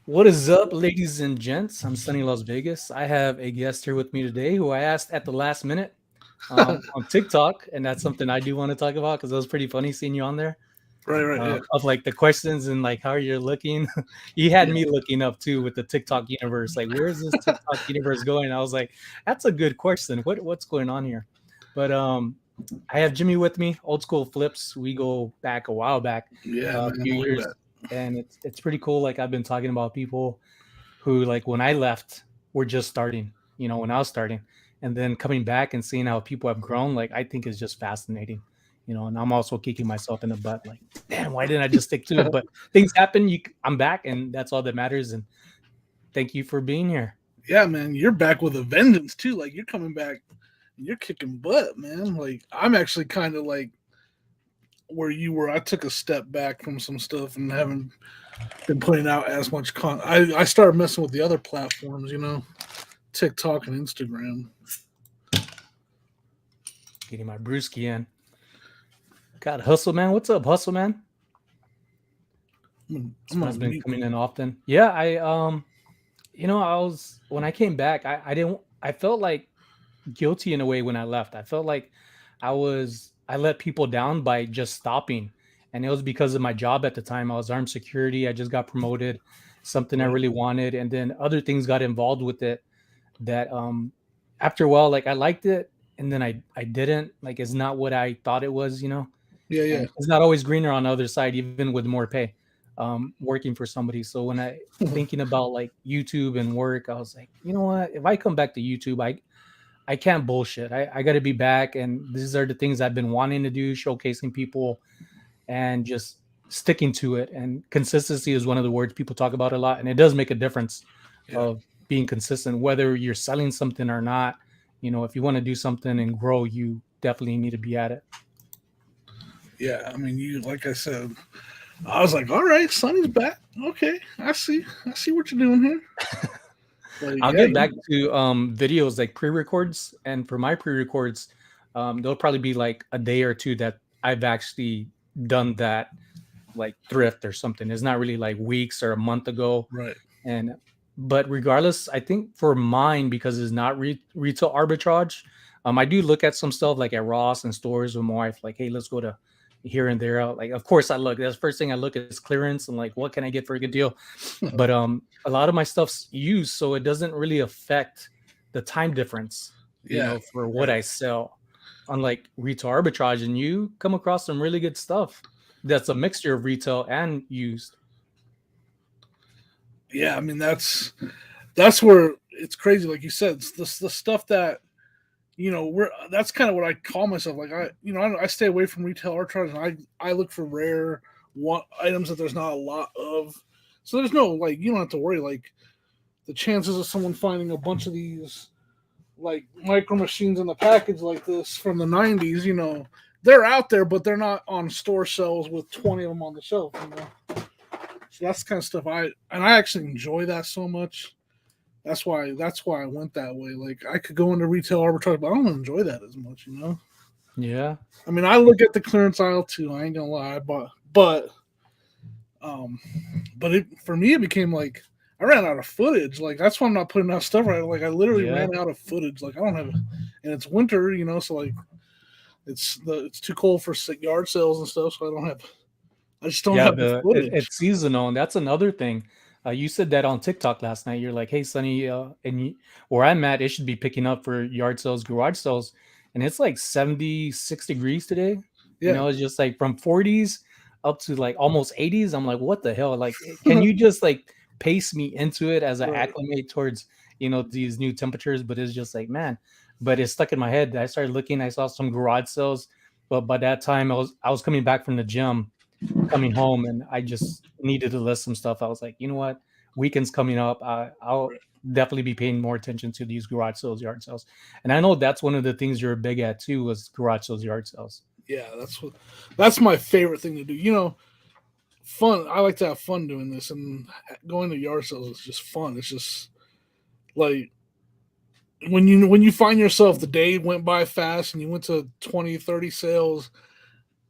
What is up, ladies and gents? I'm Sunny Las Vegas. I have a guest here with me today who I asked at the last minute Right, on TikTok, and that's something I do want to talk about because it was pretty funny seeing you on there. right, yeah, Of like the questions and like how you're looking. You had yeah, me looking up too with the TikTok universe. Like, where's this TikTok universe going? I was like, that's a good question. What's going on here? But I have Jimmy with me, old school flips. We go back a while back, yeah, a man. few Way years, back. and it's pretty cool. Like I've been talking about people who like when I left were just starting, when I was starting, and then coming back and seeing how people have grown, like I think is just fascinating. And I'm also kicking myself in the butt, like, damn, why didn't I just stick to it? But things happen. I'm back, and that's all that matters. And thank you for being here. Yeah, man. You're back with a vengeance too. Like you're coming back and you're kicking butt, man. Like I'm actually kind of like where you were. I took a step back from some stuff and haven't been putting out as much content. I started messing with the other platforms, TikTok and Instagram. Getting my brewski in. God, hustle man. What's up, hustle man? I'm This gonna man's been mute coming in often. Yeah, I was when I came back, I didn't. I felt like guilty in a way when I left. I felt like I let people down by just stopping. And it was because of my job at the time. I was armed security. I just got promoted, something I right. really wanted. And then other things got involved with it that after a while, like I liked it and then I didn't. Like it's not what I thought it was. Yeah, yeah. And it's not always greener on the other side, even with more pay. Working for somebody. So when I thinking about like YouTube and work, I was like, you know what? If I come back to YouTube, I can't bullshit. I got to be back, and these are the things I've been wanting to do, showcasing people and just sticking to it. And consistency is one of the words people talk about a lot, and it does make a difference Yeah, of being consistent, whether you're selling something or not. If you want to do something and grow, you definitely need to be at it. yeah. I mean, you like I said, I was like, all right, Sonny's back. Okay, I see what you're doing here. Like, I'll yeah, get back to videos like pre-records, and for my pre-records, there'll probably be like a day or two that I've actually done that like thrift or something. It's not really like weeks or a month ago. right. And but regardless, I think for mine because it's not retail arbitrage, I do look at some stuff like at Ross and stores with my wife. Like, hey, let's go to here and there. Like, of course, I look. That's the first thing I look is clearance and like what can I get for a good deal. But a lot of my stuff's used, so it doesn't really affect the time difference. Yeah, For what right. I sell. Unlike retail arbitrage, and you come across some really good stuff that's a mixture of retail and used. Yeah, I mean that's where it's crazy. Like you said, it's the stuff that we're that's kind of what I call myself. Like I stay away from retail arbitrage, and I look for rare one items that there's not a lot of. So there's no like you don't have to worry like the chances of someone finding a bunch of these like micro machines in the package like this from the 90s. They're out there, but they're not on store shelves with 20 of them on the shelf. So that's the kind of stuff I actually enjoy that so much. That's why I went that way. Like I could go into retail arbitrage, but I don't enjoy that as much. Yeah. I mean, I look at the clearance aisle too. I ain't gonna lie, um, but for me it became like I ran out of footage. Like that's why I'm not putting out stuff right. Like I literally Yeah. ran out of footage. Like I don't have, and it's winter, so like it's too cold for yard sales and stuff. So I just don't Yeah, have the it's footage. seasonal, and that's another thing. You said that on TikTok last night. You're like, "Hey, Sonny, where I'm at, it should be picking up for yard sales, garage sales, and it's like 76 degrees today. Yeah, It's just like from 40s up to like almost 80s. I'm like, what the hell? Like, can you just like pace me into it as I right. acclimate towards these new temperatures? But it's just like, man, but it's stuck in my head. I started looking. I saw some garage sales, but by that time, I was coming back from the gym coming home and I just needed to list some stuff. I was like, you know what? Weekends coming up. I'll definitely be paying more attention to these garage sales, yard sales. And I know that's one of the things you're big at too, was garage sales, yard sales. Yeah, that's my favorite thing to do. Fun. I like to have fun doing this, and going to yard sales is just fun. It's just like when you find yourself the day went by fast and you went to 20, 30 sales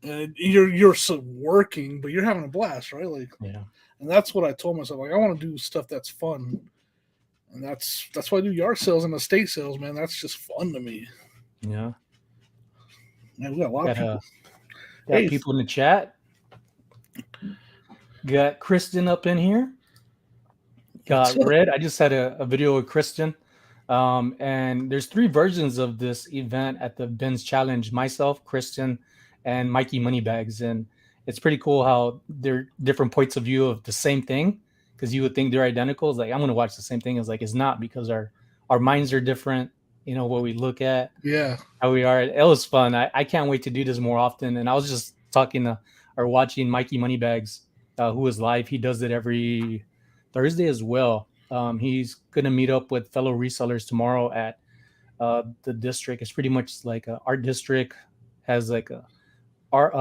and you're so working but you're having a blast, right? Like Yeah. And that's what I told myself. Like I want to do stuff that's fun, and that's why I do yard sales and estate sales, man. That's just fun to me. Yeah. Man, we got a lot of Got people. got Hey, people in the chat. Got Kristen up in here. what's Got up? Red. I just had a video with Kristen. And there's 3 versions of this event at the Ben's Challenge. Myself, Kristen, and Mikey Moneybags. And it's pretty cool how they're different points of view of the same thing. Because you would think they're identical. It's like I'm gonna watch the same thing. It's like it's not because our minds are different. You know what we look at, Yeah, how we are. It was fun. I can't wait to do this more often. And I was just talking to or watching Mikey Moneybags, who is live. He does it every Thursday as well. He's gonna meet up with fellow resellers tomorrow at the district. It's pretty much like a art district, has like a art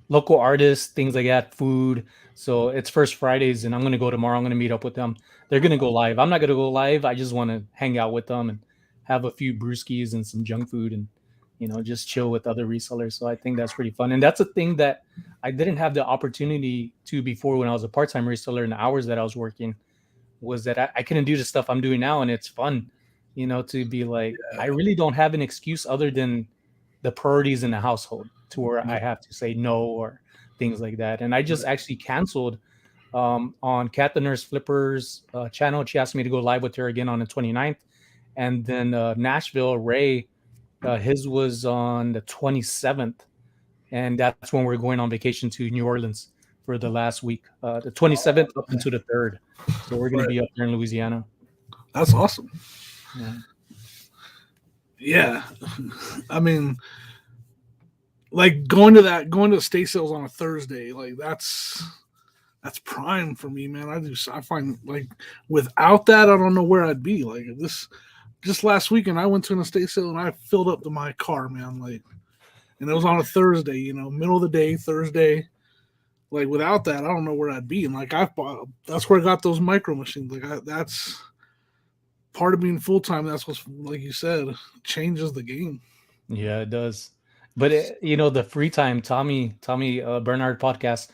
local artists, things like that, food. So it's first Fridays, and I'm gonna go tomorrow. I'm gonna meet up with them. They're gonna go live. I'm not gonna go live. I just want to hang out with them and have a few brewskis and some junk food, and just chill with other resellers. So I think that's pretty fun, and that's a thing that I didn't have the opportunity to before when I was a part-time reseller. In the hours that I was working, was that I couldn't do the stuff I'm doing now, and it's fun, to be like I really don't have an excuse other than the priorities in the household to where I have to say no or things like that. And I just actually canceled on Cat the Nurse Flipper's channel. She asked me to go live with her again on the 29th. And then Nashville, Ray, his was on the 27th. And that's when we're going on vacation to New Orleans for the last week, the 27th up into the 3rd. So we're going to right. be up there in Louisiana. That's awesome. Yeah. Yeah, I mean, like going to state sales on a Thursday, like that's prime for me, man. I find like without that, I don't know where I'd be. Like this, just last weekend, I went to an estate sale and I filled up to my car, man. Like, and it was on a Thursday, middle of the day, Thursday. Like without that, I don't know where I'd be. And like that's where I got those micro machines. Like that's part of being full time. That's what's like you said changes the game. Yeah, it does. But the free time, Tommy Bernard podcast,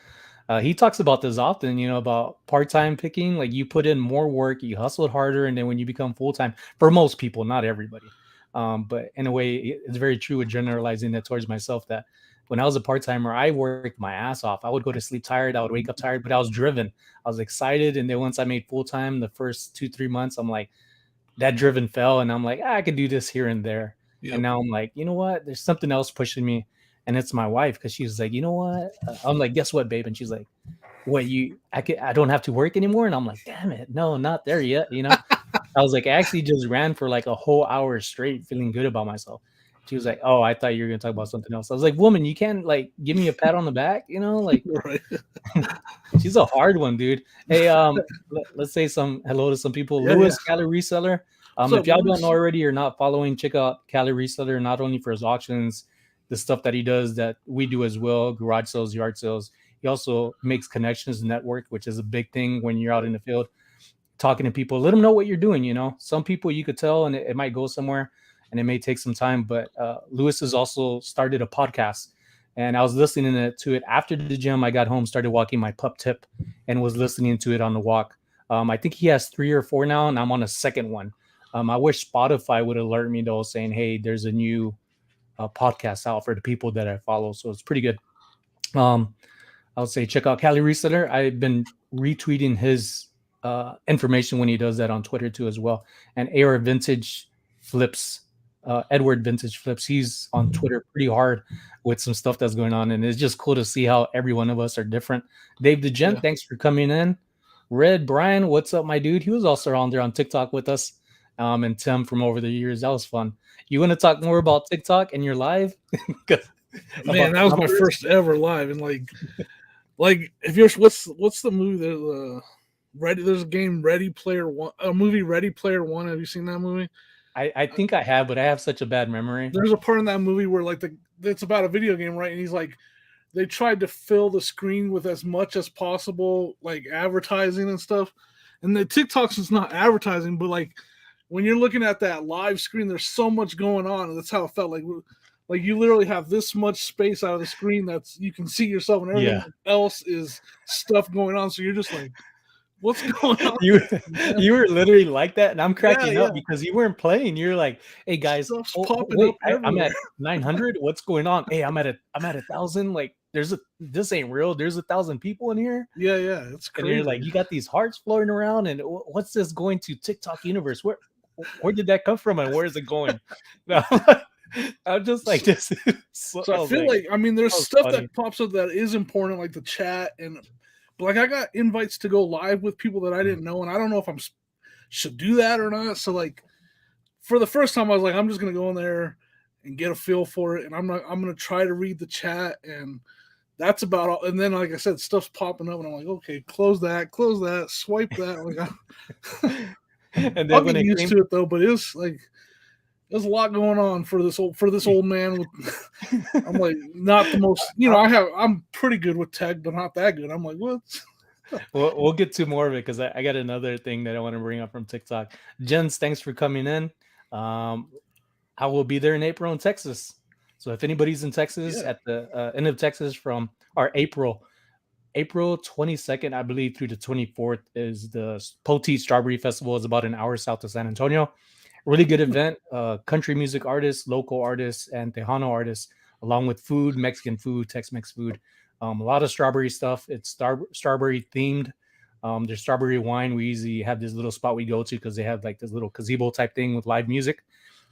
he talks about this often. About part time picking. Like you put in more work, you hustled harder, and then when you become full time, for most people, not everybody, but in a way, it's very true with generalizing that towards myself. That when I was a part timer, I worked my ass off. I would go to sleep tired, I would wake up tired, but I was driven. I was excited, and then once I made full time, the first 2-3 months, I'm like that driven fell, and I'm like, I could do this here and there. And Yep. now I'm like, you know what? There's something else pushing me, and it's my wife because she's like, you know what? I'm like, guess what, babe? And she's like, what? I don't have to work anymore? And I'm like, damn it, no, not there yet. I was like, I actually just ran for like a whole hour straight, feeling good about myself. She was like, oh, I thought you were gonna talk about something else. I was like, woman, you can't like give me a pat on the back, like. Right. She's a hard one, dude. Hey, let's say some hello to some people. Yeah, yeah. Lewis, Cali Reseller. What's If up, y'all don't know Lewis? already or not following, check out Cali Reseller, not only for his auctions, the stuff that he does that we do as well, garage sales, yard sales. He also makes connections network, which is a big thing when you're out in the field talking to people. Let them know what you're doing. Some people you could tell and it might go somewhere and it may take some time, but Lewis has also started a podcast, and I was listening to it after the gym. I got home, started walking my pup tip, and was listening to it on the walk. I think he has 3 or 4 now, and I'm on a second one. I wish Spotify would alert me though, saying, "Hey, there's a new podcast out for the people that I follow." So it's pretty good. I would say check out Cali Reseller. I've been retweeting his information when he does that on Twitter too as well. And AR Vintage Flips, Edward Vintage Flips, he's on Twitter pretty hard with some stuff that's going on. And it's just cool to see how every one of us are different. Dave the Gent, Yeah. thanks for coming in. Red Brian, what's up, my dude? He was also on there on TikTok with us. And Tim from over the years. That was fun. You want to talk more about TikTok and your live? Man, that was my first ever live, and like if you're what's the movie that Ready? There's a game Ready Player One, a movie Ready Player One. Have you seen that movie? I think I have, but I have such a bad memory. There's a part in that movie where like it's about a video game, right? And he's like, they tried to fill the screen with as much as possible, like advertising and stuff. And the TikToks is not advertising, but like when you're looking at that live screen, there's so much going on, and that's how it felt like. Like you literally have this much space out of the screen that's you can see yourself, and everything Yeah. else is stuff going on. So you're just like, what's going on, You man? you were literally like that, and I'm Yeah, cracking yeah. up because you weren't playing. You're like, "Hey guys, Stuff's oh, popping up wait, I'm everywhere. at 900. What's going on? Hey, I'm at 1,000. Like, this ain't real. There's 1,000 people in here." Yeah, yeah. It's And you're crazy. like, "You got these hearts floating around, and what's this going to TikTok universe? Where did that come from, and where is it going?" No, I'm just like this. So, So I I was feel like, like I mean, there's that was stuff funny. that pops up that is important, like the chat, and but like I got invites to go live with people that I didn't know, and I don't know if should do that or not. So like for the first time, I was like, I'm just gonna go in there and get a feel for it, and I'm gonna try to read the chat, and that's about all. And then like I said, stuff's popping up, and I'm like, okay, close that, swipe that. Like And I'll then get when it used came, to it though, but it's like there's a lot going on for this old man with I'm like not the most, I'm pretty good with tech, but not that good. I'm like, what? we'll get to more of it because I got another thing that I want to bring up from TikTok. Jens, thanks for coming in. Um, I will be there in April in Texas. So if anybody's in Texas Yeah. at the end of Texas from or April 22nd, I believe, through the 24th is the Poteet Strawberry Festival. Is about an hour south of San Antonio. Really good event. Country music artists, local artists, and Tejano artists, along with food, Mexican food, Tex-Mex food. A lot of strawberry stuff. It's strawberry themed. There's strawberry wine. We usually have this little spot we go to because they have like this little gazebo type thing with live music,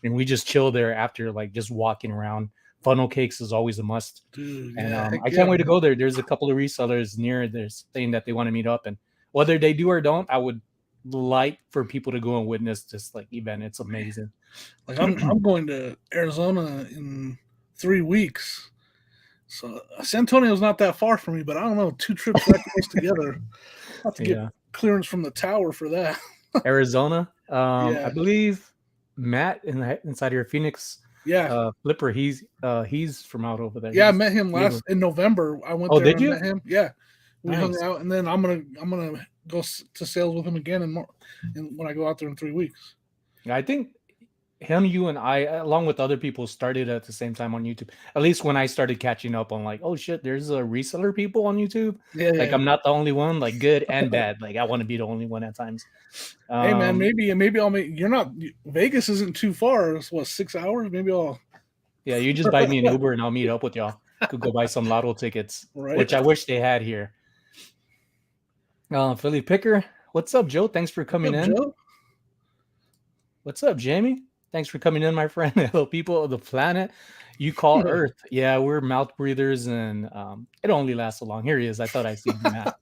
and we just chill there after like just walking around. Funnel cakes is always a must. Dude, And yeah, heck I yeah, can't wait to man. go there. There's a couple of resellers near there saying that they want to meet up, and whether they do or don't, I would like for people to go and witness this like event. It's amazing. Like I'm going to Arizona in 3 weeks. So San Antonio's not that far from me, but I don't know, two trips that close together. I'll have to get Yeah, clearance from the tower for that. Arizona. I Yeah. believe Matt inside your Phoenix Yeah. Flipper. He's from out over there. Yeah, I He's met him neighbor. last in November. I went Oh, there did and you? met him. Yeah. We hung Nice. out, and then I'm gonna go to sales with him again and when I go out there in 3 weeks. I think him, you, and I, along with other people, started at the same time on YouTube. At least when I started catching up on like, oh shit, there's a reseller people on YouTube. Yeah, Like yeah. I'm not the only one, like good and bad. Like I want to be the only one at times. Hey man, Um, maybe I'll make. You're not Vegas isn't too far. It's what 6 hours? Maybe I'll yeah, you just buy me an Uber and I'll meet up with y'all. Could go buy some lotto tickets, right. which I wish they had here. Philly Picker, what's up, Joe? Thanks for What's coming up, in. Joe? What's up, Jamie? Thanks for coming in, my friend. Hello, people of the planet you call Earth. Yeah, we're mouth breathers, and it only lasts so long. Here he is. I thought I seen Matt.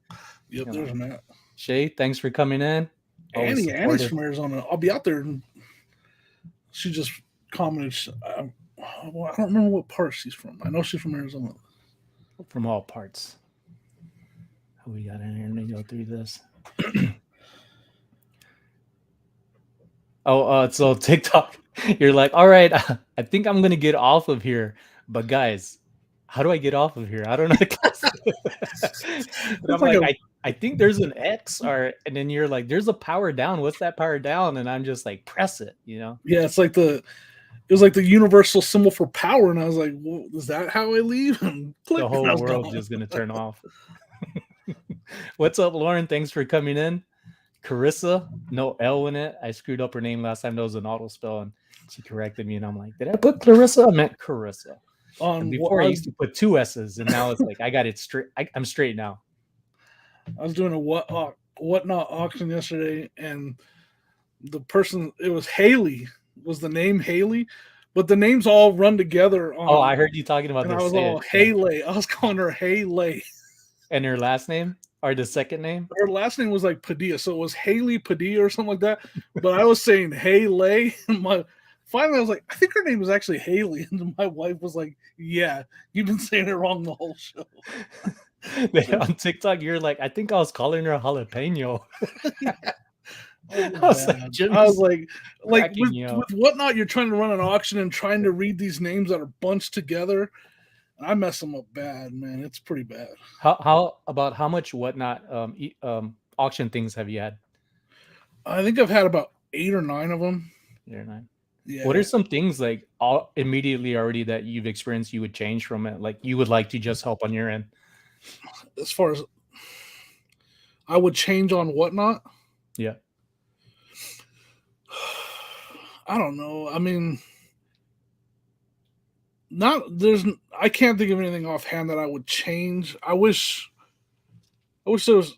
Yep, there's Matt. Shay, thanks for coming in. Always Annie's supportive. from Arizona. I'll be out there. And she just commented. Well, I don't remember what part she's from. I know she's from Arizona. From all parts. Who we got in here? Let me go through this. So TikTok, you're like, all right, I think I'm gonna get off of here. But guys, how do I get off of here? I don't know. And It's I'm like like, a I think there's an X, and then you're like, there's a power down. What's that power down? And I'm just like, press it, you know? yeah. It was like the universal symbol for power, and I was like, well, is that how I leave? And click, The and I whole was world's gone. just gonna turn off. What's up, Lauren? Thanks for coming in. Carissa, no L in it. I screwed up her name last time. That was an auto spell, and she corrected me, and I'm like, did I put Clarissa? I meant Carissa. And before I used to put two S's, and now it's like I got it straight. I'm straight now. I was doing a whatnot auction yesterday, and the person, it was Haley, was the name Haley, but the names all run together Oh, on, I heard you talking about and I their was all Sayage. Yeah. Haley. I was calling her Haley. And her last name or the second name? Her last name was like Padilla, so it was Haley Padilla or something like that. But I was saying Haley, and finally I was like, I think her name was actually Haley, and my wife was like, yeah, you've been saying it wrong the whole show. On TikTok, you're like, I think I was calling her jalapeno. I I was like, Jimmy's like cracking me up. with whatnot, you're trying to run an auction and trying to read these names that are bunched together. I mess them up bad, man. It's pretty bad. How much whatnot auction things have you had? I think I've had about 8 or 9 of them. 8 or 9. What are Yeah. some things like all immediately already that you've experienced you would change from it? Like you would like to just help on your end? As far as I would change on whatnot, Yeah. I don't know. I mean, not there's. I can't think of anything offhand that I would change. I wish there was.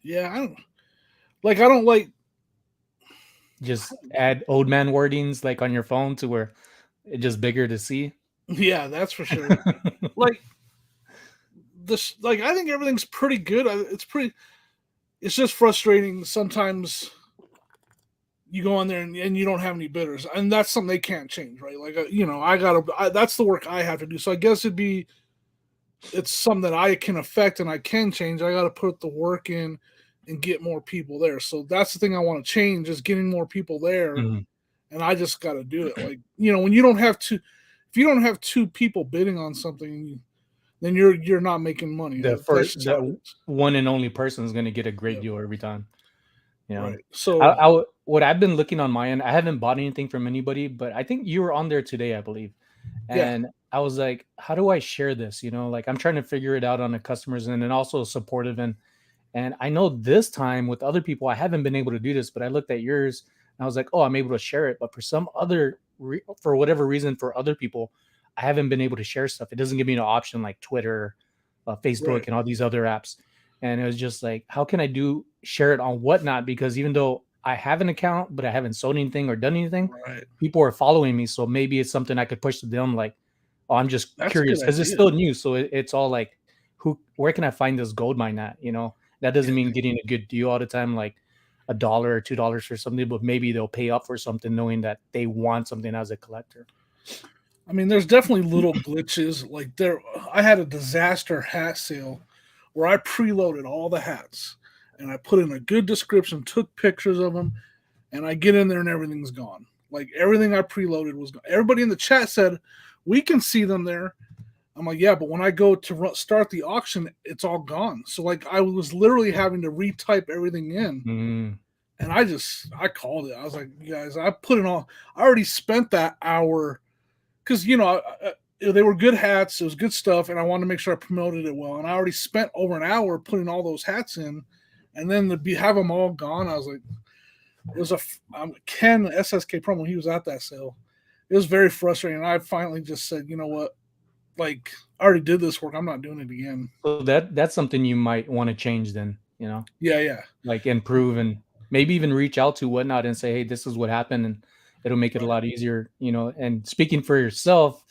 Yeah, I don't like. I don't like. Just add old man wordings like on your phone to where it's just bigger to see. Yeah, that's for sure. Like this. Like I think everything's pretty good. It's pretty. It's just frustrating sometimes. You go on there and you don't have any bidders, and that's something they can't change, right? Like I gotta. That's the work I have to do. So I guess it's something that I can affect and I can change. I got to put the work in and get more people there. So that's the thing I want to change is getting more people there, Mhm. and I just got to do it. Like when you don't have to, if you don't have two people bidding on something, then you're not making money. That's just how it The is. one and only person is going to get a great Yep. deal every time. You know, Right. So what I've been looking on my end, I haven't bought anything from anybody, but I think you were on there today, I believe. yeah. And I was like, how do I share this? Like I'm trying to figure it out on the customers end and also supportive end. And I know this time with other people, I haven't been able to do this, but I looked at yours and I was like, oh, I'm able to share it. But for some other, for whatever reason, for other people, I haven't been able to share stuff. It doesn't give me an option like Twitter, Facebook, Right. and all these other apps. And it was just like, how can I share it on whatnot? Because even though I have an account, but I haven't sold anything or done anything, Right. people are following me. So maybe it's something I could push to them. Like, oh, I'm just That's a good curious because it's idea. still new. So it's all like, where can I find this gold mine at? That doesn't Yeah. mean getting a good deal all the time, like $1 or $2 for something, but maybe they'll pay up for something knowing that they want something as a collector. I mean, there's definitely little glitches. Like I had a disaster hat sale where I preloaded all the hats and I put in a good description, took pictures of them, and I get in there and everything's gone. Like everything I preloaded was gone. Everybody in the chat said we can see them there. I'm like, yeah, but when I go to start the auction, it's all gone. So like, I was literally having to retype everything in, Mm, and I called it. I was like, you guys, I put it all. I already spent that hour because they were good hats. It was good stuff, and I wanted to make sure I promoted it well. And I already spent over an hour putting all those hats in, and then have them all gone. I was like, it was Ken SSK promo. He was at that sale. It was very frustrating. And I finally just said, you know what? Like, I already did this work. I'm not doing it again. so that's something you might want to change then, Yeah, yeah, like improve and maybe even reach out to whatnot and say, hey, this is what happened, and it'll make it a right. lot easier. And speaking for yourself,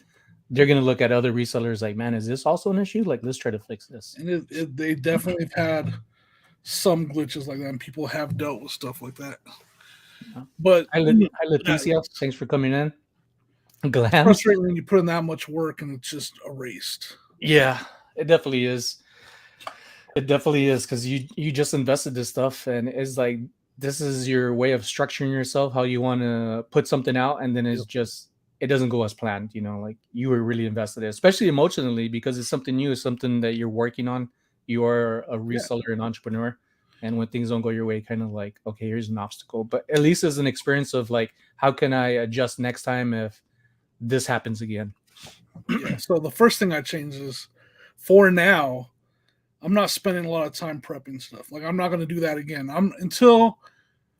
they're gonna look at other resellers like, man, is this also an issue? Like, let's try to fix this. And they definitely have had some glitches like that, and people have dealt with stuff like that. Yeah. But Hi, yeah, Leticia. Thanks for coming in. it's Glams. frustrating when you put in that much work and it's just erased. Yeah, it definitely is. It definitely is because you just invested this stuff, and it's like this is your way of structuring yourself, how you want to put something out, and then it's Yep. just it doesn't go as planned. Like you were really invested in, it, especially emotionally, because it's something new, it's something that you're working on. You are a Yeah. reseller, an entrepreneur, and when things don't go your way, kind of like, okay, here's an obstacle, but at least as an experience of like, how can I adjust next time if this happens again? Yeah. So the first thing I changed is for now, I'm not spending a lot of time prepping stuff. Like I'm not going to do that again. I'm until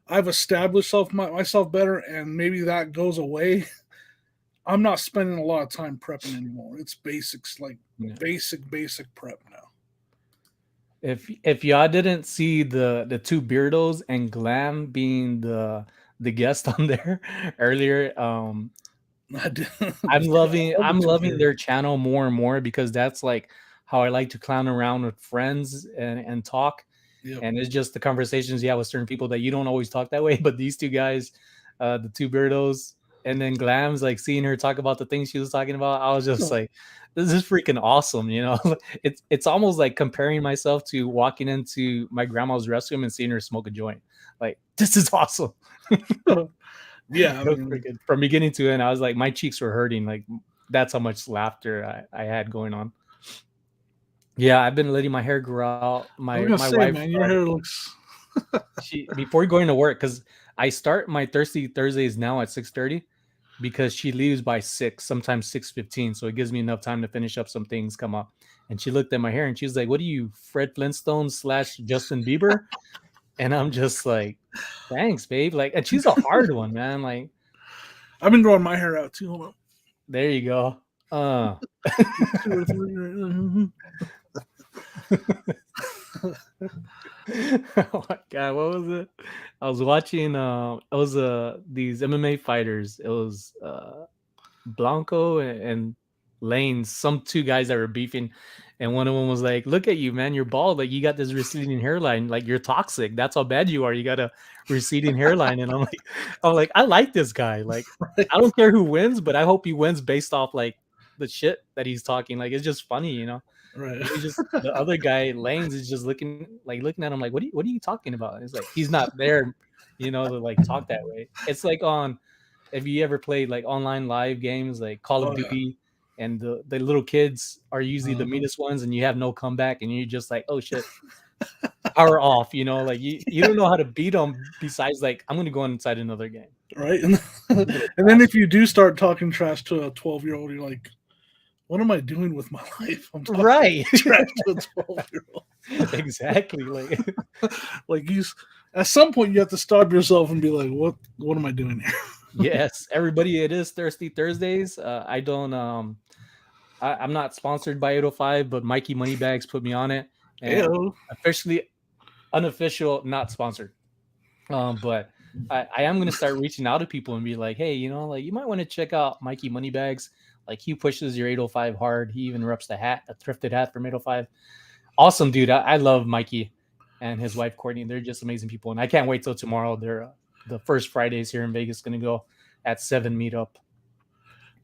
I've established myself better and maybe that goes away. I'm not spending a lot of time prepping anymore. It's basics, like Yeah. basic prep now. If y'all didn't see the two beardos and Glam being the guest on there earlier, I did, I'm yeah, loving I love I'm the two loving beers. their channel more and more because that's like how I like to clown around with friends and talk. Yep. And it's just the conversations you have with certain people that you don't always talk that way. But these two guys, the two beardos, and then Glams, like seeing her talk about the things she was talking about, I was just like, this is freaking awesome. It's almost like comparing myself to walking into my grandma's restroom and seeing her smoke a joint. Like, this is awesome. Yeah, I It was mean, freaking from beginning to end. I was like, my cheeks were hurting. Like, that's how much laughter I had going on. Yeah, I've been letting my hair grow out. I was My gonna my say, wife, man, your hair looks she before going to work, because I start my Thirsty Thursdays now at 6:30 because she leaves by 6, sometimes 6:15. So it gives me enough time to finish up some things, come up. And she looked at my hair and she's like, "What are you, Fred Flintstone slash Justin Bieber?" And I'm just like, "Thanks, babe." Like, and she's a hard one, man. Like, I've been growing my hair out too. Hold on. there you go. 2 or 3. Oh my god, what was it? I was watching it was these MMA fighters. It was Blanco and Lane, some two guys that were beefing, and one of them was like, "Look at you, man, you're bald. Like you got this receding hairline. Like you're toxic. That's how bad you are. You got a receding hairline." And I'm like, I like this guy. Like, Right. I don't care who wins, but I hope he wins based off like the shit that he's talking. Like it's just funny, you know. Right. And he's just the other guy, Lanes, is just looking at him like, what are you talking about? And it's like he's not there, you know, to like talk that way. It's like on if you ever played like online live games like Call of Oh, yeah. Duty, and the little kids are usually the Uh-huh. meanest ones, and you have no comeback, and you're just like, oh shit, power off, you know, like you don't know how to beat them besides like I'm gonna go inside another game. Right. And, Little and then if you do start talking trash to a 12-year-old, you're like, what am I doing with my life? I'm talking right, trash to a 12-year-old. exactly, Like at some point you have to stop yourself and be like, what am I doing here? yes, everybody, it is Thirsty Thursdays. I don't I'm not sponsored by 805, but Mikey Moneybags put me on it, and Heyo. officially unofficial, not sponsored. But I am gonna start reaching out to people and be like, hey, you know, like you might want to check out Mikey Moneybags. Like he pushes your 805 hard. He even reps the hat, a thrifted hat from 805. Awesome dude. I love Mikey and his wife Courtney. They're just amazing people, and I can't wait till tomorrow. They're the first Fridays here in Vegas gonna go at 7 meetup.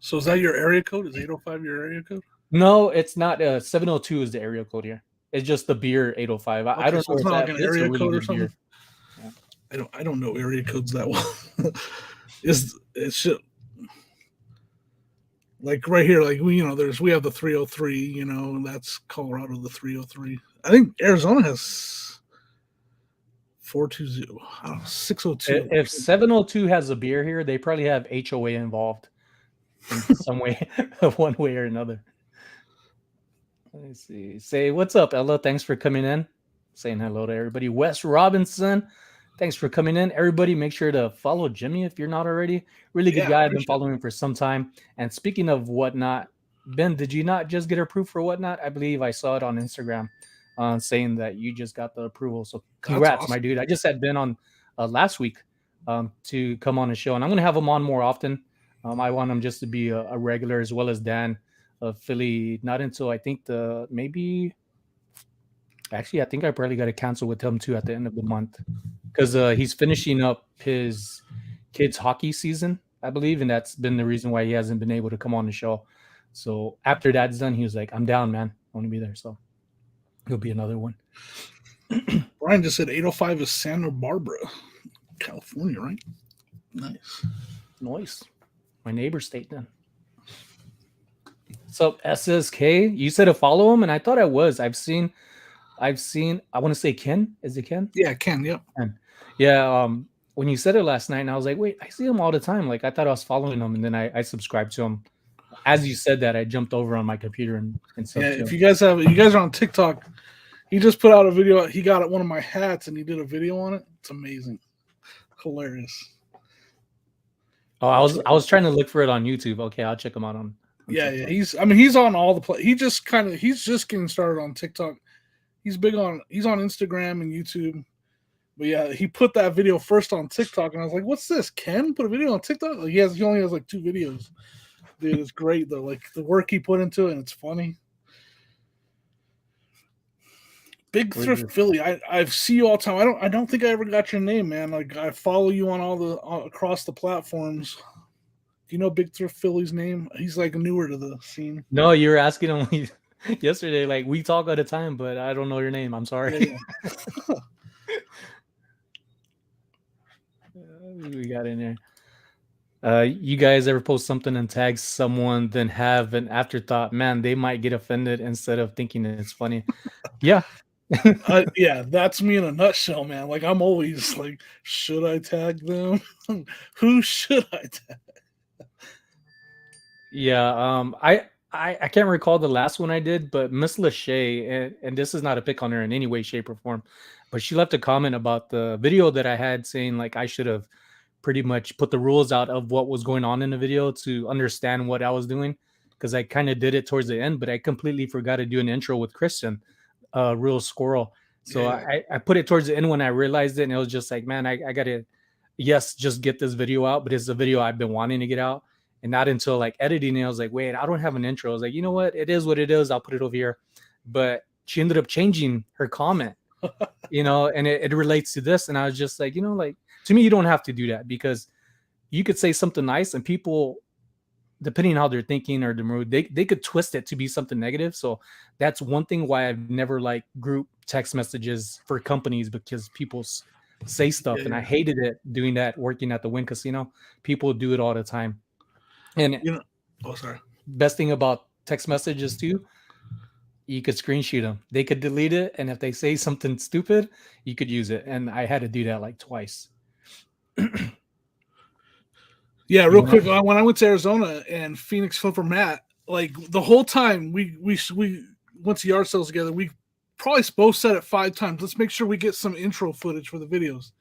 So is that your area code? Is 805 your area code? No, it's not. 702 is the area code here. It's just the beer 805. I Okay, don't so know it's if not like that, an but it's a area really code or good something. beer. Yeah. I don't know area codes that well. It's just, like right here, like we have the 303, and that's Colorado, the 303. I think Arizona has 420. I don't know, 602. If 702 has a beer here, they probably have HOA involved in some way, one way or another. Let me see. Say, what's up, Ella? Thanks for coming in. Saying hello to everybody. Wes Robinson, thanks for coming in. Everybody, make sure to follow Jimmy if you're not already. Really good Yeah, guy. I've been appreciate it. following him for some time. And speaking of whatnot, Ben, did you not just get approved for whatnot? I believe I saw it on Instagram saying that you just got the approval. So That's congrats, my awesome. dude. I just had Ben on last week to come on the show, and I'm going to have him on more often. I want him just to be a regular as well as Dan of Philly. Not until I think the maybe. Actually, I think I probably got to cancel with him too at the end of the month because he's finishing up his kids hockey season, I believe, and that's been the reason why he hasn't been able to come on the show. So after that's done, he was like, "I'm down, man. I want to be there." So he'll be another one. Brian just said 805 is Santa Barbara, California, right? Nice. Nice. My neighbor state then. So SSK, you said to follow him, and I thought I was. I've seen. I want to say Ken. Is it Ken? Yeah, Ken. Yep. Ken. Yeah. When you said it last night, and I was like, wait, I see him all the time. Like I thought I was following him, and then I subscribed to him. As you said that, I jumped over on my computer and Yeah. subbed to If him. you guys are on TikTok, he just put out a video. He got one of my hats and he did a video on it. It's amazing, hilarious. Oh, I was trying to look for it on YouTube. Okay, I'll check him out on Yeah, TikTok. he's on all the play. He's just getting started on TikTok. He's on Instagram and YouTube. But yeah, he put that video first on TikTok, and I was like, "What's this? Ken put a video on TikTok? Like, he only has like 2 videos. Dude, it's great though. Like the work he put into it, and it's funny. Big Thrift Philly. I see you all the time. I don't think I ever got your name, man. Like I follow you on across the platforms. Do you know Big Thrift Philly's name? He's like newer to the scene. No, you were asking him yesterday. Like we talk all the time, but I don't know your name. I'm sorry. Yeah. We got in there. You guys ever post something and tag someone, then have an afterthought? Man, they might get offended instead of thinking it's funny. Yeah, Yeah, that's me in a nutshell, man. Like I'm always like, should I tag them? Who should I tag? Yeah, I can't recall the last one I did, but Miss Lachey, and this is not a pick on her in any way, shape, or form, but she left a comment about the video that I had saying like I should have pretty much put the rules out of what was going on in the video to understand what I was doing, because I kind of did it towards the end, but I completely forgot to do an intro with Christian, real squirrel. So Yeah, I put it towards the end when I realized it, and it was just like, man, I gotta, yes, just get this video out, but it's a video I've been wanting to get out. And not until like editing it, I was like, wait, I don't have an intro. I was like, you know what? It is what it is. I'll put it over here. But she ended up changing her comment, and it relates to this. And I was just like, like to me, you don't have to do that, because you could say something nice and people, depending on how they're thinking or the mood, they could twist it to be something negative. So that's one thing why I've never like group text messages for companies, because people say yeah, stuff, and I yeah. hated it doing that working at the Wynn Casino. People do it all the time. And You know. Oh, sorry. best thing about text messages too, you could screenshot them. They could delete it, and if they say something stupid, you could use it. And I had to do that like twice. Yeah, You real want quick. When I went to Arizona and Phoenix filled for Matt, like the whole time we went to yard sales together, we probably both said it 5 times. Let's make sure we get some intro footage for the videos.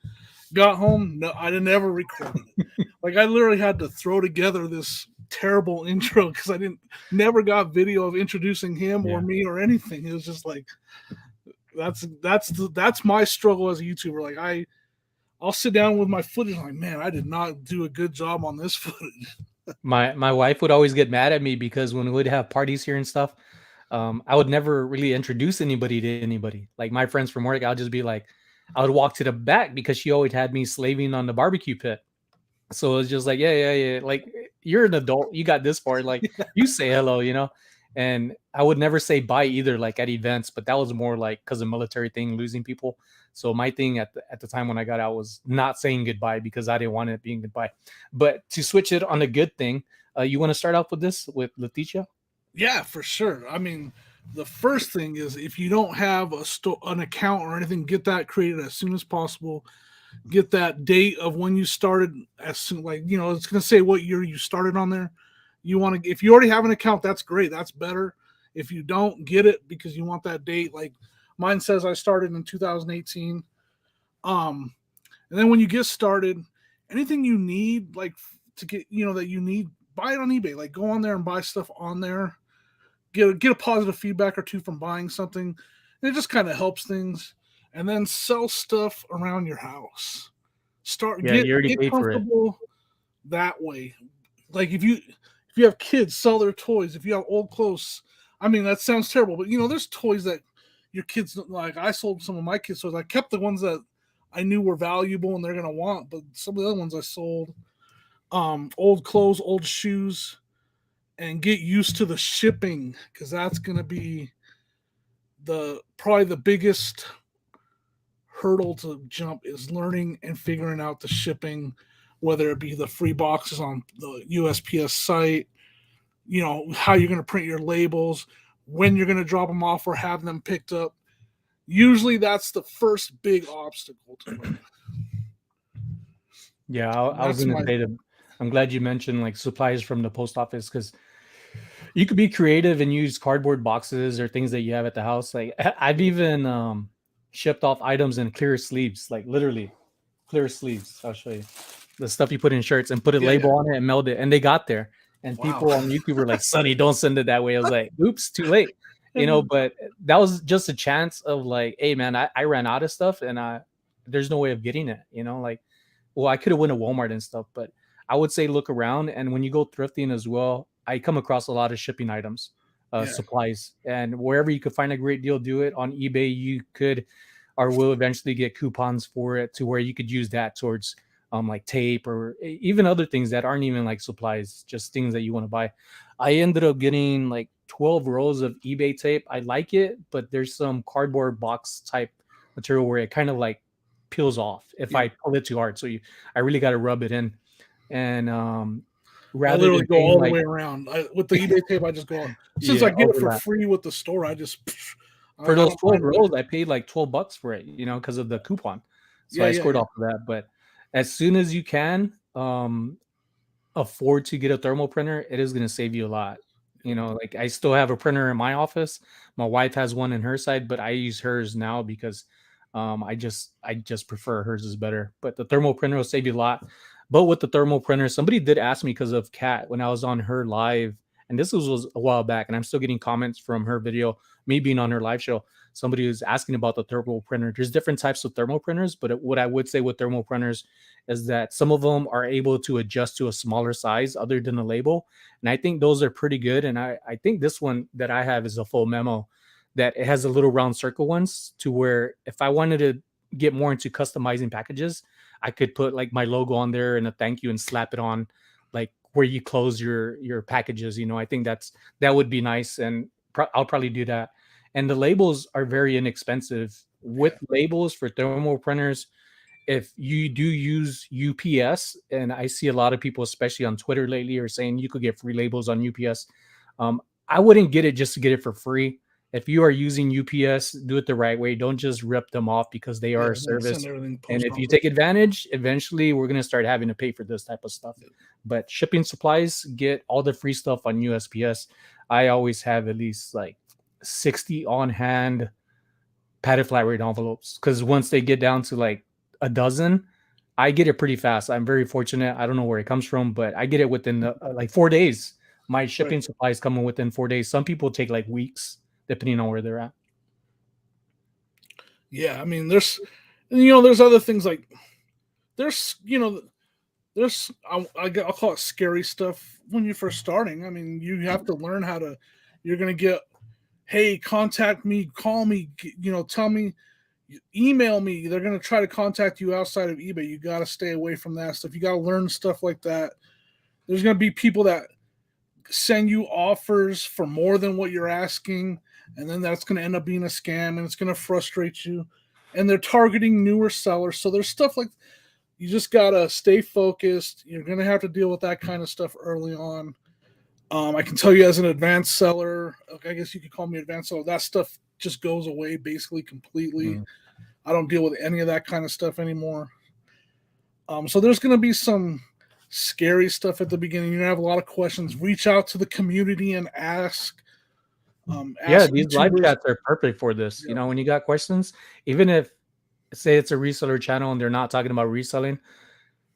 Got home, no, I never recorded it. Like I literally had to throw together this terrible intro because I didn't never got video of introducing him or yeah. me or anything. It was just like that's my struggle as a YouTuber. Like I'll sit down with my footage. I'm like, man, I did not do a good job on this footage. My wife would always get mad at me because when we'd have parties here and stuff, I would never really introduce anybody to anybody. Like my friends from work, I'll just be like, I would walk to the back because she always had me slaving on the barbecue pit. So it's just like, yeah, yeah, yeah. Like you're an adult, you got this far. Like you say hello. And I would never say bye either, like at events. But that was more like because of military thing, losing people. So my thing at the time when I got out was not saying goodbye because I didn't want it being goodbye. But to switch it on a good thing, you want to start off with this with Leticia? Yeah, for sure. I mean, the first thing is if you don't have an account or anything, get that created as soon as possible. Get that date of when you started as soon, like it's going to say what year you started on there. You want to, if you already have an account, that's great. That's better. If you don't, get it because you want that date. Like mine says I started in 2018. And then when you get started, anything you need, like to get, that you need, buy it on eBay. Like go on there and buy stuff on there. Get a positive feedback or two from buying something. And it just kind of helps things. And then sell stuff around your house. Start Yeah, you already get paid for it. comfortable that way. Like if you have kids, sell their toys. If you have old clothes, I mean that sounds terrible, but there's toys that your kids like. I sold some of my kids' toys. I kept the ones that I knew were valuable and they're gonna want, but some of the other ones I sold. Old clothes, old shoes, and get used to the shipping because that's gonna be probably the biggest hurdle to jump is learning and figuring out the shipping, whether it be the free boxes on the USPS site, how you're going to print your labels, when you're going to drop them off or have them picked up. Usually that's the first big obstacle to it. Yeah, I was gonna say that. I'm glad you mentioned like supplies from the post office, because you could be creative and use cardboard boxes or things that you have at the house. Like I've even shipped off items in clear sleeves, like literally clear sleeves. I'll show you the stuff you put in shirts and put a Yeah, yeah. label on it and meld it, and they got there. And Wow. people on YouTube were like, "Sonny, don't send it that way." I was like, "Oops, too late." But that was just a chance of like, hey man, I ran out of stuff and there's no way of getting it. Like, well, I could have went to Walmart and stuff, but I would say look around. And when you go thrifting as well, I come across a lot of shipping items, Yeah. supplies, and wherever you could find a great deal, do it. On eBay. You could or will eventually get coupons for it to where you could use that towards like tape or even other things that aren't even like supplies, just things that you want to buy. I ended up getting like 12 rolls of eBay tape. I like it, but there's some cardboard box type material where it kind of like peels off if Yeah. I pull it too hard. So I really got to rub it in. And I rather literally than go paying all the like, way around. With the eBay tape, I just go, since I yeah, get it for overlap. free with the store, For I those don't 12 mind it. rolls, I paid like $12 for it, because of the coupon. So Yeah, I yeah, scored yeah. off of that. But as soon as you can afford to get a thermal printer, it is going to save you a lot. Like I still have a printer in my office. My wife has one in her side, but I use hers now because I just prefer hers is better. But the thermal printer will save you a lot. But with the thermal printer, somebody did ask me because of Kat when I was on her live, and this was a while back, and I'm still getting comments from her video, me being on her live show. Somebody was asking about the thermal printer. There's different types of thermal printers, but what I would say with thermal printers is that some of them are able to adjust to a smaller size other than the label. And I think those are pretty good. And I think this one that I have is a full memo that it has a little round circle ones to where if I wanted to get more into customizing packages, I could put like my logo on there and a thank you and slap it on like where you close your packages. I think that would be nice. And I'll probably do that. And the labels are very inexpensive. With Yeah. labels for thermal printers, if you do use UPS, and I see a lot of people, especially on Twitter lately, are saying you could get free labels on UPS. I wouldn't get it just to get it for free. If you are using UPS, do it the right way. Don't just rip them off because they Yeah, are a then send service. everything And post if you office. take advantage, eventually we're going to start having to pay for this type of stuff. But shipping supplies, get all the free stuff on USPS. I always have at least like 60 on hand padded flat rate envelopes because once they get down to like a dozen, I get it pretty fast. I'm very fortunate. I don't know where it comes from, but I get it within like 4 days. My Right. shipping supplies coming within 4 days. Some people take like weeks, depending on where they're at. Yeah, I mean, there's other things like there's, there's I'll call it scary stuff when you're first starting. I mean, you have to learn how to. You're gonna get, hey, contact me, call me, tell me, email me. They're gonna try to contact you outside of eBay. You got to stay away from that stuff. You got to learn stuff like that. There's gonna be people that send you offers for more than what you're asking, and then that's going to end up being a scam, and it's going to frustrate you. And they're targeting newer sellers, so there's stuff like you just gotta stay focused. You're going to have to deal with that kind of stuff early on. I can tell you as an advanced seller, I guess you could call me advanced seller. That stuff just goes away basically completely. Mm. I don't deal with any of that kind of stuff anymore. So there's going to be some scary stuff at the beginning. You're going to have a lot of questions. Reach out to the community and ask. Yeah, Ask these live YouTubers. chats are perfect for this. Yeah, When you got questions, even if say it's a reseller channel and they're not talking about reselling,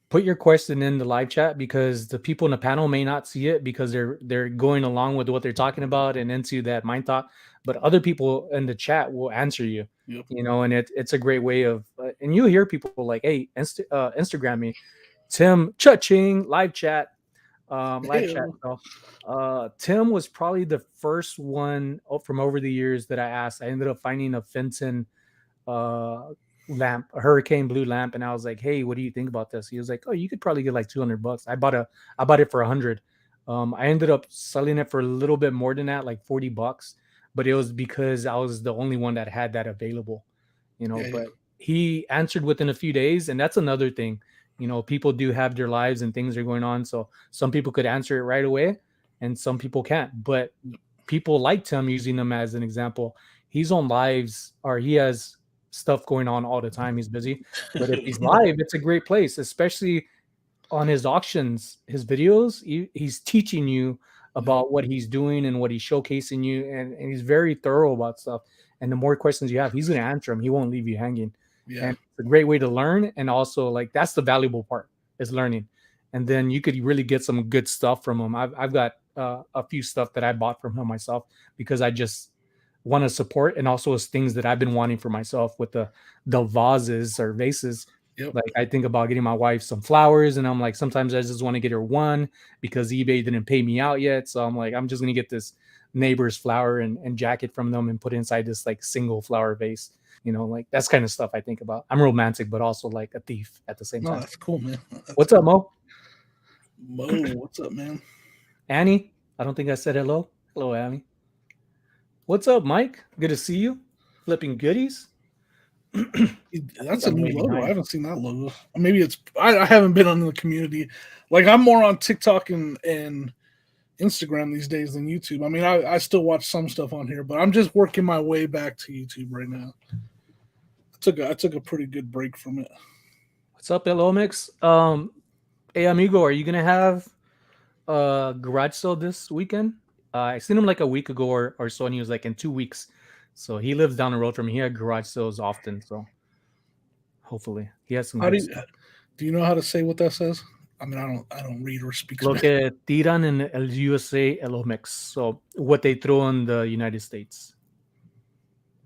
put your question in the live chat because the people in the panel may not see it because they're going along with what they're talking about and into that mind thought, but other people in the chat will answer you. yep. And it's a great way of and you hear people like, hey, Instagram me, Tim, cha-ching, live chat. Hey, So Tim was probably the first one from over the years that I asked. I ended up finding a Fenton uh lamp, a hurricane blue lamp, and I was like, hey, what do you think about this? He was like, oh, you could probably get like $200. I bought it for 100. I ended up selling it for a little bit more than that, like $40, but it was because I was the only one that had that available. yeah, yeah, But he answered within a few days, and that's another thing. People do have their lives and things are going on, so some people could answer it right away and some people can't. But people liked him, using him as an example. He's on lives, or he has stuff going on all the time. He's busy. But if he's live, it's a great place, especially on his auctions, his videos. He's teaching you yep, about what he's doing and what he's showcasing you. And he's very thorough about stuff. And the more questions you have, he's going to answer them. He won't leave you hanging. yeah, And it's a great way to learn. And also, like, that's the valuable part is learning. And then you could really get some good stuff from him. I've got a few stuff that I bought from him myself because I just want to support, and also as things that I've been wanting for myself with the vases or vases. yep. Like I think about getting my wife some flowers, and I'm like, sometimes I just want to get her one because eBay didn't pay me out yet. So I'm like, I'm just gonna get this neighbor's flower and jacket from them and put inside this like single flower vase. Like that's kind of stuff I think about. I'm romantic, but also like a thief at the same No, time. that's cool, man. That's What's up, cool. Mo? Mo, what's up, man? Annie? I don't think I said hello. Hello, Annie. What's up, Mike? Good to see you. Flipping goodies. I think That's a I'm new way logo. I behind. haven't seen that logo. Maybe I haven't been on the community. Like I'm more on TikTok and Instagram these days than YouTube. I mean, I still watch some stuff on here, but I'm just working my way back to YouTube right now. I took a pretty good break from it. What's up, Elomix? Hey amigo, are you gonna have a garage sale this weekend? I seen him like a week ago or so, and he was like in 2 weeks. So he lives down the road from here. Garage sales often, so hopefully he has some How good stuff. do you know how to say what that says? I mean, I don't read or speak Lo Spanish. que tiran en el USA Elomix. So what they throw in the United States.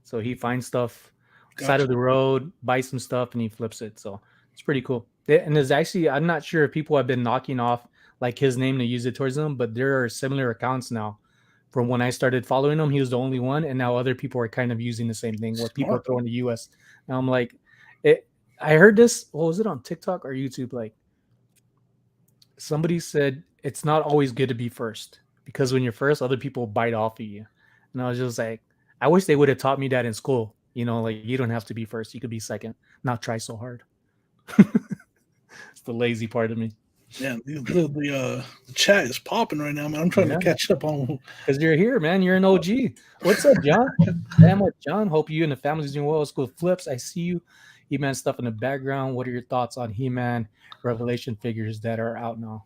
So he finds stuff side of Gotcha. the road, buys some stuff, and he flips it. So it's pretty cool. And there's actually, I'm not sure if people have been knocking off like his name to use it towards him, but there are similar accounts now. From when I started following him, he was the only one, and now other people are kind of using the same thing where people are Smart. throwing the US. And I'm like, it. I heard this. What was it on TikTok or YouTube? Like somebody said it's not always good to be first because when you're first, other people bite off of you. And I was just like, I wish they would have taught me that in school. Like you don't have to be first; you could be second. Not try so hard. It's the lazy part of me. Yeah, the chat is popping right now, man. I'm trying to Yeah, catch up on. because you're here, man. You're an OG. What's up, John? Damn, what, John? Hope you and the family's doing well. School flips. I see you. He-Man stuff in the background. What are your thoughts on He-Man Revelation figures that are out now?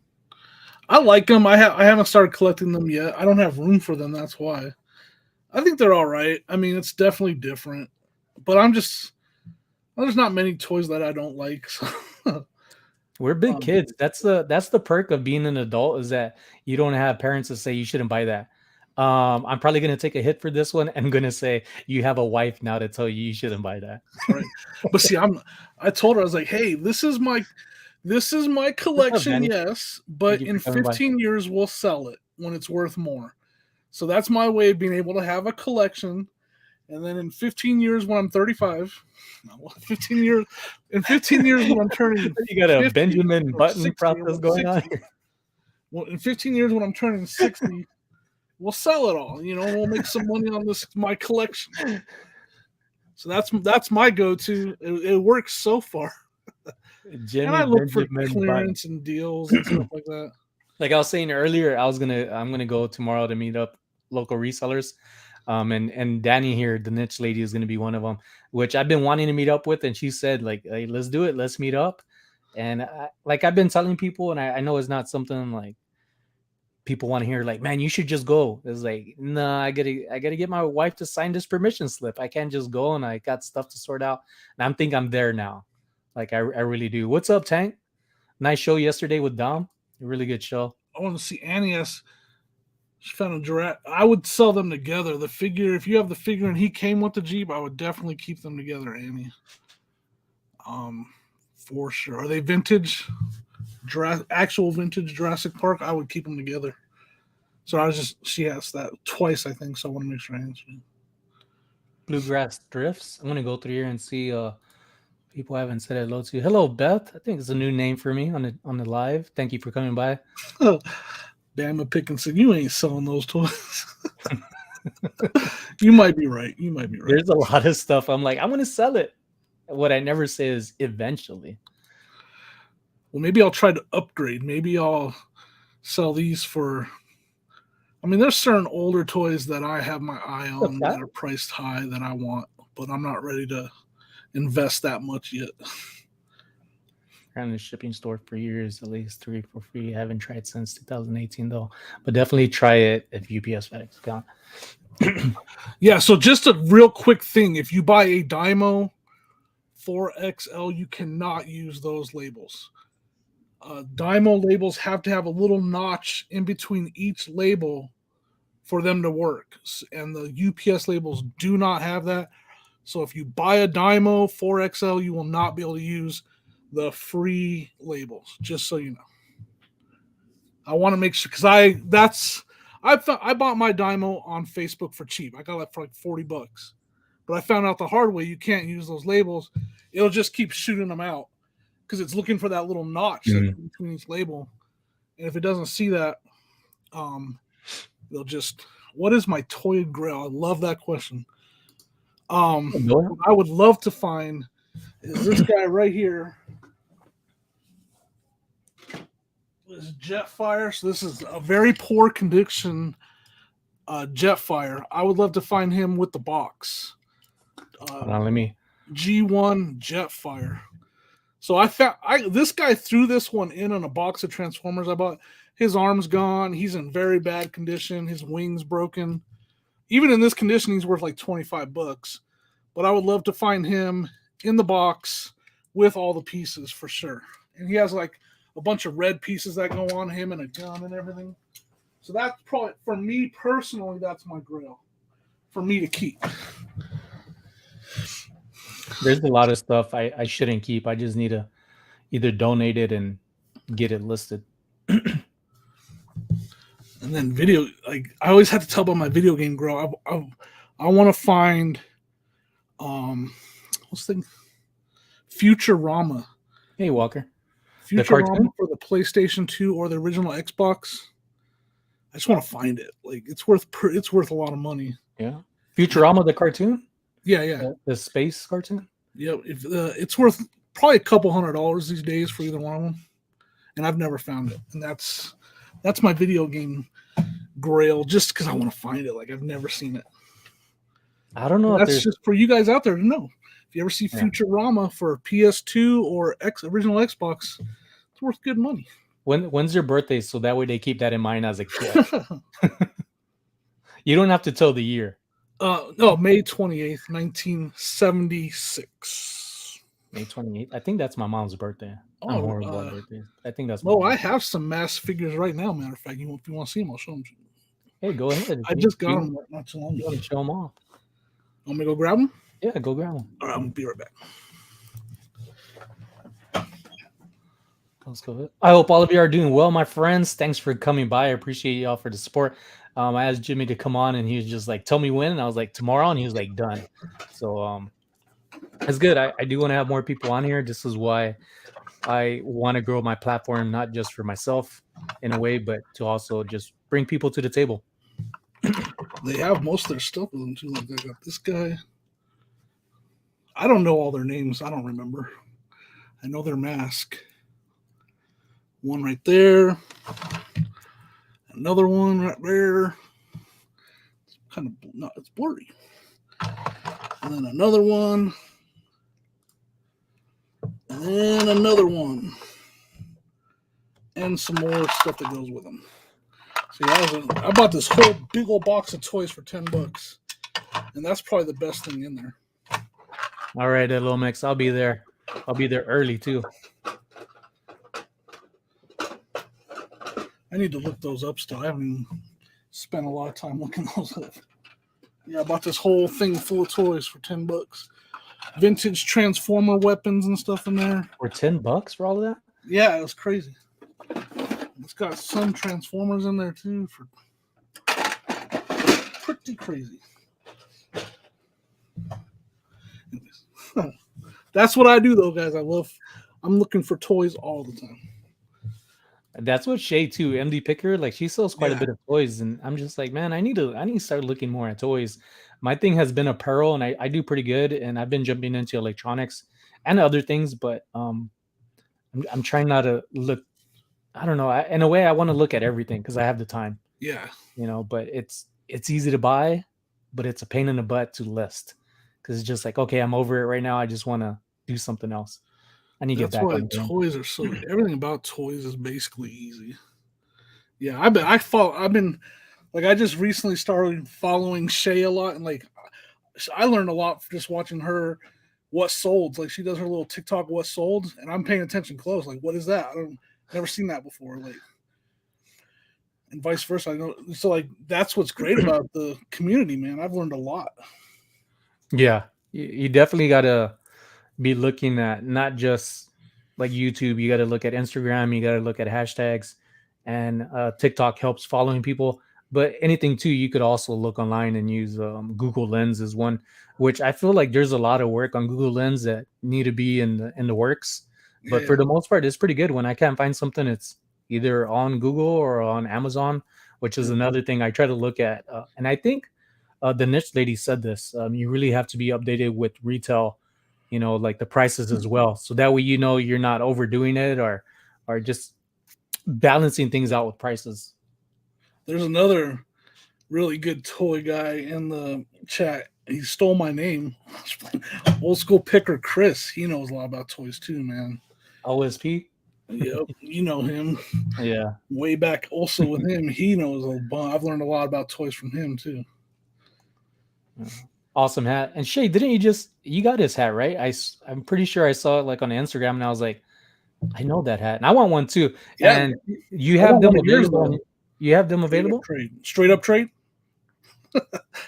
I like them. I haven't started collecting them yet. I don't have room for them. That's why. I think they're all right. I mean, it's definitely different, but there's not many toys that I don't like. So. We're big kids. That's the perk of being an adult is that you don't have parents that say you shouldn't buy that. I'm probably gonna take a hit for this one. I'm gonna say you have a wife now to tell you shouldn't buy that. Right. But see, I told her I was like, hey, this is my collection, yes, but in 15 years we'll sell it when it's worth more. So that's my way of being able to have a collection. And then in 15 years when I'm 35, 15 years when I'm turning you got a Benjamin Button 60, process going 60, on here. Well, in 15 years when I'm turning 60, we'll sell it all. We'll make some money on my collection. So that's my go-to. It works so far. Jimmy and I look Benjamin for clearance and deals and stuff like that. Like I was saying earlier, I'm gonna go tomorrow to meet up local resellers. And Danny here, the niche lady, is gonna be one of them, which I've been wanting to meet up with, and she said like, hey, let's do it, let's meet up. And I've been telling people, and I know it's not something like people want to hear, like, man, you should just go. It's like, no, I gotta get my wife to sign this permission slip. I can't just go, and I got stuff to sort out. And I'm there now. Like I really do. What's up, Tank? Nice show yesterday with Dom. A really good show. I want to see Annie. She found a giraffe. I would sell them together. The figure, if you have the figure and he came with the Jeep, I would definitely keep them together, Annie. For sure. Are they vintage? Actual vintage Jurassic Park? I would keep them together. So she asked that twice, I think. So I want to make sure I answer it. Bluegrass Drifts. I'm gonna go through here and see people I haven't said hello to. Hello, Beth. I think it's a new name for me on the live. Thank you for coming by. Bama Pickinson, you ain't selling those toys. You might be right. There's a lot of stuff. I'm like, I'm going to sell it. What I never say is eventually. Well, maybe I'll try to upgrade. Maybe I'll sell these for. I mean, there's certain older toys that I have my eye on that are priced high that I want, but I'm not ready to invest that much yet. In the shipping store for years, at least 3 for free. I haven't tried since 2018 though, but definitely try it if UPS FedEx account. Yeah, so just a real quick thing: if you buy a Dymo 4XL, you cannot use those labels. Dymo labels have to have a little notch in between each label for them to work, and the UPS labels do not have that. So if you buy a Dymo 4XL, you will not be able to use the free labels, just so you know. I want to make sure, because I bought my Dymo on Facebook for cheap. I got it for like $40, but I found out the hard way you can't use those labels. It'll just keep shooting them out because it's looking for that little notch between each label, and if it doesn't see that, they'll just. What is my toy grail? I love that question. I would love to find is this guy right here. This is Jetfire. So this is a very poor condition Jetfire. I would love to find him with the box. Hold on, let me. G1 Jetfire. So I found this guy threw this one in on a box of Transformers I bought. His arm's gone. He's in very bad condition. His wing's broken. Even in this condition, he's worth like $25. But I would love to find him in the box with all the pieces for sure. And he has like a bunch of red pieces that go on him and a gun and everything. So that's probably, for me personally, that's my grail for me to keep. There's a lot of stuff I shouldn't keep. I just need to either donate it and get it listed. And then video, like I always have to tell about my video game grow. I want to find, what's the thing? Futurama. Hey, Walker. Futurama for the PlayStation 2 or the original Xbox. I just want to find it. Like it's worth a lot of money. Yeah. Futurama, the cartoon? Yeah. The space cartoon? Yeah. If it's worth probably a couple $100 these days for either one of them. And I've never found it. And that's my video game grail just because I want to find it. Like I've never seen it. I don't know. That's just for you guys out there to know. If you ever see Futurama for PS2 or original Xbox, it's worth good money. When's your birthday? So that way they keep that in mind as a kid. You don't have to tell the year. No, May 28th, 1976. May 28th. I think that's my mom's birthday. I'm horrible at birthdays. I think that's. I have some mass figures right now. Matter of fact, if you want to see them, I'll show them to you. Hey, go ahead. I just got them not too long ago. Show them off. Want me to go grab them? Yeah, go grab them. All right, I'm gonna be right back. Let's go. I hope all of you are doing well, my friends. Thanks for coming by. I appreciate y'all for the support. I asked Jimmy to come on, and he was just like, "Tell me when." And I was like, "Tomorrow," and he was like, "Done." So it's good. I do want to have more people on here. This is why I want to grow my platform, not just for myself in a way, but to also just bring people to the table. They have most of their stuff with them too. Like they got this guy. I don't know all their names. I don't remember. I know their mask. One right there. Another one right there. It's kind of it's blurry. And then another one. And then another one. And some more stuff that goes with them. So yeah, I bought this whole big old box of toys for $10. And that's probably the best thing in there. All right, Little Mix. I'll be there. I'll be there early too. I need to look those up still. I haven't even spent a lot of time looking those up. Yeah, I bought this whole thing full of toys for $10. Vintage Transformer weapons and stuff in there. For $10 for all of that? Yeah, it was crazy. It's got some Transformers in there too for pretty crazy. Anyways, that's what I do though, guys. I'm looking for toys all the time. That's what Shay too, MD Picker, like she sells quite a bit of toys, and I'm just like, man, I need to start looking more at toys. My thing has been apparel, and I do pretty good, and I've been jumping into electronics and other things, but I'm trying not to look. I don't know. In a way, I want to look at everything because I have the time. Yeah, but it's easy to buy, but it's a pain in the butt to list because it's just like, okay, I'm over it right now. I just want to do something else. I need to get back on. That's why toys are so. Everything about toys is basically easy. Yeah, I've been like I just recently started following Shay a lot, and like I learned a lot just watching her. What sold? Like she does her little TikTok what sold, and I'm paying attention close. Like what is that? Never seen that before. Like, and vice versa. I know. So like that's what's great about the community, man. I've learned a lot. Yeah, you definitely gotta be looking at not just like YouTube. You got to look at Instagram. You got to look at hashtags, and TikTok helps following people. But anything too, you could also look online and use Google Lens is one, which I feel like there's a lot of work on Google Lens that need to be in the works. But for the most part, it's pretty good. When I can't find something, it's either on Google or on Amazon, which is another thing I try to look at. And I think the niche lady said this. You really have to be updated with retail, like the prices as well. So that way, you're not overdoing it or just balancing things out with prices. There's another really good toy guy in the chat. He stole my name. Old school picker Chris. He knows a lot about toys too, man. OSP. Yep, you know him. Yeah. Way back also with him, he knows a bunch. I've learned a lot about toys from him too. Awesome hat. And Shay, didn't you got his hat, right? I'm pretty sure I saw it like on Instagram and I was like, I know that hat. And I want one too. Yeah, And you I have want them one of yours available. though. You have them Straight up available trade. Straight up trade.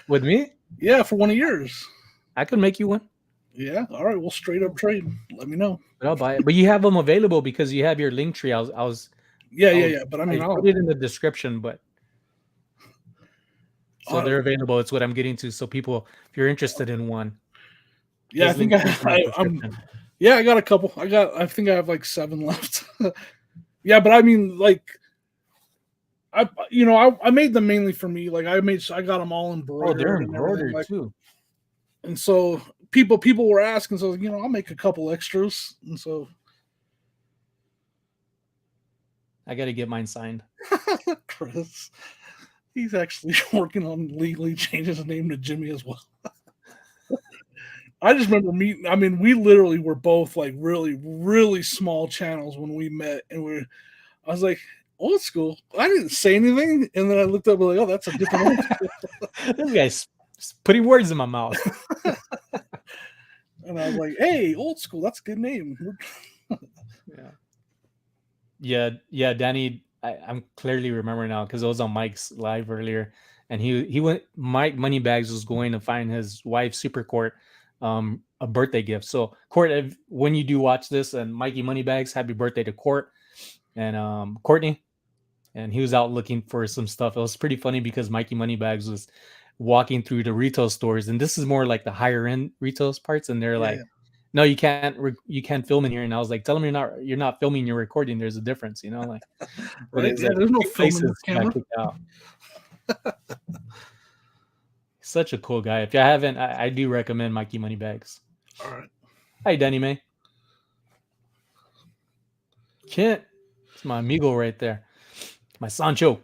with me? Yeah, for one of yours. I could make you one. Yeah. All right. We'll straight up trade. Let me know. But I'll buy it. But you have them available because you have your link tree. Yeah. But I mean, I I'll put it in the description, but so uh, they're available. It's what I'm getting to. So people, if you're interested in one, yeah. I his think link tree's in the I'm. description. Yeah, I got a couple. I think I have like 7 left. Yeah, but I mean, like, I made them mainly for me. Like, I got them all embroidered. Oh, they're and everything. embroidered Like, too. and so people were asking, so I'll make a couple extras, and so I got to get mine signed. Chris, he's actually working on legally changing his name to Jimmy as well. I just remember meeting. I mean, we literally were both like really, really small channels when we met, and I was like, old school. I didn't say anything, and then I looked up, like, oh, that's a different old school. This guy's putting words in my mouth. And I was like, hey, old school. That's a good name. Yeah, Danny. I'm clearly remembering now because it was on Mike's live earlier, and he went. Mike Moneybags was going to find his wife Super Court a birthday gift. So Court, when you do watch this, and Mikey Moneybags, happy birthday to Court and Courtney, and he was out looking for some stuff. It was pretty funny because Mikey Moneybags was walking through the retail stores, and this is more like the higher end retail parts, and they're like, no, you can't film in here. And I was like, tell them you're not filming, you're recording. There's a difference, like right. Yeah, there's no filming this camera. Such a cool guy. If you haven't, I do recommend Mikey Moneybags. All right. Hi, Danny May. Kent, it's my amigo right there. My Sancho.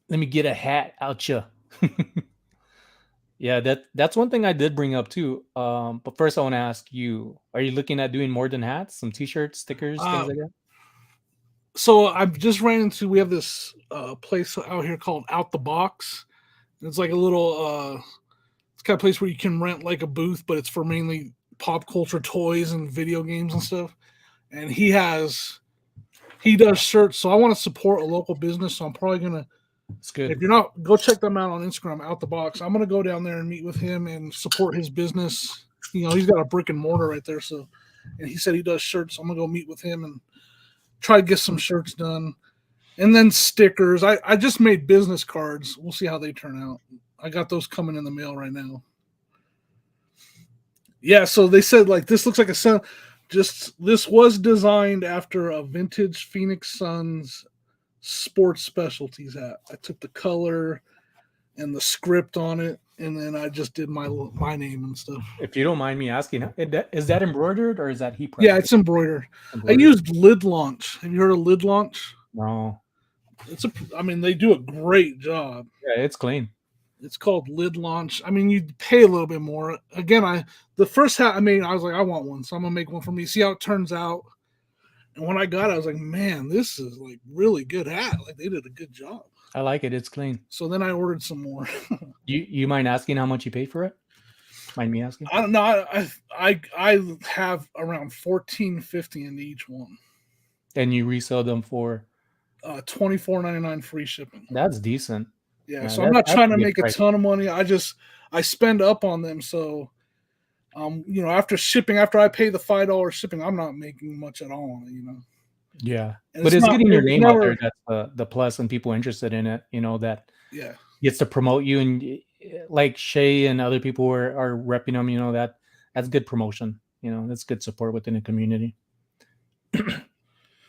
Let me get a hat out you. Yeah, that's one thing I did bring up too. But first I want to ask you, are you looking at doing more than hats? Some t-shirts, stickers, things like that? So I've just ran into, we have this place out here called Out the Box. It's like a little it's kind of place where you can rent like a booth, but it's for mainly pop culture toys and video games and stuff. And he does shirts, so I want to support a local business, so I'm probably gonna, it's good. if you're not, go check them out on Instagram, Out the Box. I'm gonna go down there and meet with him and support his business. He's got a brick and mortar right there, so, and he said he does shirts, so I'm gonna go meet with him and try to get some shirts done. And then stickers. I just made business cards. We'll see how they turn out. I got those coming in the mail right now. Yeah, so they said like this looks like this was designed after a vintage Phoenix Suns sports specialties hat. I took the color and the script on it, and then I just did my name and stuff. If you don't mind me asking, is that embroidered or is that heat press? Yeah, it's embroidered. I used Lid Launch. Have you heard of Lid Launch? No. They do a great job. Yeah, it's clean. It's called Lid Launch. I mean, you pay a little bit more. Again, the first hat I made, I was like, I want one, so I'm gonna make one for me. See how it turns out. And when I got it, I was like, man, this is like really good hat. Like they did a good job. I like it. It's clean. So then I ordered some more. You mind asking how much you paid for it? Mind me asking? I don't know. I have around $14.50 in each one. And you resell them for $24.99 free shipping. That's decent. Yeah, so I'm not trying to make a ton of money. I spend up on them. So, after I pay the $5 shipping, I'm not making much at all. Yeah, but it's getting your name out there. That's the plus, and people interested in it. That gets to promote you, and like Shay and other people are repping them. That's good promotion. That's good support within the community.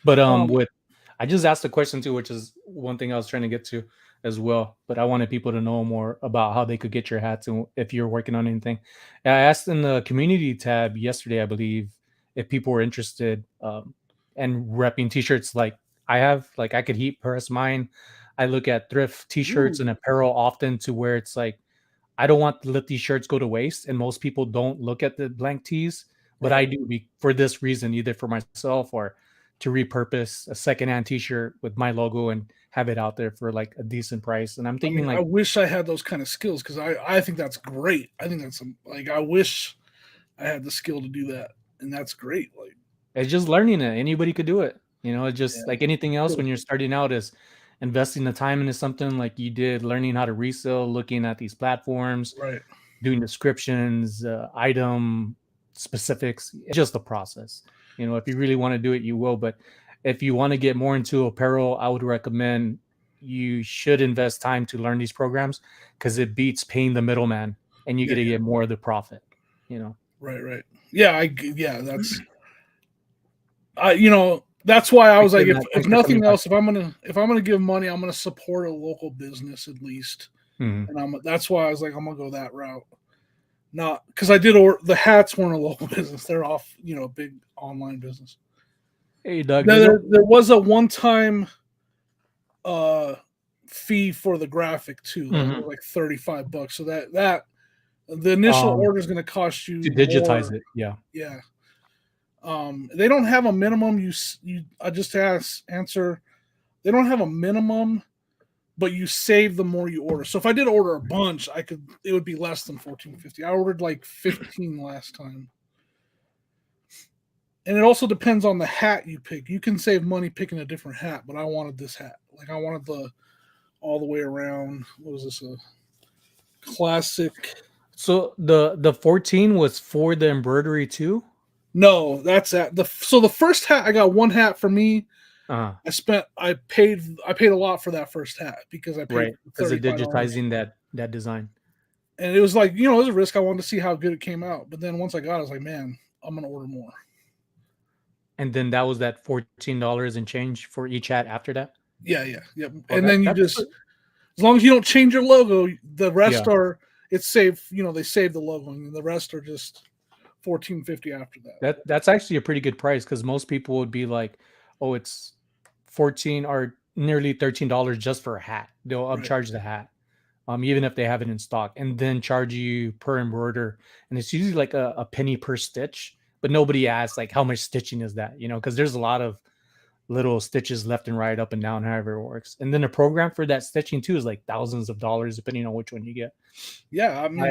But I just asked a question too, which is one thing I was trying to get to as well. But I wanted people to know more about how they could get your hats and if you're working on anything. I asked in the community tab yesterday, I believe, if people were interested and repping t-shirts like I have like I could heat press mine. I look at thrift t-shirts Ooh, and apparel often to where it's like I don't want to let these shirts go to waste, and most people don't look at the blank tees, but I right. do for this reason, either for myself or to repurpose a secondhand T-shirt with my logo and have it out there for like a decent price. And I'm I thinking mean, I like wish I had those kind of skills because I think that's great. I think that's like I wish I had the skill to do that, and that's great. Like, it's just learning it. Anybody could do it. It's yeah, just like anything else true. when you're starting out is investing the time into something like you did, learning how to resell, looking at these platforms, Right. doing descriptions, item specifics. It's just a process. If you really want to do it, you will. But if you want to get more into apparel, I would recommend you should invest time to learn these programs because it beats paying the middleman and you Yeah, get to yeah. get more of the profit. You know, Right, right. Yeah, yeah, that's that's why I Thanks was for like, that. if Thanks for coming nothing back. else, if I'm gonna give money, I'm gonna support a local business at least, Mhm. and that's why I was like, I'm gonna go that route. Not because I did, or the hats weren't a local business; they're off, a big online business. Hey, Doug. Now, There's a there was a one-time uh fee for the graphic too. Like it Mhm. was like $35. So that the initial um order is going to cost to you digitize more. it. Yeah. Yeah. They don't have a minimum. I just answer. They don't have a minimum, but you save the more you order. So if I did order a bunch, it would be less than 14.50. I ordered like 15 last time. And it also depends on the hat you pick. You can save money picking a different hat, but I wanted this hat. Like I wanted the all the way around. What was this? A classic? So the 14 was for the embroidery too. No, that's at the first hat. I got one hat for me. uh I paid a lot for that first hat because I paid right, because of $35, digitizing that design. and it was like it was a risk. I wanted to see how good it came out, but then once I got it, I was like, man, I'm gonna order more. And then that was that $14 and change for each hat after that. Yeah, yeah, yeah. Oh, And then you that's just as long as you don't change your logo, the yeah. rest are it's saved. They save the logo, and the rest are just 14.50 after that. That's actually a pretty good price because most people would be like, "Oh, it's 14 or nearly $13 just for a hat." They'll Right, upcharge the hat, even if they have it in stock, and then charge you per embroider, and it's usually like a penny per stitch. But nobody asks like how much stitching is that, because there's a lot of little stitches left and right, up and down, however it works. And then the program for that stitching too is like thousands of dollars depending on which one you get. yeah. I mean,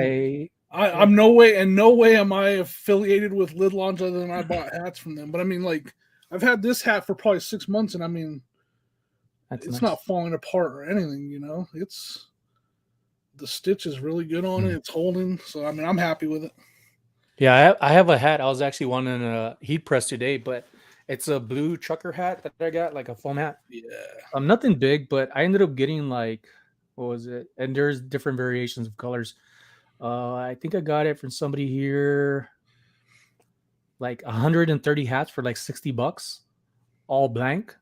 I yeah. I'm no way, and no way am I affiliated with Lid Lounge other than I bought hats from them. But I mean, like, I've had this hat for probably 6 months, and I mean, That's it's nice. not falling apart or anything. It's the stitch is really good on it. Mhm. It's holding, so I mean, I'm happy with it. Yeah, I have a hat. I was actually wanting a heat press today, but it's a blue trucker hat that I got, like a foam hat. Yeah, Nothing big, but I ended up getting like, what was it? And there's different variations of colors. I think I got it from somebody here, like 130 hats for like $60, all blank.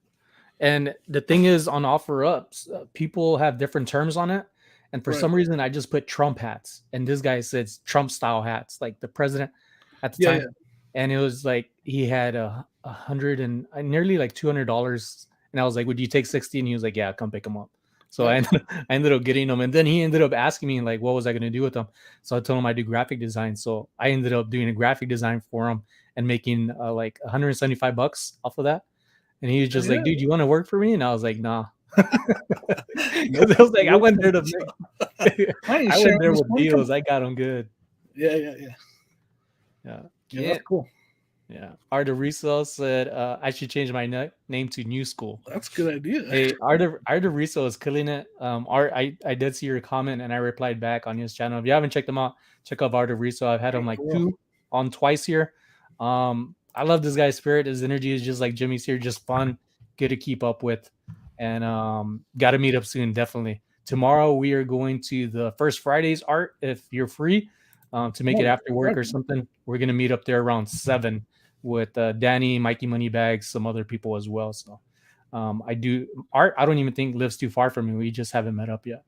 And the thing is, on offer ups, people have different terms on it. And for right. some reason, I just put Trump hats. And this guy says Trump style hats, like the president at the Yeah, time. yeah, And it was like he had a hundred and nearly like $200. And I was like, "Would you take 60?" And he was like, "Yeah, come pick them up." So I nice. ended, I ended up getting them. And then he ended up asking me, like, what was I going to do with them? So I told him I do graphic design. So I ended up doing a graphic design for him and making like $175 off of that. And he was Yeah, just like, yeah. "Dude, you want to work for me?" And I was like, "Nah." Nope. Because I was like, I Work went for there to myself. make I ain't I went sharing there this with money. Come deals. on. I got them good. Yeah, yeah, yeah. Yeah. Yeah, that's Can't. cool. Yeah. Art of Resale said I should change my name to New School. That's a good idea. Hey, Art of Resale is killing it. Art, I did see your comment and I replied back on his channel. If you haven't checked them out, check out Art of Resale. I've had him like Cool. two on twice here. I love this guy's spirit. His energy is just like Jimmy's here, just fun, good to keep up with. And got to meet up soon, definitely. Tomorrow we are going to the First Fridays art if you're free to make it Oh, after work right. or something. We're gonna meet up there around 7 with Danny, Mikey Moneybags, some other people as well. So I do art. I don't even think lives too far from me. We just haven't met up yet.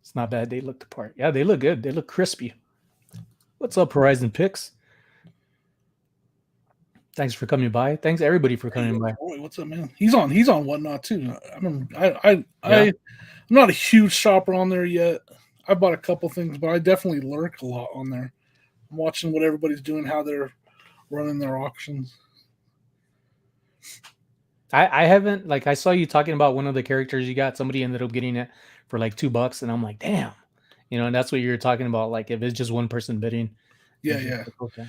It's not bad. They look the part. Yeah, they look good. They look crispy. What's up, Horizon Picks? Thanks for coming by. Thanks everybody for Hey, coming yo, by. Roy, what's up, man? He's on whatnot too. I remember. Yeah. I'm not a huge shopper on there yet. I bought a couple things, but I definitely lurk a lot on there. I'm watching what everybody's doing, how they're running their auctions. I haven't like I saw you talking about one of the characters you got. Somebody ended up getting it for like $2, and I'm like, damn. And that's what you're talking about. Like if it's just one person bidding, Yeah, it's just yeah. like okay.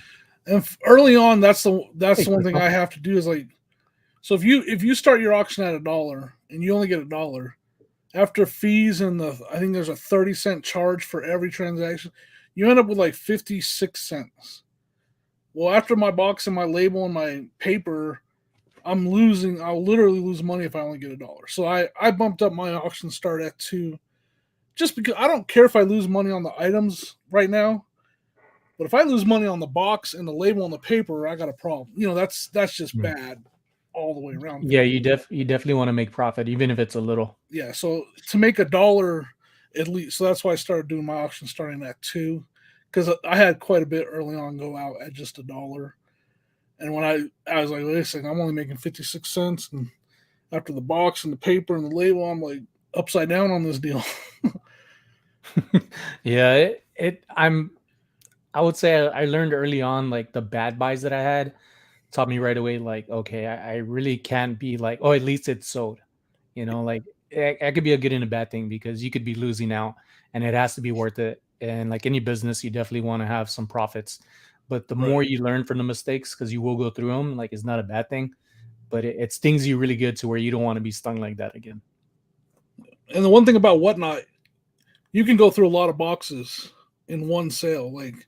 And early on, that's Hey, the one thing Crystal. I have to do is like. So if you start your auction at $1 and you only get $1 after fees and I think there's a 30 cent charge for every transaction, you end up with like 56 cents. Well, after my box and my label and my paper, I'm losing. I'll literally lose money if I only get $1. So I bumped up my auction start at 2, just because I don't care if I lose money on the items right now. But if I lose money on the box and the label and the paper, I got a problem. That's just Mm. bad all the way around for Yeah, me. you definitely want to make profit, even if it's a little. Yeah, so to make $1 at least, so that's why I started doing my auction starting at 2, because I had quite a bit early on go out at just $1. And when I was like, wait a second, I'm only making 56 cents, and after the box and the paper and the label, I'm like upside down on this deal. Yeah, I would say I learned early on like the bad buys that I had taught me right away, like, okay, I really can't be like, oh, at least it's sold. Like it could be a good and a bad thing because you could be losing out and it has to be worth it. And like any business, you definitely want to have some profits. But the more Right. you learn from the mistakes, because you will go through them, like it's not a bad thing, but it stings you really good to where you don't want to be stung like that again. And the one thing about Whatnot, you can go through a lot of boxes in one sale. Like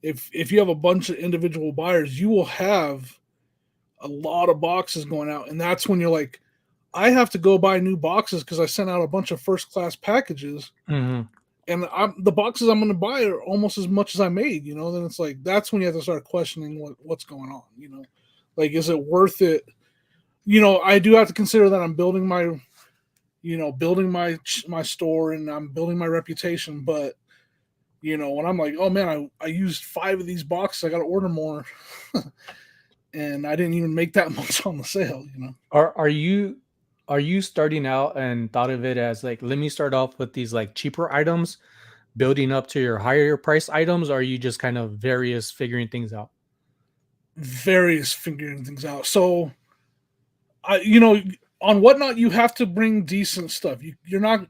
if you have a bunch of individual buyers, you will have a lot of boxes going out, and that's when you're like, I have to go buy new boxes because I sent out a bunch of first class packages, Hmm. and the boxes I'm going to buy are almost as much as I made. Then it's like that's when you have to start questioning what's going on. Like is it worth it? I do have to consider that I'm building my store and I'm building my reputation, but when I'm like, oh man, I used 5 of these boxes, I got to order more, and I didn't even make that much on the sale. Are you starting out and thought of it as like, let me start off with these like cheaper items, building up to your higher price items, or are you just kind of various figuring things out? Various figuring things out. So on Whatnot, you have to bring decent stuff. You're not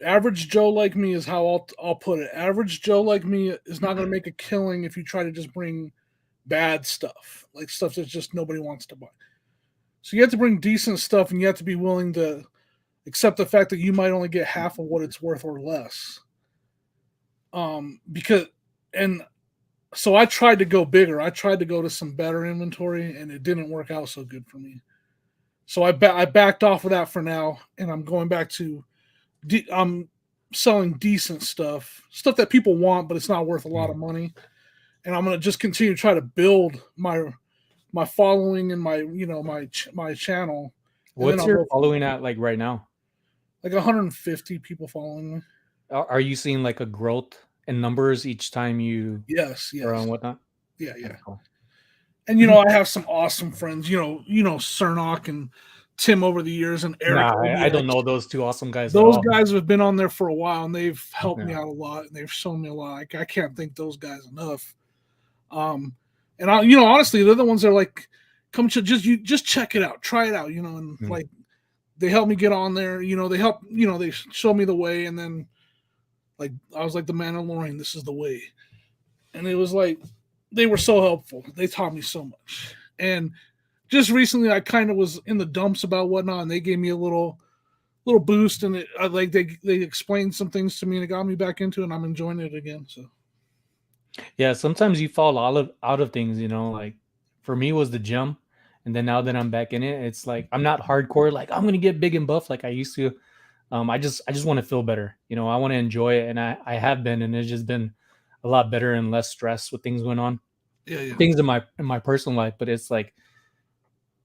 average Joe like me is how I'll put it. Average Joe like me is not going to make a killing if you try to just bring bad stuff, like stuff that just nobody wants to buy. So you have to bring decent stuff, and you have to be willing to accept the fact that you might only get half of what it's worth or less. Because and so I tried to go bigger. I tried to go to some better inventory, and it didn't work out so good for me. So I backed off of that for now, and I'm going back to I'm selling decent stuff that people want, but it's not worth a lot of Mm. money. And I'm gonna just continue to try to build my following and my channel, and then What's I'll your go from following at like right now? like 150 people following me. Are you seeing like a growth in numbers each time you Yes, are yes, on whatnot? yeah, yeah. That's cool. And I have some awesome friends. Cernock and Tim over the years, and Eric Nah, I don't OBX. know those two awesome guys at Those all. guys have been on there for a while, and they've helped me Yeah. out a lot, and they've shown me a lot. I can't thank those guys enough. And honestly, they're the ones that are like, come to just check it out, try it out, and Mm. like they helped me get on there. They help, they showed me the way, and then like I was like the Mandalorian, this is the way, and it was like they were so helpful. They taught me so much, and just recently I kind of was in the dumps about Whatnot, and they gave me a little boost, and they explained some things to me, and it got me back into it, and I'm enjoying it again. So Yeah, sometimes you fall out of things, like for me it was the gym. And then now that I'm back in it, it's like I'm not hardcore, like I'm gonna get big and buff like I used to. I just want to feel better. I want to enjoy it. And I have been, and it's just been a lot better and less stress with things going on. yeah, yeah, Things in my personal life, but it's like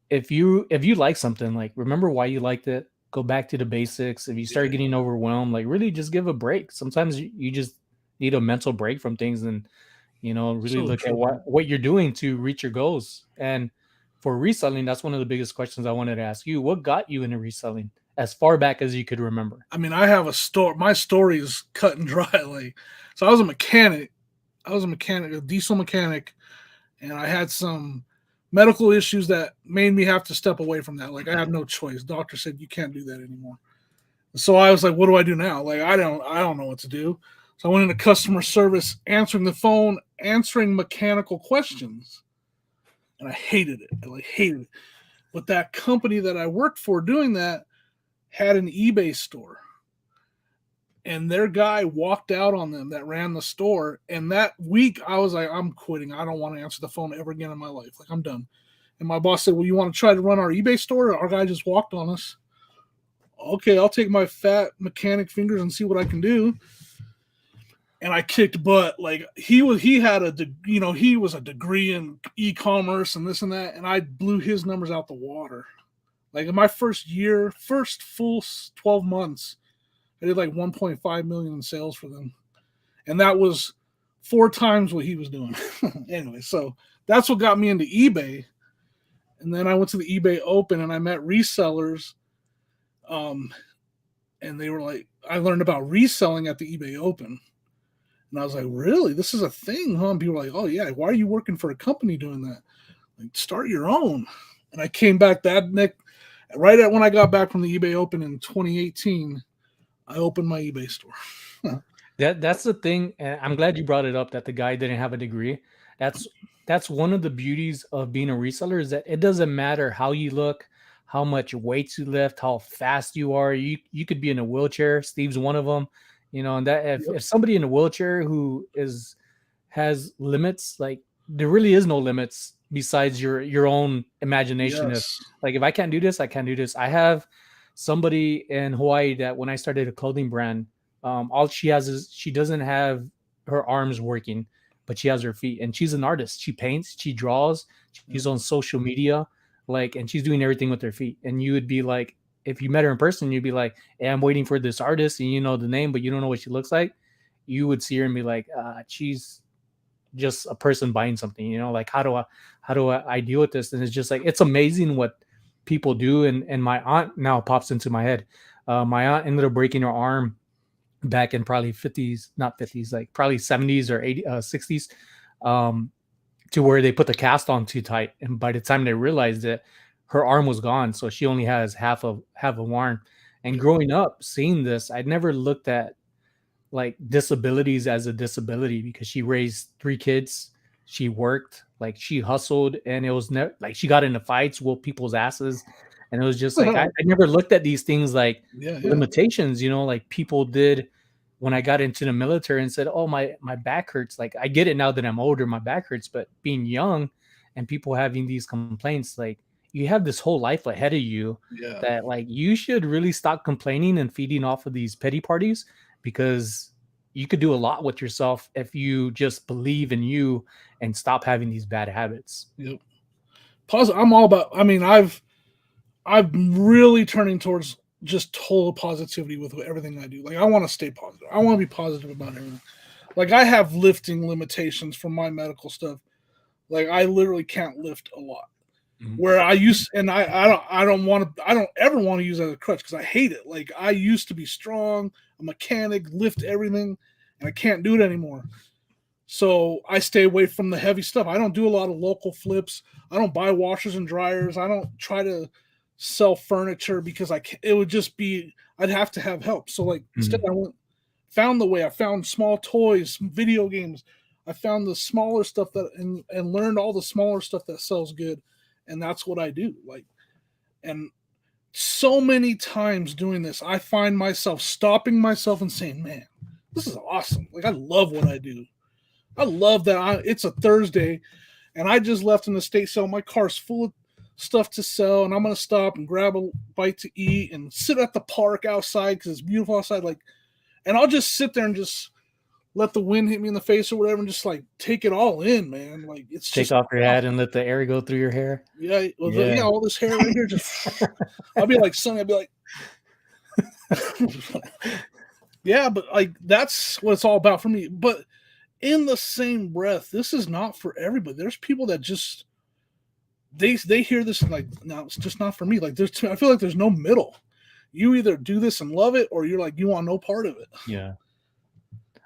if you like something, like remember why you liked it, go back to the basics. If you start yeah, getting overwhelmed, like really just give a break. Sometimes you just need a mental break from things, and Really So look at true. what you're doing to reach your goals. And for reselling, that's one of the biggest questions I wanted to ask you. What got you into reselling as far back as you could remember? I mean, I have a story. My story is cut and dry. Like, so I was a mechanic. I was a mechanic, a diesel mechanic, and I had some medical issues that made me have to step away from that. Like, I had no choice. Doctor said you can't do that anymore. So I was like, what do I do now? Like, I don't know what to do. So I went into customer service, answering the phone, answering mechanical questions, and I hated it. I like hated it. But that company that I worked for doing that had an eBay store, and their guy walked out on them that ran the store. And that week, I was like, I'm quitting. I don't want to answer the phone ever again in my life. Like, I'm done. And my boss said, well, you want to try to run our eBay store? Our guy just walked on us. Okay, I'll take my fat mechanic fingers and see what I can do. And I kicked butt. Like, he was a degree in e-commerce and this and that, and I blew his numbers out the water. Like, in my first full 12 months, I did like 1.5 million in sales for them, and that was 4 times what he was doing. Anyway, so that's what got me into eBay. And then I went to the eBay Open and I met resellers. And they were like, I learned about reselling at the eBay Open. And I was like, really? This is a thing, huh? And people were like, oh, yeah, why are you working for a company doing that? Like, start your own. And I came back right at when I got back from the eBay Open in 2018, I opened my eBay store. That's the thing, and I'm glad you brought it up that the guy didn't have a degree. That's one of the beauties of being a reseller is that it doesn't matter how you look, how much weight you lift, how fast you are. You could be in a wheelchair. Steve's one of them, and that Yep. if somebody in a wheelchair who has limits, like there really is no limits besides your own imagination. If Yes. like if I can't do this, I can't do this. I have somebody in Hawaii that when I started a clothing brand, all she has is she doesn't have her arms working, but she has her feet, and she's an artist. She paints, she draws, Yep. she's on social media, and she's doing everything with her feet. And you would be like, if you met her in person, you'd be like, hey, I'm waiting for this artist, and you know the name, but you don't know what she looks like. You would see her and be like, she's just a person buying something, like how do I deal with this? And it's just like it's amazing what people do. And my aunt now pops into my head. My aunt ended up breaking her arm back in probably 50s, not 50s, like probably 70s or 80 60s, um to where they put the cast on too tight, and by the time they realized it, her arm was gone, so she only has half of arm. And Yep. growing up seeing this, I'd never looked at like disabilities as a disability because she raised 3 kids. She worked, like she hustled, and it was never like she got into fights, whooped people's asses. And it was just like I never looked at these things like Yeah, yeah. limitations, like people did when I got into the military and said, oh, my back hurts. Like I get it now that I'm older, my back hurts, but being young and people having these complaints, like you have this whole life ahead of you Yeah. that like you should really stop complaining and feeding off of these pity parties, because you could do a lot with yourself if you just believe in you and stop having these bad habits. Yep. I'm all about. I mean, I'm really turning towards just total positivity with everything I do. Like, I want to stay positive. I want to be positive about everything. Like, I have lifting limitations from my medical stuff. Like, I literally can't lift a lot. Mhm. Where I don't ever want to use it as a crutch because I hate it. Like, I used to be strong, a mechanic, lift everything, and I can't do it anymore. So I stay away from the heavy stuff. I don't do a lot of local flips. I don't buy washers and dryers. I don't try to sell furniture because it would just be, I'd have to have help. So like instead Mhm. found the way. I found small toys, video games. I found the smaller stuff and learned all the smaller stuff that sells good. And that's what I do. Like, and so many times doing this, I find myself stopping myself and saying, man, this is awesome. Like, I love what I do. I love that it's a Thursday and I just left an estate sale. My car's full of stuff to sell, and I'm going to stop and grab a bite to eat and sit at the park outside because it's beautiful outside. Like, and I'll just sit there and just let the wind hit me in the face or whatever and just like take it all in, man. Like, it's Take just off your hat awesome. and let the air go through your hair. Yeah. Well, Yeah. all this hair right here, just, I'll be like, Sonny, I'll be like, yeah, but like, that's what it's all about for me. But in the same breath, this is not for everybody. There's people that just they hear this and like, no, it's just not for me. Like I feel like there's no middle. You either do this and love it, or you're like, you want no part of it. Yeah.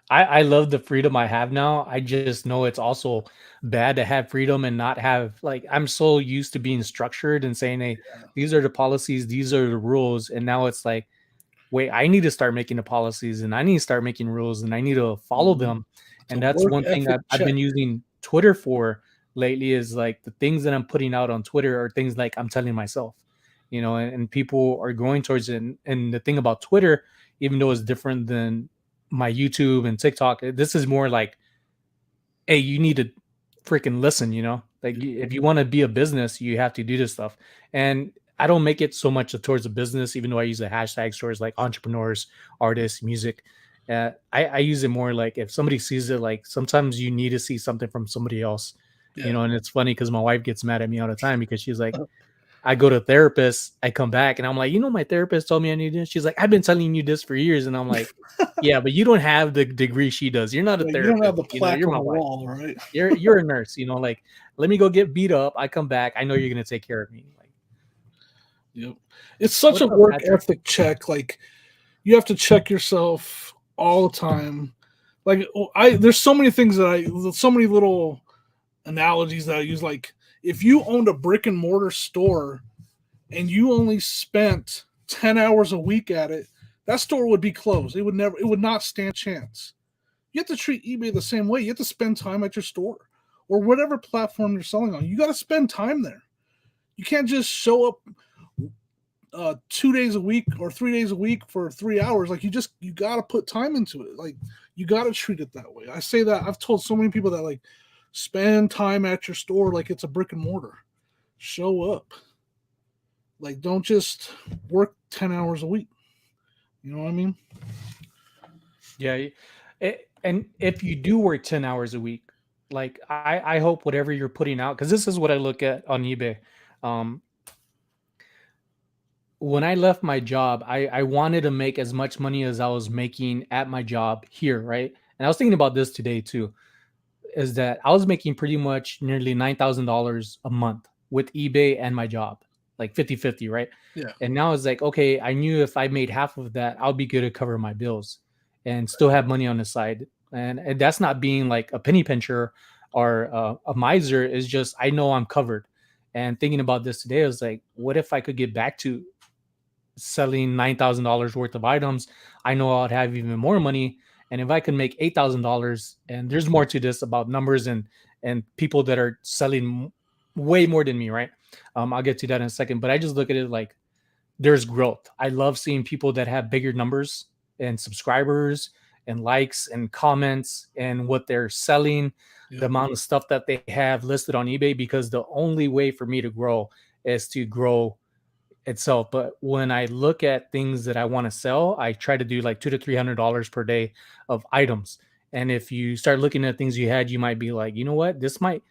I love the freedom I have now. I just know it's also bad to have freedom and not have, like, I'm so used to being structured and saying, hey, these are the policies, these are the rules. And now it's like, wait, I need to start making the policies and I need to start making rules and I need to follow Mm-hmm. them. It's a And that's work one thing ethic I've check. been using Twitter for lately, is like the things that I'm putting out on Twitter are things like I'm telling myself, and people are going towards it. And the thing about Twitter, even though it's different than my YouTube and TikTok, this is more like, hey, you need to freaking listen, like if you want to be a business, you have to do this stuff. And I don't make it so much towards a business, even though I use the hashtag towards like entrepreneurs, artists, music. I use it more like if somebody sees it, like sometimes you need to see something from somebody else, Yeah. and it's funny because my wife gets mad at me all the time because she's like, I go to therapist, I come back and I'm like, my therapist told me I need this. She's like, I've been telling you this for years. And I'm like, yeah, but you don't have the degree she does. You're not a Yeah, you don't have therapist. the You're plaque on my the wife. wall, right? You're a nurse, like, let me go get beat up. I come back. I know you're gonna take care of me. Like, Yep. It's such what's a up, work Patrick? ethic check. Like you have to check yourself all the time. Like there's so many things there's so many little analogies that I use. Like if you owned a brick and mortar store and you only spent 10 hours a week at it, that store would be closed. It would not stand a chance. You have to treat eBay the same way. You have to spend time at your store or whatever platform you're selling on. You got to spend time there. You can't just show up 2 days a week or 3 days a week for 3 hours. Like you got to put time into it. Like you got to treat it that way. I say that I've told so many people that like spend time at your store like it's a brick and mortar. Show up. Like don't just work 10 hours a week. You know what I mean? Yeah. And if you do work 10 hours a week, like I hope whatever you're putting out, because this is what I look at on eBay. Um, when I left my job, I wanted to make as much money as I was making at my job here, right? And I was thinking about this today too, is that I was making pretty much nearly $9,000 a month with eBay and my job, like 50-50, right? Yeah. And now it's like, okay, I knew if I made half of that, I'll be good to cover my bills and still have money on the side. And that's not being like a penny pincher or a miser. Is just, I know I'm covered. And thinking about this today, I was like, what if I could get back to selling $9,000 worth of items? I know I'd have even more money. And if I can make $8,000, and there's more to this about numbers and people that are selling way more than me, right? I'll get to that in a second. But I just look at it like there's growth. I love seeing people that have bigger numbers and subscribers and likes and comments and what they're selling, the Yep. amount of stuff that they have listed on eBay, because the only way for me to grow is to grow itself. But when I look at things that I want to sell, I try to do like $200 to $300 per day of items. And if you start looking at things you had, you might be like, you know what, this might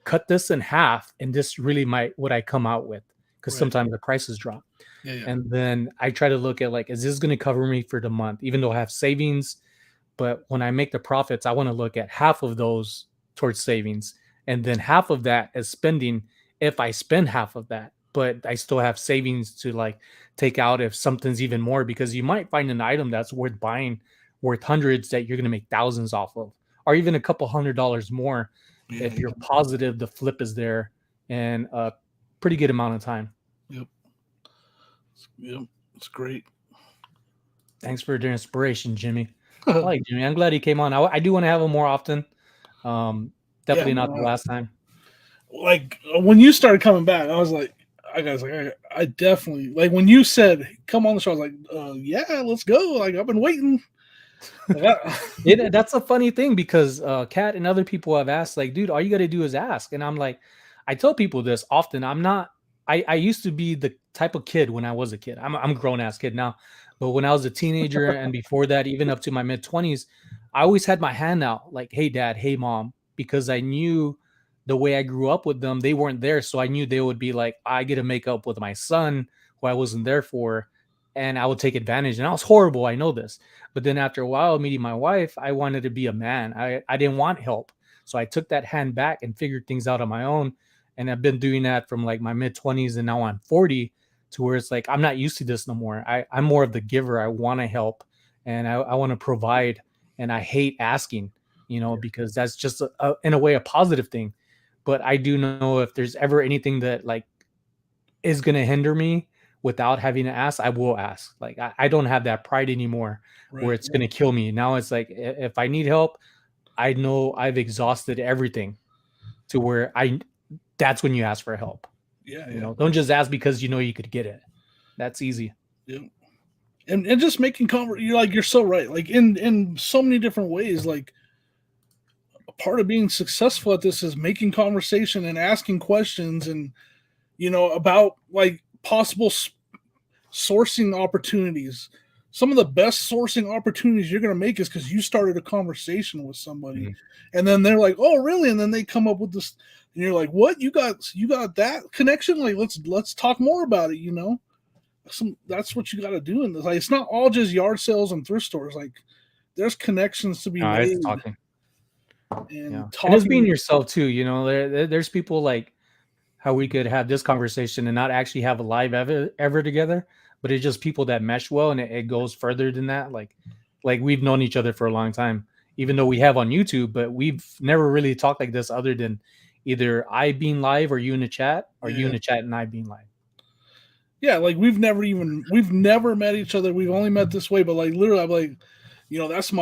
cut this in half, and this really might what I come out with, because Right. sometimes the prices drop. Yeah. Yeah. And then I try to look at like, is this going to cover me for the month, even though I have savings? But when I make the profits, I want to look at half of those towards savings, and then half of that as spending if I spend half of that. But I still have savings to like take out if something's even more, because you might find an item that's worth buying, worth hundreds, that you're going to make thousands off of, or even a couple $100 more Yeah. if you're positive the flip is there in a pretty good amount of time. Yep. Yep. It's great. Thanks for the inspiration, Jimmy. I like Jimmy. I'm glad he came on. I do want to have him more often. Yeah. Definitely not the last time. Like when you started coming back, I definitely like when you said come on the show. I was like, yeah, let's go. Like I've been waiting. Like, That's a funny thing, because Kat and other people have asked, like, dude, all you got to do is ask. And I'm like, I tell people this often. I'm not. I used to be the type of kid when I was a kid. I'm a grown ass kid now, but when I was a teenager and before that, even up to my mid-20s, I always had my hand out, like, hey dad, hey mom, because I knew the way I grew up with them, they weren't there, so I knew they would be like, I get to make up with my son, who I wasn't there for. and I would take advantage. And I was horrible. I know this. But then after a while, meeting my wife, I wanted to be a man. I didn't want help. So I took that hand back and figured things out on my own. And I've been doing that from like my mid 20s and now I'm 40 to where it's like, I'm not used to this no more. I'm more of the giver. I want to help and I want to provide. And I hate asking, because that's just in a way a positive thing. But I do know if there's ever anything that like is going to hinder me without having to ask, I will ask. Like I don't have that pride anymore where Right. it's going to kill me. Now it's like if I need help, I know I've exhausted everything to where that's when you ask for help. Yeah. Yeah. Don't just ask because you know you could get it. That's easy. Yeah. And just making you're like, you're so right. Like in so many different ways, like a part of being successful at this is making conversation and asking questions and, about like possible sourcing opportunities. Some of the best sourcing opportunities you're going to make is because you started a conversation with somebody, Mhm. and then they're like, "Oh, really?" And then they come up with this, and you're like, "What? You got that connection? Like, let's talk more about it." That's what you got to do in this. Like, it's not all just yard sales and thrift stores. Like, there's connections to be No, it's made talking. and Yeah. And it's being talking. yourself too. There's people like how we could have this conversation and not actually have a live ever together, but it's just people that mesh well and it goes further than that. Like we've known each other for a long time, even though we have on YouTube, but we've never really talked like this other than either I being live or you in the chat or you in Yeah, the chat and I being live. yeah. Like we've never met each other. We've only met this way. But like literally, I'm like, that's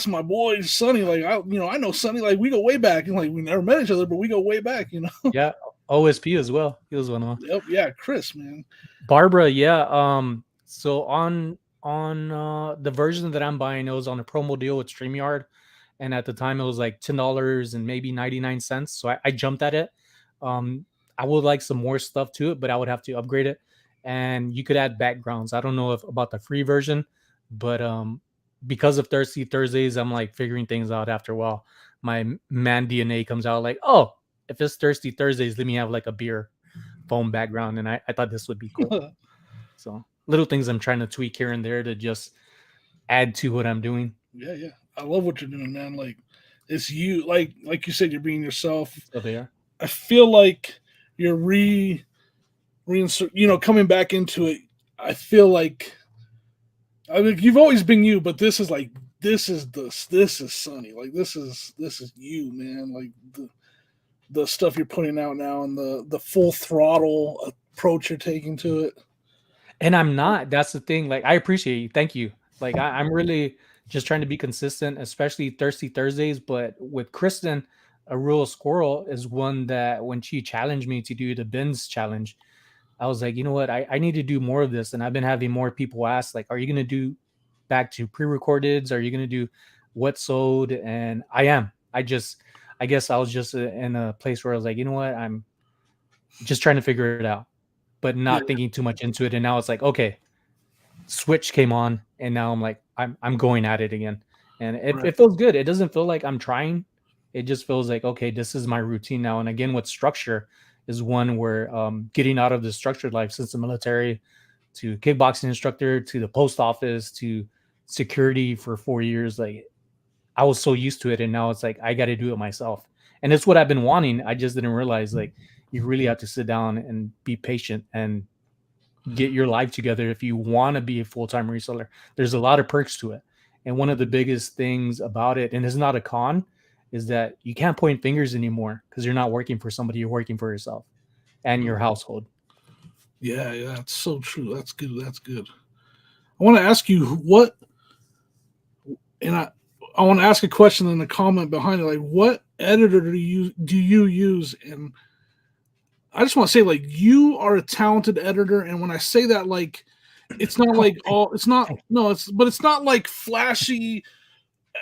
my boy Sonny. Like I know Sonny. Like we go way back, and like we never met each other, but we go way back. Yeah. OSP as well. He was one of them. Yep, yeah, Chris, man. Barbara, yeah. So on the version that I'm buying, it was on a promo deal with StreamYard, and at the time it was like $10 and maybe 99 cents. So I jumped at it. Um, I would like some more stuff to it, but I would have to upgrade it. And you could add backgrounds. I don't know if about the free version, but because of Thirsty Thursdays, I'm like figuring things out after a while. My man DNA comes out like, oh, if it's Thirsty Thursdays, let me have like a beer foam background, and I thought this would be cool. So little things I'm trying to tweak here and there to just add to what I'm doing. Yeah, yeah. I love what you're doing, man. Like it's you. Like you said, you're being yourself. So there. I feel like you're reinsert. Coming back into it. I feel like you've always been you, but this is Sunny. Like this is you, man. Like the stuff you're putting out now and the full throttle approach you're taking to it. And I'm not. That's the thing. Like I appreciate you. Thank you. Like I'm really just trying to be consistent, especially Thirsty Thursdays. But with Kristen, a real squirrel is one that when she challenged me to do the bins challenge, I was like, you know what? I need to do more of this. And I've been having more people ask, like, are you gonna do back to pre-recordeds? Are you gonna do what sold? And I am. I guess I was just in a place where I was like, you know what? I'm just trying to figure it out, but Yeah, not thinking too much into it. And now it's like, okay, switch came on, and now I'm like, I'm going at it again, and right. it feels good. It doesn't feel like I'm trying. It just feels like okay, this is my routine now. And again, with structure is one where getting out of the structured life since the military to kickboxing instructor to the post office to security for 4 years, like I was so used to it, and now it's like I got to do it myself, and it's what I've been wanting. I just didn't realize like you really have to sit down and be patient and get your life together if you want to be a full-time reseller. There's a lot of perks to it, and one of the biggest things about it, and it's not a con, is that you can't point fingers anymore because you're not working for somebody, you're working for yourself and your household. Yeah, yeah. It's so true. That's good. That's good. I want to ask you and I want to ask a question in the comment behind it. Like, what editor do you use? And I just want to say, like, you are a talented editor, and when I say that, like, it's not like all. It's not no. It's not like flashy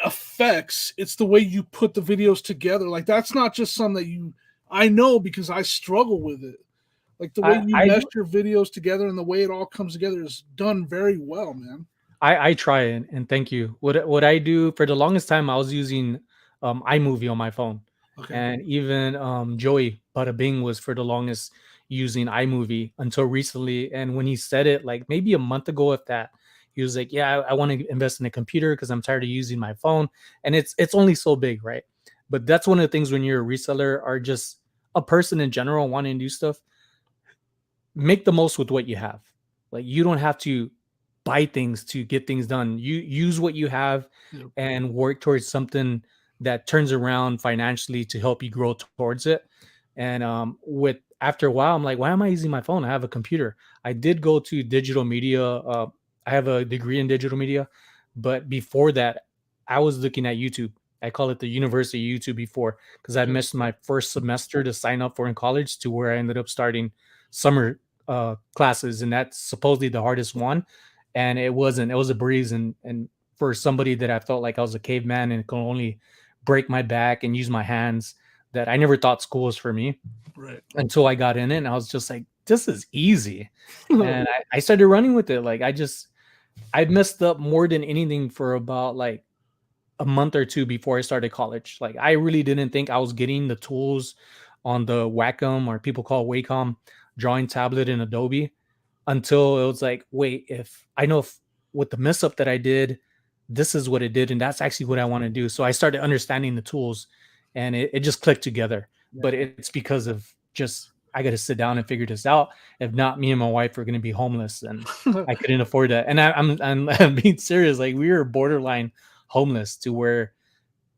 effects. It's the way you put the videos together. Like, that's not just something that you. I know because I struggle with it. Like the way you I mesh your videos together and the way it all comes together is done very well, man. I try and thank you. What I do for the longest time, I was using iMovie on my phone, Okay. and even Joey Bada Bing was for the longest using iMovie until recently. And when he said it, like maybe a month ago, if that, he was like, "Yeah, I want to invest in a computer because I'm tired of using my phone." And it's only so big, right? But that's one of the things when you're a reseller or just a person in general wanting to do stuff, make the most with what you have. Like you don't have to buy things to get things done. You use what you have Yep. and work towards something that turns around financially to help you grow towards it. And with after a while, I'm like, why am I using my phone? I have a computer. I did go to digital media. I have a degree in digital media, but before that, I was looking at YouTube. I call it the University of YouTube before because I Yep. missed my first semester to sign up for in college to where I ended up starting summer classes, and that's supposedly the hardest one. And it wasn't. It was a breeze, and for somebody that I felt like I was a caveman and could only break my back and use my hands, that I never thought school was for me Right. until I got in it, and I was just like, this is easy, and I started running with it. Like I messed up more than anything for about like a month or two before I started college. Like I really didn't think I was getting the tools on the Wacom, or people call Wacom, drawing tablet in Adobe, until it was like, wait, if I know if with the mess up that I did, this is what it did, and that's actually what I want to do. So I started understanding the tools, and it just clicked together. But it's because of just I got to sit down and figure this out. If not, me and my wife are going to be homeless, and I couldn't afford that. And I'm being serious. Like we were borderline homeless to where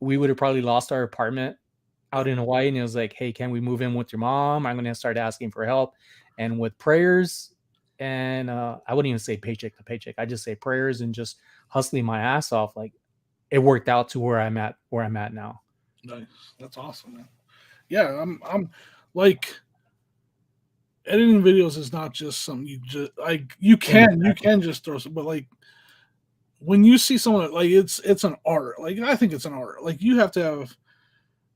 we would have probably lost our apartment out in Hawaii. And it was like, hey, can we move in with your mom? I'm going to start asking for help. And with prayers, and I wouldn't even say paycheck to paycheck. I just say prayers and just hustling my ass off. Like it worked out to where I'm at now. Nice. That's awesome, man. Yeah, I'm like editing videos is not just something you just like you can just throw some, but like when you see someone like it's an art. Like I think it's an art. Like you have to have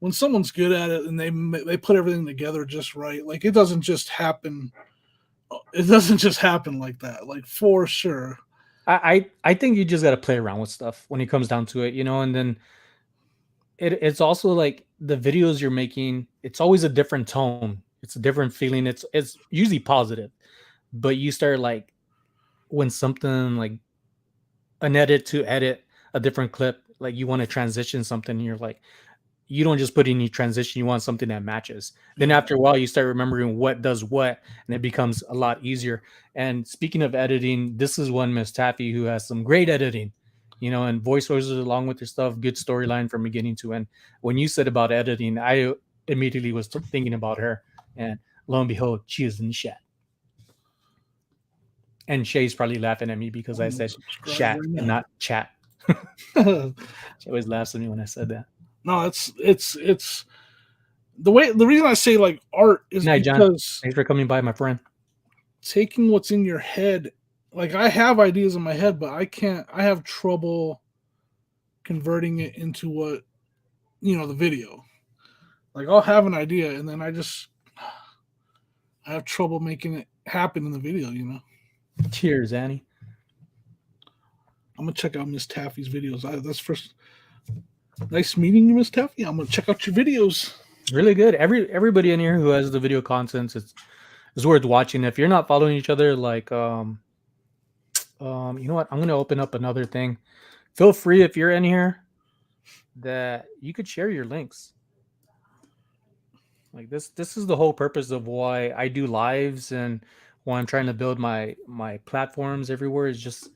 when someone's good at it and they put everything together just right. Like it doesn't just happen. It doesn't just happen like that. Like for sure. I think you just got to play around with stuff when it comes down to it, you know. And then it's also like the videos you're making. It's always a different tone. It's a different feeling. It's usually positive, but you start like when something like an edit to edit a different clip, like you want to transition something, and you're like, you don't just put any transition, you want something that matches. Then Yeah. after a while, you start remembering what does what, and it becomes a lot easier. And speaking of editing, this is one Miss Taffy who has some great editing, you know, and voiceovers along with her stuff, good storyline from beginning to end. When you said about editing, I immediately was thinking about her, and lo and behold, she is in the chat. And Shay's probably laughing at me because I I'm gonna said subscribe chat right and now. not chat. She always laughs at me when I said that. No, it's the reason I say like art Good is night, John. because Thanks for coming by, my friend. taking what's in your head, like I have ideas in my head, but I have trouble converting it into what the video. Like I'll have an idea and then I have trouble making it happen in the video. Cheers, Annie. I'm gonna check out Miss Taffy's videos. That's first nice meeting you, Miss Taffy. I'm gonna check out your videos. Really good. Everybody in here who has the video content, it's worth watching. If you're not following each other, like you know what? I'm gonna open up another thing. Feel free if you're in here that you could share your links. Like this is the whole purpose of why I do lives and why I'm trying to build my platforms everywhere, is just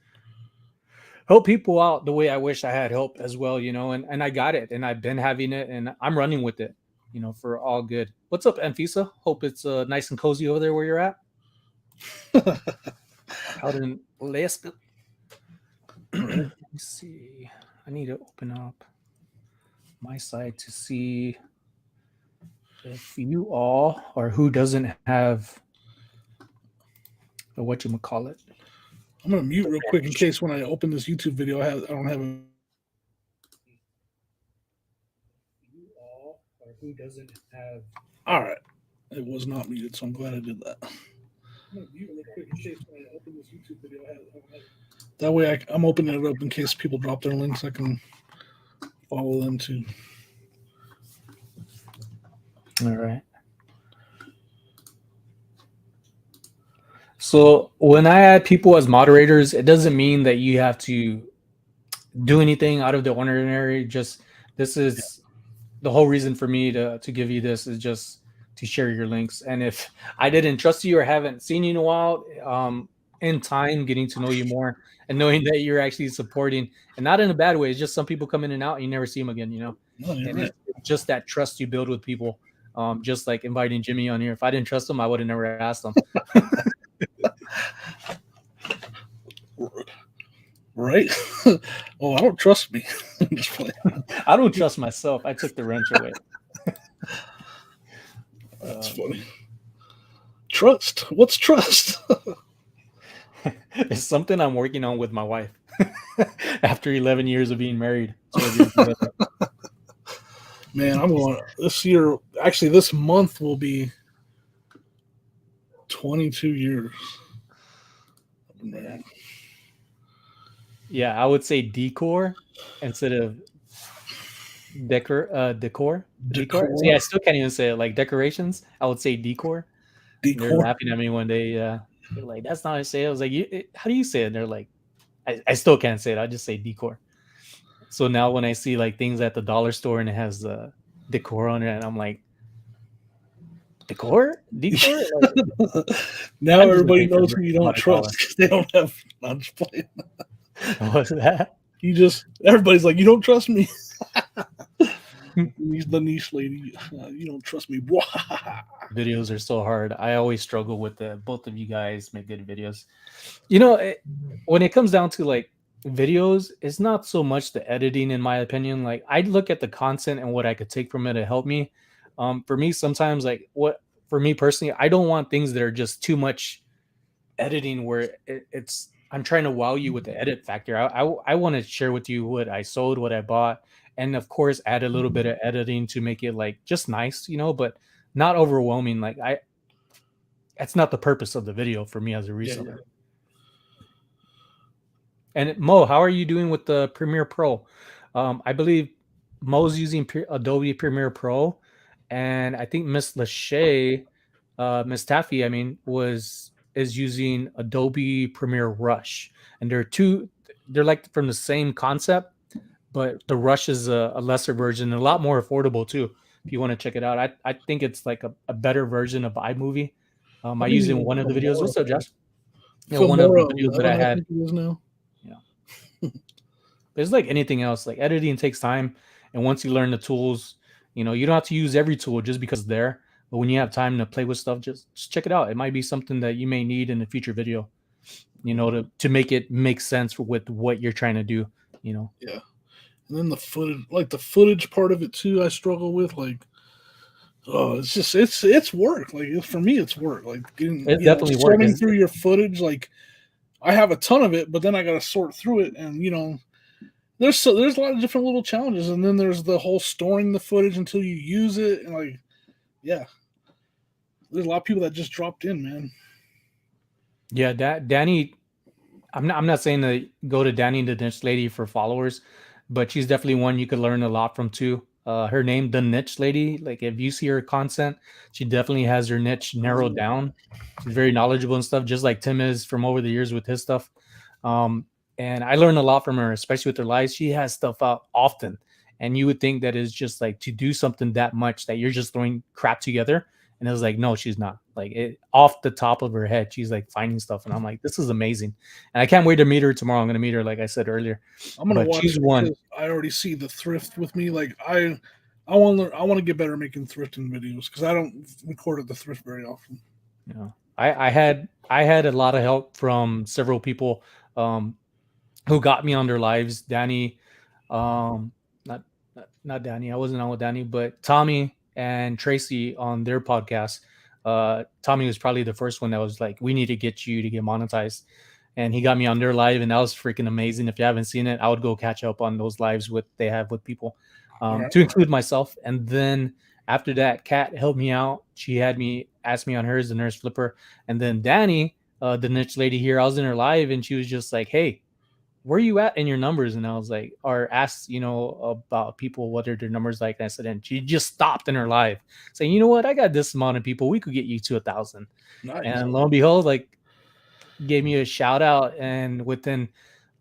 help people out the way I wish I had help as well, you know, and I got it, and I've been having it, and I'm running with it, you know, for all good. What's up, Anfisa? Hope it's nice and cozy over there where you're at. Out in Leicester. Let Right. me see. I need to open up my site to see if you all or who doesn't have what you call it. I'm gonna mute real quick in case when I open this YouTube video, I don't have a. You all or who doesn't have. All right, it was not muted, so I'm glad I did that. That way, I'm opening it up in case people drop their links. I can follow them too. All right. So when I add people as moderators, it doesn't mean that you have to do anything out of the ordinary. Just this Yeah. is the whole reason for me to give you this is just to share your links. And if I didn't trust you or haven't seen you in a while, in time, getting to know you more and knowing that you're actually supporting, and not in a bad way. It's just some people come in and out, and you never see them again, No, you're And right. it's just that trust you build with people. Just like inviting Jimmy on here. If I didn't trust him, I would have never asked him. Right? Oh, I don't trust me. Just playing. I don't trust myself. I took the wrench away. That's Uh, funny. Trust. What's trust? it's something I'm working on with my wife after 11 years of being married. 12 years together. Man, I'm going this year. Actually, this month will be 22 years. Yeah. Yeah, I would say decor instead of decor. See, I Decor. still can't even say it. Like decorations, I would say decor. They're Decor. laughing at me one day. They're like, "That's not how I say it." I was like, "How do you say it?" And they're like, I still can't say it. I just say decor. So now when I see like things at the dollar store and it has decor on it, and I'm like, decor. Like, Now I'm just everybody looking for knows who you don't about a trust dollar. because they don't have. I'm just playing. What's that? Everybody's like, you don't trust me. The niche lady, you don't trust me. Videos are so hard. I always struggle with the both of you guys make good videos. When it comes down to like videos, it's not so much the editing, in my opinion. Like I look at the content and what I could take from it to help me. For me, sometimes like what for me personally, I don't want things that are just too much editing where it's I'm trying to wow you with the edit factor. I want to share with you what I sold, what I bought, and of course add a little bit of editing to make it like just nice, but not overwhelming. Like that's not the purpose of the video for me as a Yeah, yeah. reseller. And Mo, how are you doing with the Premiere Pro? I believe Mo's using Adobe Premiere Pro, and I think Miss Lachey, Miss Taffy, I mean, was is using Adobe Premiere Rush, and they're two. They're like from the same concept, but the Rush is a lesser version and a lot more affordable too. If you want to check it out, I think it's like a better version of iMovie. I I'm used it using in one of the videos. Filmora. What's up, Josh? One of the Filmora videos that I 11, I had. think it is now. Yeah. But it's like anything else. Like editing takes time, and once you learn the tools, you don't have to use every tool just because it's there. But when you have time to play with stuff, just check it out. It might be something that you may need in a future video. To make it make sense with what you're trying to do. Yeah, and then the footage, like the footage part of it too, I struggle with. Like, oh, it's just it's work. Like for me, it's work. Like getting It's definitely work. sorting through your footage. Like I have a ton of it, but then I got to sort through it, and there's a lot of different little challenges, and then there's the whole storing the footage until you use it, and like, yeah, there's a lot of people that just dropped in, man. Yeah, Danny. I'm not saying to go to Danny the Niche Lady for followers, but she's definitely one you could learn a lot from too. Her name, the Niche Lady. Like if you see her content, she definitely has her niche narrowed down. She's very knowledgeable and stuff, just like Tim is from over the years with his stuff. And I learned a lot from her, especially with her lives. She has stuff out often, and you would think that it's just like to do something that much that you're just throwing crap together. And it was like, no, she's not. Like off the top of her head, she's like finding stuff, and I'm like, this is amazing. And I can't wait to meet her tomorrow. I'm gonna meet her, like I said earlier. I'm gonna But watch she's it one. because I already see the thrift with me. Like I want to learn. I want to get better at making thrifting videos because I don't record at the thrift very often. I had a lot of help from several people um, who got me on their lives. Danny, um, not Danny. I wasn't on with Danny, but Tommy and Tracy on their podcast. Tommy was probably the first one that was like, "We need to get you to get monetized," and he got me on their live, and that was freaking amazing. If you haven't seen it, I would go catch up on those lives with they have with people, All right. to include myself. And then after that, Kat helped me out. She had me ask me on hers, the nurse flipper, and then Danny, the niche lady here, I was in her live, and she was just like, "Hey, where are you at in your numbers?" And I was like, or asked, about people, what are their numbers like? And I said, and she just stopped in her live saying, "You know what? I got this amount of people. We could get you to 1,000." Nice. And lo and behold, like gave me a shout out, and within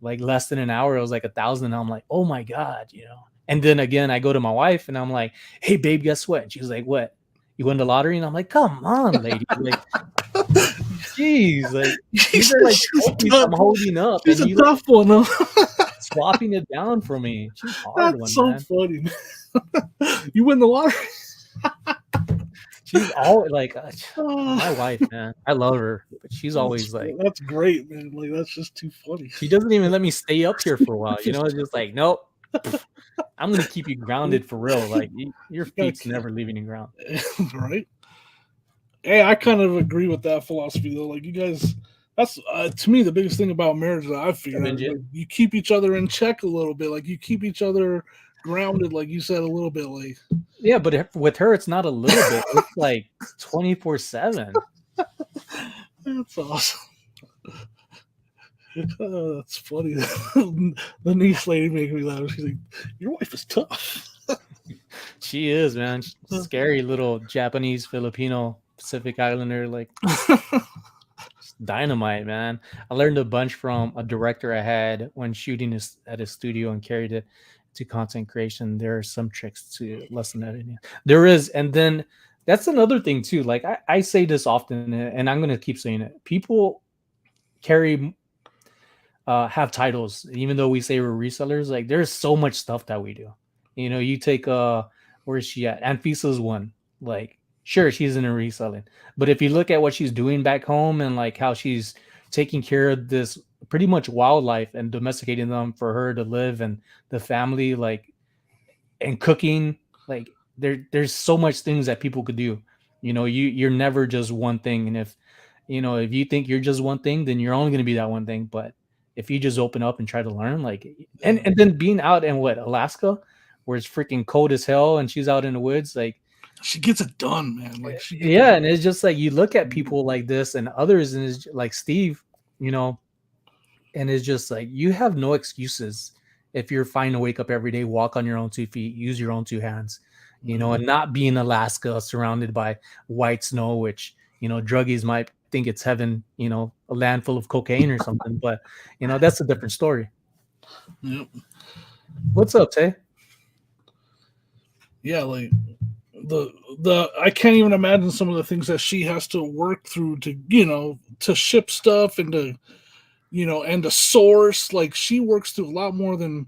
like less than an hour, it was like 1,000. I'm like, oh my god, you know. And then again, I go to my wife and I'm like, hey babe, guess what? And she's like, what? You won the lottery? And I'm like, come on, lady. Like, jeez, like She these are said like she's trophies tough. I'm holding up, She's and a you like tough one, huh? swapping it down for me. She's a hard That's one, so man. funny. You win the lottery. She's all like Uh, my wife, man. I love her, but she's always like that's great, man. Like that's just too funny. she doesn't even let me stay up here for a while. You know, it's just like nope. I'm gonna keep you grounded for real. Like your feet's never leaving the ground. Right? Hey, I kind of agree with that philosophy though. Like you guys, that's to me the biggest thing about marriage that I've figured out. Is, like, you keep each other in check a little bit. Like you keep each other grounded, like you said a little bit. Like Yeah, but with her, it's not a little bit. It's like 24/7. that's awesome. Oh, that's funny. The niece lady making me laugh. She's like, "Your wife is tough." She is, man. Scary little Japanese, Filipino, Pacific Islander, like dynamite, man. I learned a bunch from a director I had when shooting at his studio and carried it to content creation. There are some tricks to lesson editing. There is, and then that's another thing too. Like I say this often, and I'm gonna keep saying it. People carry have titles, even though we say we're resellers. Like there's so much stuff that we do. You know, you take where is she at? Anfisa's one. Like, sure, she's in a reselling. But if you look at what she's doing back home and like how she's taking care of this pretty much wildlife and domesticating them for her to live and the family, like and cooking, like there's so much things that people could do. You know, you're never just one thing. And if you know, if you think you're just one thing, then you're only gonna be that one thing. But if you just open up and try to learn, like and then being out in what Alaska, where it's freaking cold as hell, and she's out in the woods, like she gets it done, man. Like she gets yeah, and it's just like you look at people like this and others, and it's like Steve, you know, and it's just like you have no excuses if you're fine to wake up every day, walk on your own 2 feet, use your own two hands, you know, and not be in Alaska surrounded by white snow, which you know druggies might think it's heaven, you know, a land full of cocaine or something, but you know that's a different story. Yep. What's up, Tay? Yeah, like the I can't even imagine some of the things that she has to work through to to ship stuff and to and to source. Like she works through a lot more than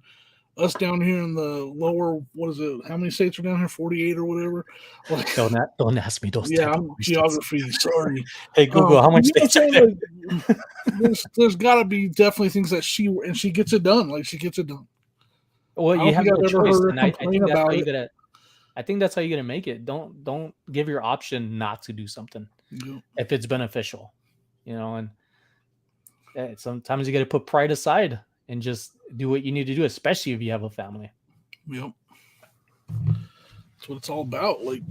us down here in the lower. What is it? How many states are down here? 48 or whatever. Like, Don't ask me those. yeah, type I'm of geography. Sorry. Hey Google, how much You know states are what I'm there? saying? Like, there's got to be definitely things that she gets it done. Like she gets it done. Well, I you don't have think no I've ever choice, heard her and I complain think that's how about you it. gotta. I think that's how you're gonna make it. Don't give your option not to do something Yep. if it's beneficial, you know. And sometimes you got to put pride aside and just do what you need to do, especially if you have a family. Yep. That's what it's all about. Like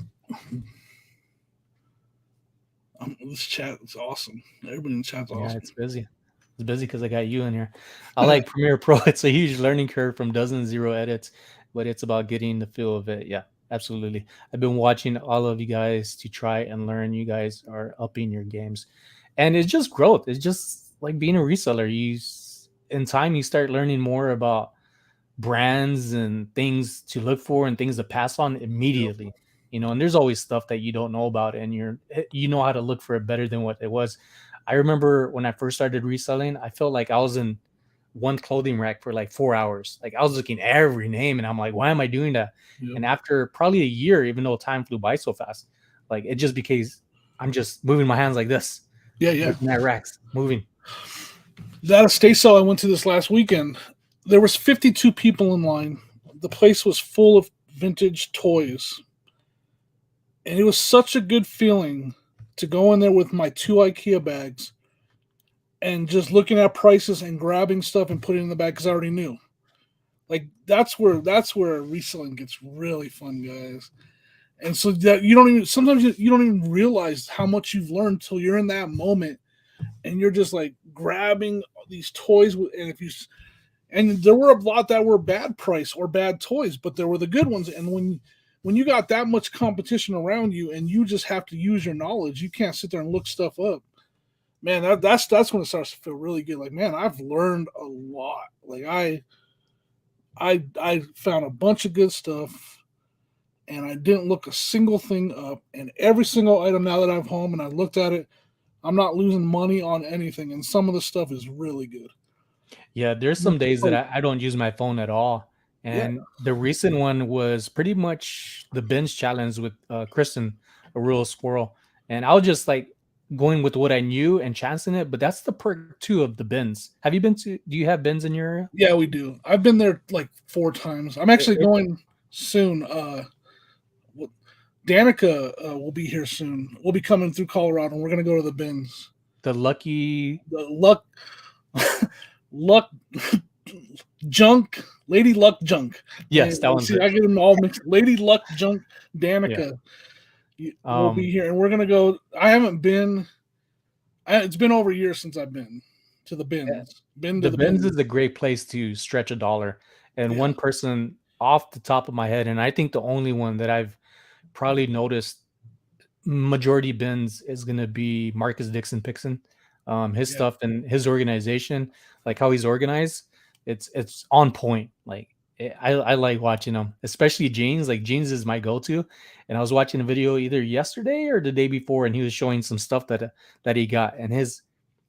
this chat is awesome. Everybody in the chat's Yeah, awesome. it's busy. It's busy because I got you in here. I like Premiere Pro. It's a huge learning curve from dozens zero edits, but it's about getting the feel of it. Yeah, absolutely. I've been watching all of you guys to try and learn. You guys are upping your games, and it's just growth. It's just like being a reseller. In time you start learning more about brands and things to look for and things to pass on immediately. You know, and there's always stuff that you don't know about, and you know how to look for it better than what it was. I remember when I first started reselling, I felt like I was in one clothing rack for like 4 hours. Like I was looking at every name, and I'm like, why am I doing that? Yep. And after probably a year, even though time flew by so fast, like it just because I'm just moving my hands like this. Yeah. Looking at racks, moving. That estate sale I went to this last weekend, there was 52 people in line. The place was full of vintage toys. And it was such a good feeling to go in there with my 2 IKEA bags and just looking at prices and grabbing stuff and putting it in the bag because I already knew. Like that's where reselling gets really fun, guys. And so that you don't even sometimes you don't even realize how much you've learned till you're in that moment and you're just like grabbing these toys and there were a lot that were bad price or bad toys, but there were the good ones. And when you got that much competition around you and you just have to use your knowledge, you can't sit there and look stuff up. man, that's when it starts to feel really good. Like, man, I've learned a lot. Like I found a bunch of good stuff, and I didn't look a single thing up. And every single item now that I've home and I looked at it, I'm not losing money on anything. And some of the stuff is really good. Yeah, there's some days that I don't use my phone at all. Yeah, And the recent one was pretty much the binge challenge with Kristen, a real squirrel. And I was just like going with what I knew and chancing it. But that's the perk too of the bins. Have you been to? Do you have bins in your area? yeah, we do. I've been there like 4 times. I'm It, actually it, going soon. Danica will be here soon. We'll be coming through Colorado, and we're gonna go to the bins. the lucky, The luck junk, Lady Luck junk. yes, that one's See, it. I get them all mixed. Lady Luck junk. Yeah. Danica will be Um, here, and we're gonna go. I haven't been. It's been over a year since I've been to the eh, bins. Been to the the bins bins. is a great place to stretch a dollar. And Yeah, one person off the top of my head, and I think the only one that I've probably noticed majority bins is going to be Marcus Dixon Pixon. His yeah, stuff and his organization, like how he's organized, it's on point. Like I like watching him, especially jeans. Like jeans is my go-to. And I was watching a video either yesterday or the day before, and he was showing some stuff that he got, and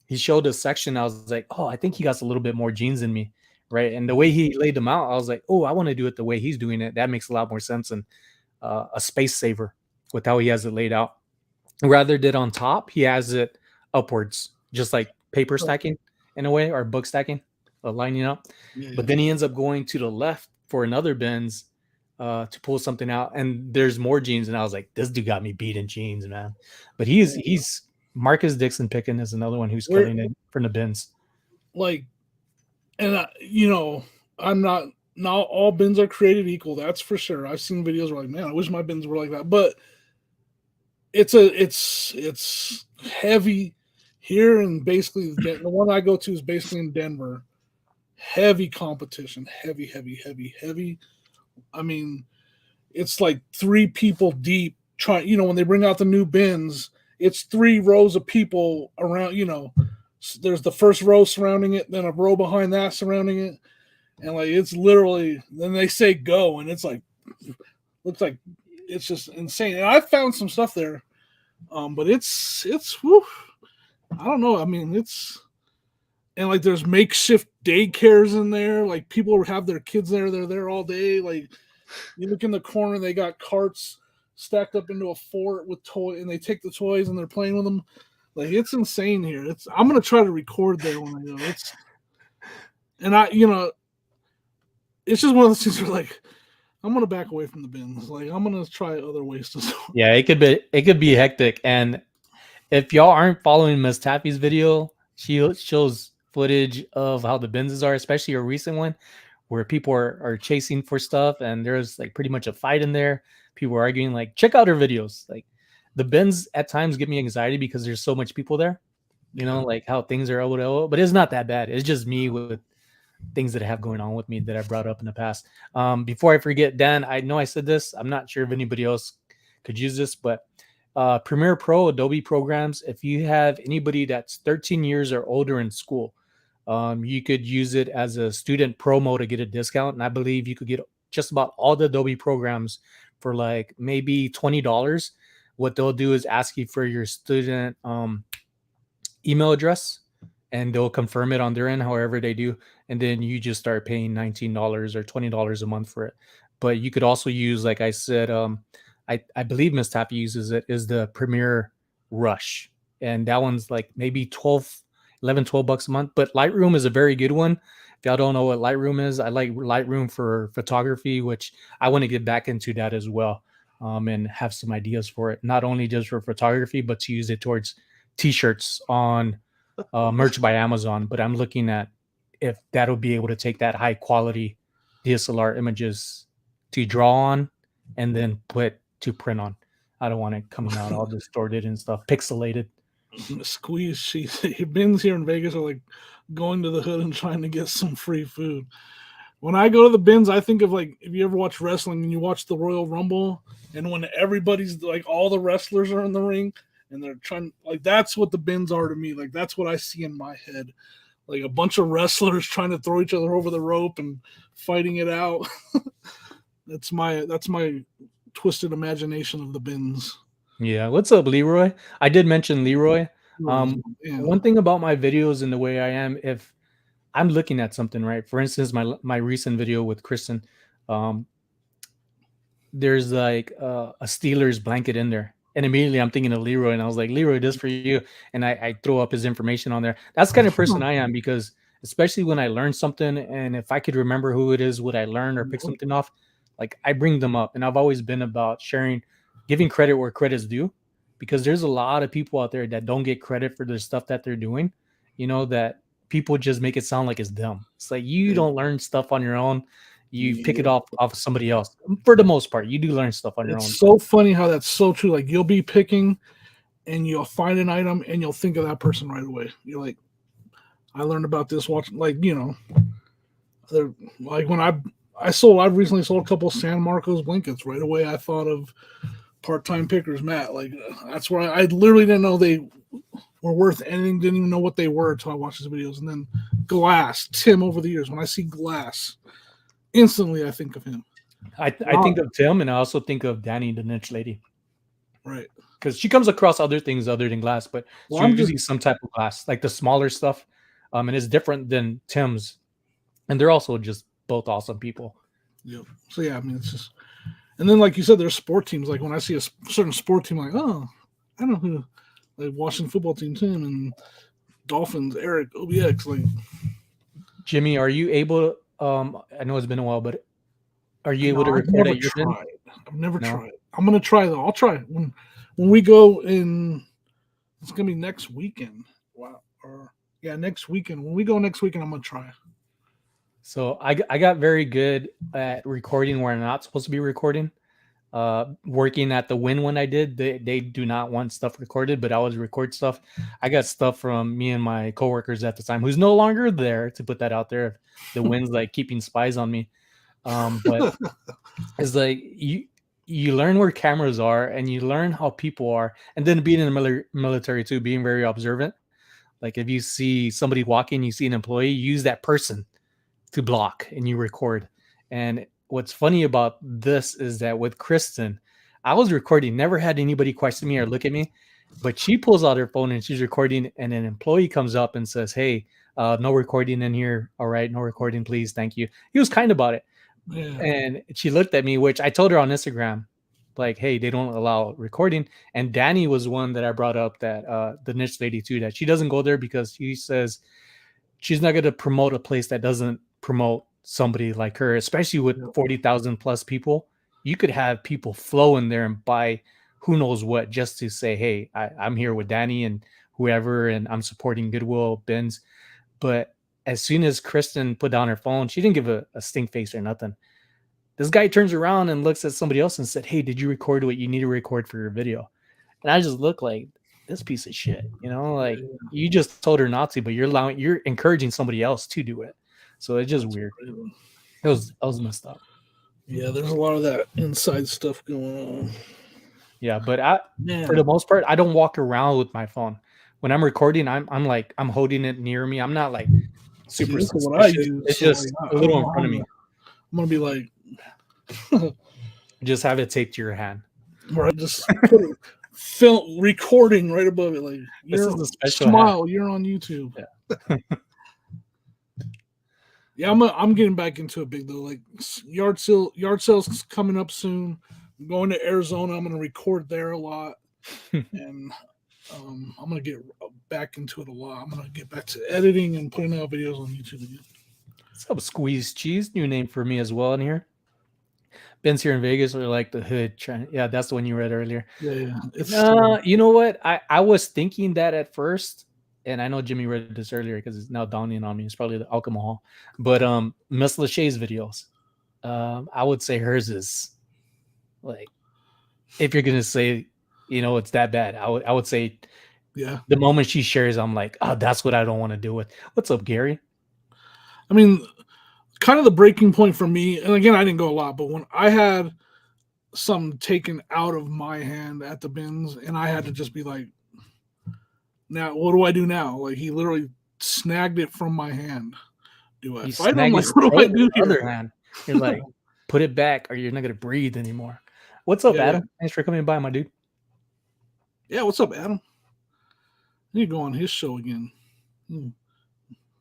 he showed a section. I was like, oh, I think he got a little bit more jeans than me, right? And the way he laid them out, I was like, oh, I want to do it the way he's doing it. That makes a lot more sense and a space saver with how he has it laid out. Rather than on top, he has it upwards, just like paper so, stacking in a way, or book stacking, lining up. yeah, But yeah. then he ends up going to the left for another bins to pull something out, and there's more jeans. And I was like, this dude got me beat in jeans, man. But he's Marcus Dixon Pickin is another one who's We're killing it from the bins. like, and I'm not all bins are created equal. That's for sure. I've seen videos where like, man, I wish my bins were like that, but it's heavy here, and basically the one I go to is basically in Denver. Heavy competition, heavy. I mean, it's like 3 people deep. Trying, when they bring out the new bins, it's 3 rows of people around. There's the first row surrounding it, then a row behind that surrounding it, and like it's literally. Then they say go, and it's like looks like it's just insane. And I found some stuff there, but it's whew, I don't know. I mean, and like there's makeshift daycares in there. Like people have their kids there. They're there all day. Like you look in the corner, they got carts stacked up into a fort with toy, and they take the toys and they're playing with them. Like it's insane here. I'm gonna try to record there when I go. And it's just one of those things where like I'm gonna back away from the bins. Like I'm gonna try other ways to. Yeah, it could be hectic. And if y'all aren't following Miss Taffy's video, she shows footage of how the bins are, especially a recent one where people are chasing for stuff, and there's like pretty much a fight in there. People are arguing. Like, check out her videos. Like, the bins at times give me anxiety because there's so much people there. Yeah. Like how things are elbow to elbow, but it's not that bad. It's just me with things that I have going on with me that I brought up in the past. Before I forget, Dan, I know I said this. I'm not sure if anybody else could use this, but Premiere Pro, Adobe programs, if you have anybody that's 13 years or older in school, you could use it as a student promo to get a discount. And I believe you could get just about all the Adobe programs for like maybe $20. What they'll do is ask you for your student email address, and they'll confirm it on their end, however they do. And then you just start paying $19 or $20 a month for it. But you could also use, like I said, I believe Miss Tappy uses it, is the Premiere Rush. And that one's like maybe 12 bucks a month. But Lightroom is a very good one. If y'all don't know what Lightroom is, I like Lightroom for photography, which I want to get back into that as well, and have some ideas for it. Not only just for photography, but to use it towards t-shirts on merch by Amazon. But I'm looking at if that'll be able to take that high quality DSLR images to draw on and then put to print on. I don't want it coming out all distorted and stuff, pixelated. Squeeze. Bins here in Vegas are like going to the hood and trying to get some free food. When I go to the bins, I think of like if you ever watch wrestling and you watch the Royal Rumble, and when everybody's like all the wrestlers are in the ring and they're trying, like, that's what the bins are to me. Like, that's what I see in my head. Like a bunch of wrestlers trying to throw each other over the rope and fighting it out. That's my twisted imagination of the bins. Yeah. What's up, Leroy? I did mention Leroy. Yeah. One thing about my videos and the way I am, if I'm looking at something, right? For instance, my recent video with Kristen, um, there's like a Steelers blanket in there. And immediately I'm thinking of Leroy, and I was like, Leroy, this for you. And I throw up his information on there. That's the kind of person I am, because especially when I learn something, and if I could remember who it is, what I learned or pick something off, like I bring them up. And I've always been about sharing, giving credit where credit's due, because there's a lot of people out there that don't get credit for the stuff that they're doing, that people just make it sound like it's dumb. It's like you don't learn stuff on your own. You pick it off of somebody else. For the most part, you do learn stuff on your own. It's so funny how that's so true. Like, you'll be picking and you'll find an item and you'll think of that person right away. You're like, I learned about this watching, like, like when I've recently sold a couple of San Marcos blankets. Right away I thought of Part-Time Pickers Matt. Like, that's where I literally didn't know they were worth anything, didn't even know what they were until I watched his videos. And then Glass, Tim, over the years, when I see Glass, instantly I think of him. I think of Tim, and I also think of Danny, the niche lady. Right. Because she comes across other things other than glass, but she's using some type of glass, like the smaller stuff. And it's different than Tim's. And they're also just both awesome people. Yep. So yeah, I mean, it's just, and then like you said, there's sport teams. Like when I see a certain sport team, like, oh, I don't know who, like Washington football team, Tim, and Dolphins, Eric, OBX. Like, Jimmy, are you able to, I know it's been a while, but are you able to record at your bin? I've never tried. I'm gonna try though. I'll try it when we go in. It's gonna be next weekend. Wow. Next weekend. When we go next weekend, I'm gonna try. So I got very good at recording where I'm not supposed to be recording. Working at the Win when I did, they do not want stuff recorded, but I always record stuff. I got stuff from me and my coworkers at the time, who's no longer there, to put that out there. The Win's like keeping spies on me. But it's like you learn where cameras are, and you learn how people are, and then being in the military too, being very observant. Like if you see somebody walking, you see an employee, use that person to block, and you record. And what's funny about this is that with Kristen, I was recording, never had anybody question me or look at me, but she pulls out her phone and she's recording, and an employee comes up and says, "Hey, no recording in here. All right, no recording, please. Thank you." He was kind about it. Yeah. And she looked at me, which I told her on Instagram, like, hey, they don't allow recording. And Danny was one that I brought up, that the niche lady too, that she doesn't go there because she says she's not going to promote a place that doesn't promote somebody like her, especially with 40,000 plus people. You could have people flow in there and buy who knows what just to say, hey, I'm here with Danny and whoever, and I'm supporting Goodwill bins. But as soon as Kristen put down her phone, she didn't give a stink face or nothing. This guy turns around and looks at somebody else and said, "Hey, did you record what you need to record for your video?" And I just look like, this piece of shit, like you just told her not to, but you're encouraging somebody else to do it. So it's just weird. It was messed up. Yeah, there's a lot of that inside stuff going on. Yeah, but for the most part, I don't walk around with my phone. When I'm recording, I'm holding it near me. I'm not like super suspicious. It's just a little in front of me. I'm gonna be like, just have it taped to your hand. Right, just put it, film recording right above it. Like, smile, you're on YouTube. Yeah. Yeah, I'm getting back into it big though. Like yard sales coming up soon. I'm going to Arizona. I'm gonna record there a lot, and I'm gonna get back into it a lot. I'm gonna get back to editing and putting out videos on YouTube again. What's up, Squeeze Cheese? New name for me as well in here. Ben's here in Vegas, or like the hood. Yeah, that's the one you read earlier. Yeah. You know what? I was thinking that at first, and I know Jimmy read this earlier because it's now dawning on me. It's probably the alcohol, but Miss Lachey's videos. I would say hers is like, if you're gonna say, it's that bad, I would say, yeah. The moment she shares, I'm like, oh, that's what I don't want to deal with. What's up, Gary? I mean, kind of the breaking point for me, and again, I didn't go a lot, but when I had something taken out of my hand at the bins, and I had to just be like, Now, what do I do now? Like, he literally snagged it from my hand. Do I You fight him? snag Like, his what do I throat do with the here? other hand. You're like, put it back, or you're not gonna breathe anymore. What's up, Yeah, yeah. Adam? Thanks for coming by, my dude. Yeah, what's up, Adam? I need to go on his show again.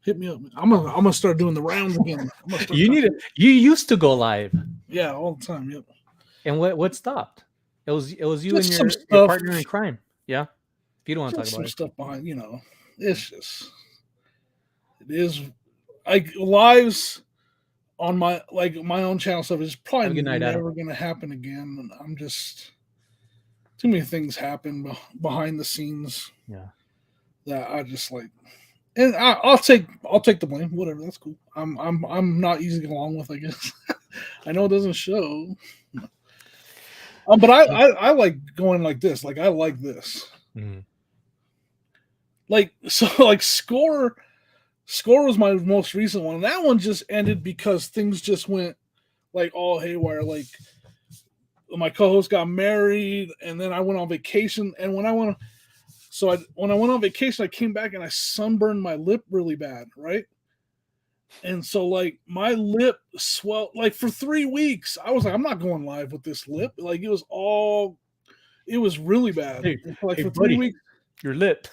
Hit me up. I'm gonna start doing the rounds again. I'm gonna start You need talking. to. You used to go live, Yeah, all the time. Yep. and what stopped? It was you and Just some your stuff. partner in crime. Yeah. If you don't want to talk Just about some it, stuff behind. It's just it is like lives on my own channel stuff is probably have a good night, Adam. never gonna happen again. And I'm just too many things happen behind the scenes Yeah. that I just like. And I'll take the blame. Whatever, that's cool. I'm not easy to get along with, I guess. I know it doesn't show. But I like going like this. Like I like this. Mhm. Like so like score was my most recent one. And that one just ended because things just went like all haywire. Like my co-host got married, and then I went on vacation. And when I went on vacation, I came back and I sunburned my lip really bad, right? And so like my lip swelled like for 3 weeks. I was like, I'm not going live with this lip. Like it was really bad. Hey, Like hey, for three buddy, weeks, your lip.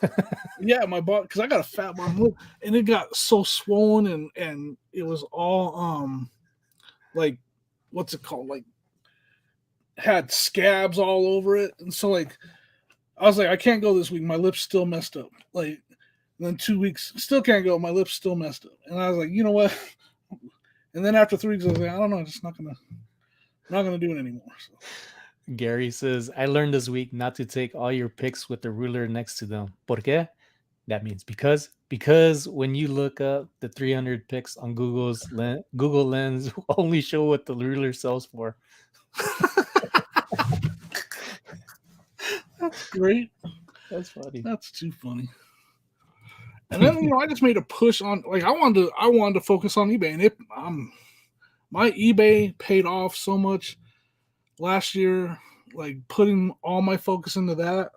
yeah, my butt because I got a fat bottom lip, and it got so swollen and it was all like what's it called? Like had scabs all over it. And so like I was like, I can't go this week. My lip's still messed up. Like and then 2 weeks, still can't go. My lip's still messed up. And I was like, you know what? And then after 3 weeks, I was like, I don't know, I'm just not gonna do it anymore. So. Gary says, I learned this week not to take all your pics with the ruler next to them. ¿Por qué? That means because when you look up the 300 pics on Google Lens only show what the ruler sells for. That's great. That's funny. That's too funny. And then I just made a push on like I wanted to focus on eBay, and my eBay paid off so much last year. Like putting all my focus into that.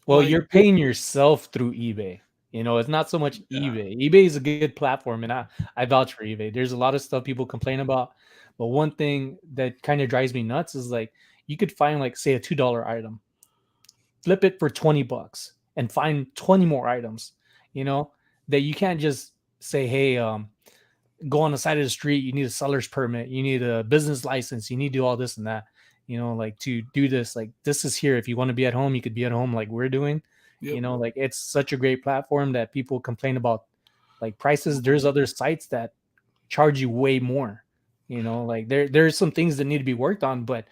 Well, Like, you're paying yourself through eBay. It's not so much yeah. eBay. eBay is a good platform, and I vouch for eBay. There's a lot of stuff people complain about, but one thing that kind of drives me nuts is like you could find like say a $2 item, flip it for $20 and find 20 more items, that you can't just say, hey, go on the side of the street, you need a seller's permit, you need a business license, you need to do all this and that, like to do this, like this is here. If you want to be at home, you could be at home like we're doing. Yep. Like it's such a great platform that people complain about like prices. There's other sites that charge you way more, like there's some things that need to be worked on, but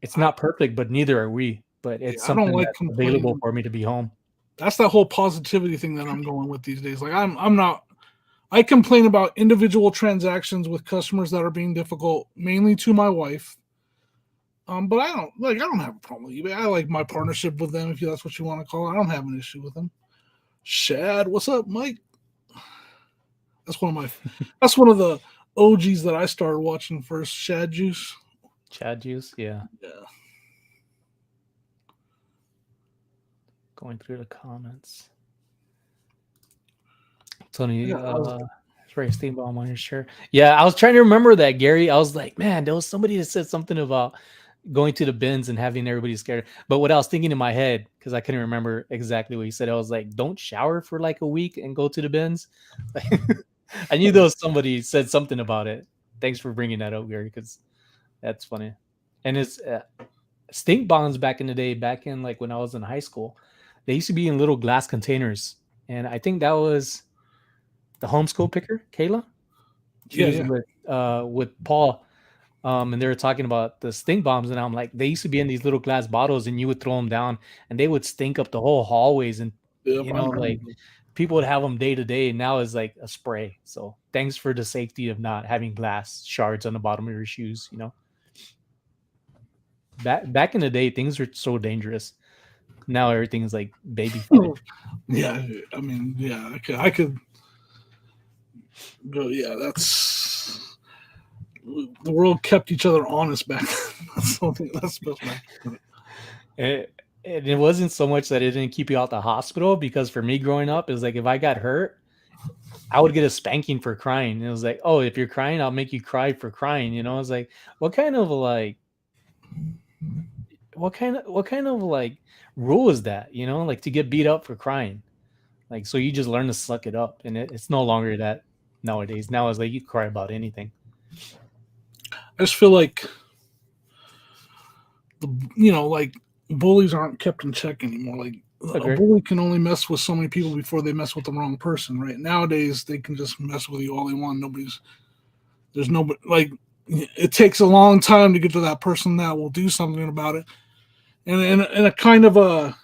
it's not perfect, but neither are we. But it's I don't something like that's complaining. available for me to be home. That's that whole positivity thing that I'm going with these days. Like I'm not. I complain about individual transactions with customers that are being difficult, mainly to my wife. But I don't have a problem with eBay. I like my partnership with them, if that's what you want to call it. I don't have an issue with them. Shad, what's up, Mike? That's one of the OGs that I started watching first. Shad Juice. Chad Juice, yeah. Yeah. Going through the comments. Tony, Ray Steenbaum on your shirt. Yeah, I was trying to remember that, Gary. I was like, man, there was somebody that said something about going to the bins and having everybody scared. But what I was thinking in my head, because I couldn't remember exactly what he said, I was like, don't shower for like a week and go to the bins. I knew there was somebody said something about it. Thanks for bringing that up, Gary, because that's funny. And it's stink bombs back in the day, back in like when I was in high school, they used to be in little glass containers. And I think that was the homeschool picker, Kayla. She was with Paul. And they were talking about the stink bombs, and I'm like, they used to be in these little glass bottles, and you would throw them down, and they would stink up the whole hallways, and like people would have them day to day. And now it's like a spray. So thanks for the safety of not having glass shards on the bottom of your shoes. Back in the day, things were so dangerous. Now everything's like baby food. Yeah, I mean, yeah, I could go. Yeah, that's the world kept each other honest back then. That's the best way. And it wasn't so much that it didn't keep you out the hospital, because for me growing up, it was like if I got hurt, I would get a spanking for crying. And it was like, oh, if you're crying, I'll make you cry for crying. You know, it's like, what kind of like, what kind of like rule is that? You know, like to get beat up for crying. Like, so you just learn to suck it up, and it's no longer that nowadays. Now it's like you cry about anything. I just feel like like bullies aren't kept in check anymore. Like a Agree. bully can only mess with so many people before they mess with the wrong person. Right nowadays, they can just mess with you all they want. There's nobody like. It takes a long time to get to that person that will do something about it, and a kind of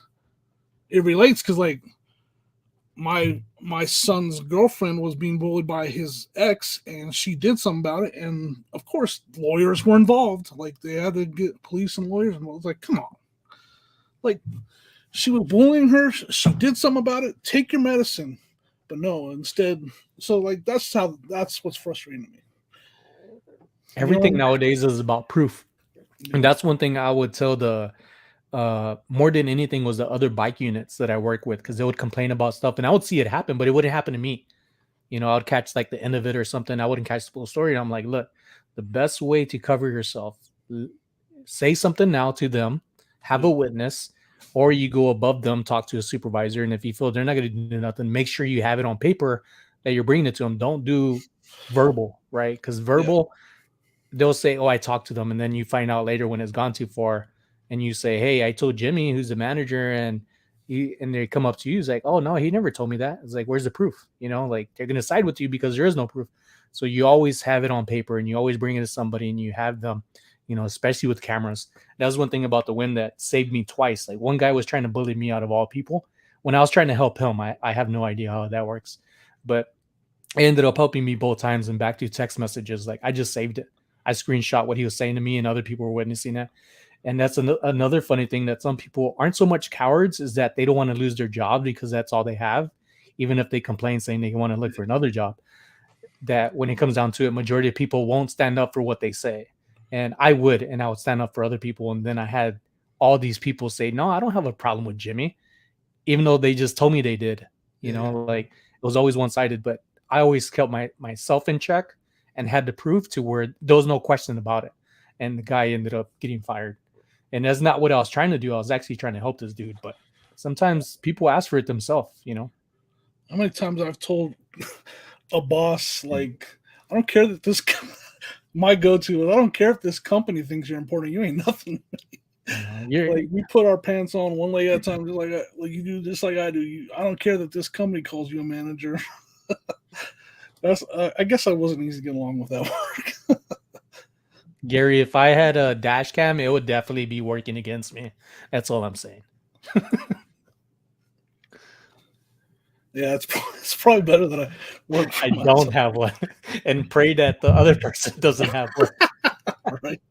it relates because like my son's girlfriend was being bullied by his ex, and she did something about it, and of course lawyers were involved. Like they had to get police and lawyers involved. It's like, come on, like she was bullying her, she did something about it, take your medicine. But no, instead, so like that's what's frustrating to me. You Everything know. nowadays is about proof. And Yeah. that's one thing I would tell the more than anything was the other bike units that I work with, because they would complain about stuff and I would see it happen, but it wouldn't happen to me. You know, I would catch like the end of it or something. I wouldn't catch the full story. And I'm like, look, the best way to cover yourself, say something now to them, have Yeah. a witness, or you go above them, talk to a supervisor. And if you feel they're not going to do nothing, make sure you have it on paper that you're bringing it to them. Don't do verbal, right? Because Yeah. verbal, they'll say, "Oh, I talked to them," and then you find out later when it's gone too far, and you say, "Hey, I told Jimmy, who's the manager," and they come up to you, it's like, "Oh no, he never told me that." It's like, "Where's the proof?" You know, like they're gonna side with you because there is no proof. So you always have it on paper, and you always bring it to somebody, and you have them, especially with cameras. That was one thing about the win that saved me twice. Like one guy was trying to bully me out of all people when I was trying to help him. I have no idea how that works, but it ended up helping me both times. And back to text messages, like I just saved it. I screenshot what he was saying to me, and other people were witnessing it. And that's another funny thing, that some people aren't so much cowards, is that they don't want to lose their job because that's all they have, even if they complain saying they want to look for another job. That when it comes down to it, majority of people won't stand up for what they say, and I would, and I would stand up for other people. And then I had all these people say, "No, I don't have a problem with Jimmy," even though they just told me they did. Yeah. Like it was always one sided. But I always kept myself in check and had the proof to where there was no question about it. And the guy ended up getting fired. And that's not what I was trying to do. I was actually trying to help this dude. But sometimes people ask for it themselves. How many times I've told a boss like, I don't care that this my go-to is, I don't care if this company thinks you're important. You ain't nothing. You're Like we put our pants on one leg at a time, just like you do, just like I do. I don't care that this company calls you a manager. That's I guess I wasn't easy to get along with that work. Gary. If I had a dash cam, it would definitely be working against me. That's all I'm saying. Yeah, it's probably better that I work for I don't myself. have one, and pray that the other person doesn't have one, Right?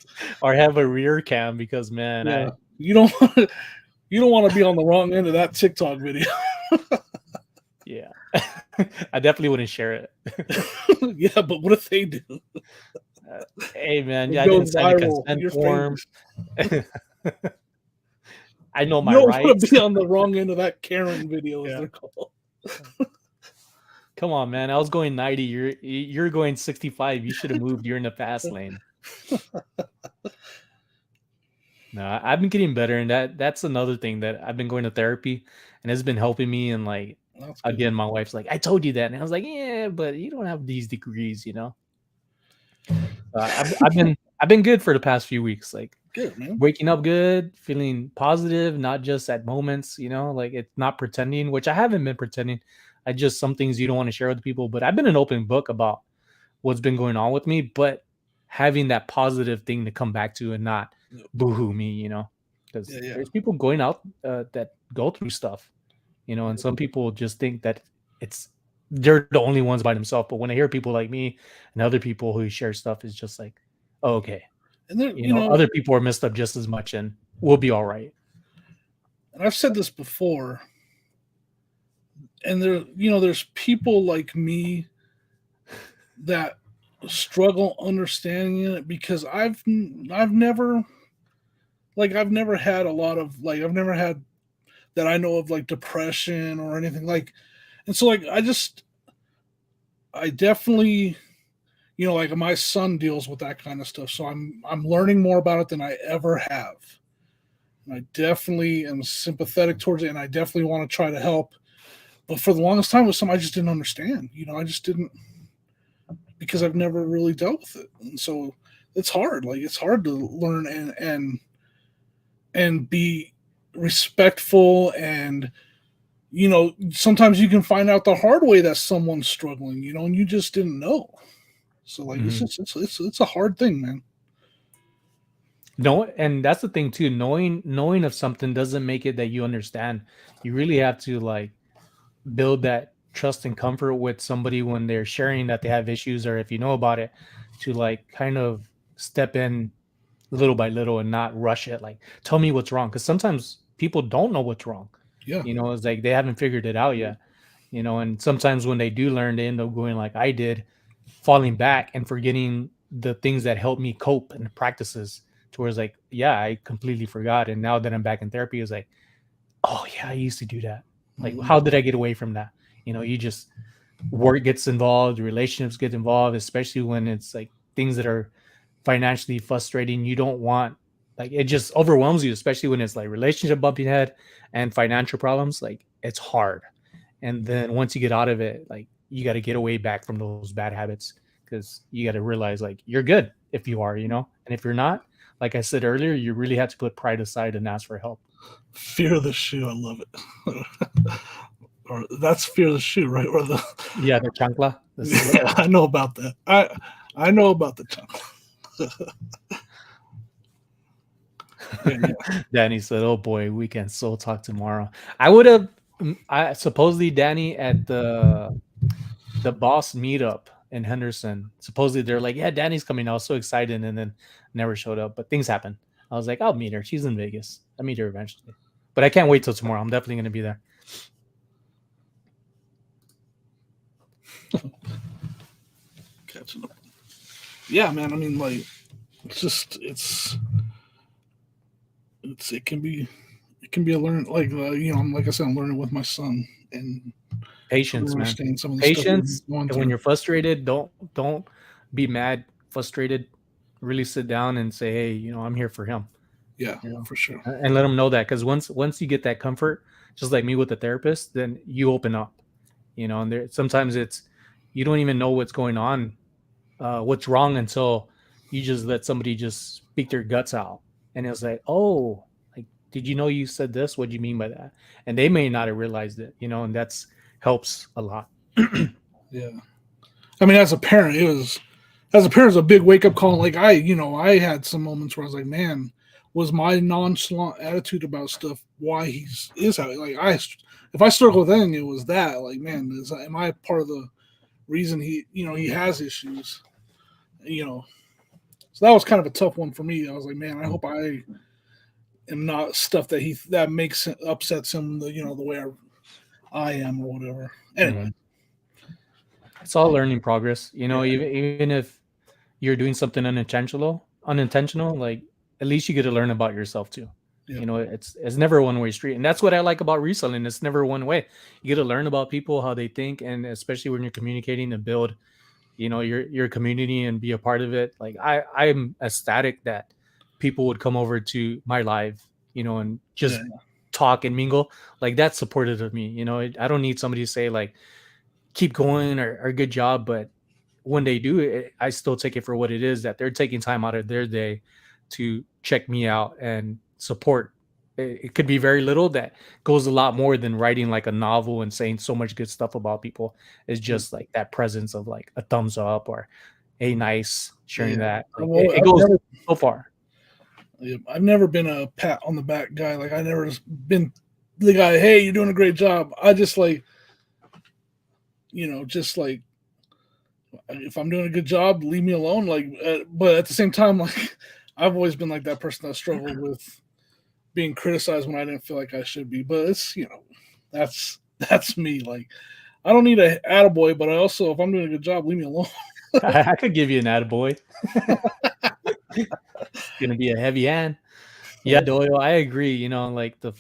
or have a rear cam, because man, Yeah. You don't you don't want to be on the wrong end of that TikTok video. yeah, I definitely wouldn't share it. Yeah, but what if they do? Uh, hey man, yeah, It I didn't goes sign the viral. consent You're form. famous. I know You my don't want to rights. be on the wrong end of that Karen video, as Yeah. they're called. Come on, man. I was going 90. You're going 65. You should have moved. You're in the fast lane. No, I've been getting better, and that's another thing, that I've been going to therapy, and it's been helping me. And like That's good. again, my wife's like, "I told you that," and I was like, "Yeah, but you don't have these degrees." I've been good for the past few weeks. Like Good, man. waking up good, feeling positive, not just at moments. Like it's not pretending, which I haven't been pretending. I just some things you don't want to share with people, but I've been an open book about what's been going on with me, but having that positive thing to come back to and not Yeah, boohoo me, because yeah, yeah. there's people going out that go through stuff, and some people just think that it's they're the only ones by themselves. But when I hear people like me and other people who share stuff, it's just like, oh, okay, And then other people are messed up just as much, and we'll be all right. and I've said this before, and there's people like me that struggle understanding it because I've never like I've never had a lot of like I've never had that I know of like depression or anything like, and so like I definitely, you know, like my son deals with that kind of stuff, so I'm learning more about it than I ever have. And I definitely am sympathetic towards it, and I definitely want to try to help. But for the longest time, it was something I just didn't understand. You know, I just didn't, because I've never really dealt with it, and so it's hard. Like it's hard to learn and be respectful, and you know sometimes you can find out the hard way that someone's struggling. You know, and you just didn't know. So like it's Mhm. just it's a hard thing, man. No, and that's the thing too. Knowing of something doesn't make it that you understand. You really have to like build that trust and comfort with somebody when they're sharing that they have issues, or if you know about it, to like kind of step in little by little and not rush it. Like, tell me what's wrong, because sometimes people don't know what's wrong. Yeah. It's like they haven't figured it out yet. And sometimes when they do learn, they end up going like I did, falling back and forgetting the things that helped me cope and the practices. Towards like, yeah, I completely forgot, and now that I'm back in therapy, it's like, oh yeah, I used to do that. Like, Mhm. how did I get away from that? You just work gets involved, relationships get involved, especially when it's like things that are financially frustrating. You don't want, like, it just overwhelms you, especially when it's like relationship bumping head and financial problems. Like, it's hard. And then once you get out of it, like, you got to get away back from those bad habits, because you got to realize like you're good if you are, and if you're not, like I said earlier, you really have to put pride aside and ask for help. Fear of the shoe, I love it. Or that's fear of the shoe, right? Or the Yeah, the chancla, the yeah, I know about that. I know about the tongue. Yeah, yeah. Danny said, "Oh boy, we can so talk tomorrow." I would have, I supposedly Danny at the boss meetup in Henderson. Supposedly they're like, "Yeah, Danny's coming." I was so excited, and then never showed up. But things happen. I was like, "I'll meet her. She's in Vegas. I'll meet her eventually." But I can't wait till tomorrow. I'm definitely gonna be there. Catching up. Yeah, man. I mean, like, it's just it can be a learn like you know like I said, I'm learning with my son and trying to Patience, man. understand some of the stuff that he's Patience. going And when through. you're frustrated, don't be mad, frustrated. Really sit down and say, "Hey, I'm here for him." Yeah, you know for sure. and let them know that, because once you get that comfort, just like me with the therapist, then you open up. And there sometimes it's, you don't even know what's going on, what's wrong, until you just let somebody just speak their guts out, and it's like, oh, like, did you know you said this? What do you mean by that? And they may not have realized it, and that's helps a lot. Yeah. I mean, as a parent, it was a big wake up call. Like I had some moments where I was like, man, was my nonchalant attitude about stuff why he's is how like if I struggle with anything, it was that. Like, man, am I part of the reason he has issues? You know, so that was kind of a tough one for me. I was like, man, I hope I am not stuff that makes upsets him the way I am or whatever. Anyway, Mhm. It's all learning progress, yeah, even if you're doing something unintentional, like, at least you get to learn about yourself too. yeah, It's never a one-way street. And that's what I like about reselling. It's never one way. You get to learn about people, how they think, and especially when you're communicating and build, your community and be a part of it. Like, I'm ecstatic that people would come over to my live, and yeah, just talk and mingle. Like, that's supportive of me. I don't need somebody to say like, keep going, or good job. But when they do it, I still take it for what it is, that they're taking time out of their day to check me out and support. It could be very little that goes a lot more than writing like a novel and saying so much good stuff about people. It's yeah. just like that presence of like a thumbs up, or a nice sharing Yeah. that. Like, it, Well, it goes so far. I've never been a pat on the back guy. Like I never been the guy. Hey, you're doing a great job. I just like just like if I'm doing a good job, leave me alone. Like, but at the same time, like I've always been like that person that struggled with being criticized when I didn't feel like I should be. But it's that's me. Like I don't need a attaboy, but I also if I'm doing a good job, leave me alone. I could give you an attaboy. It's gonna be a heavy hand. Yeah, Doyle, I agree. Like the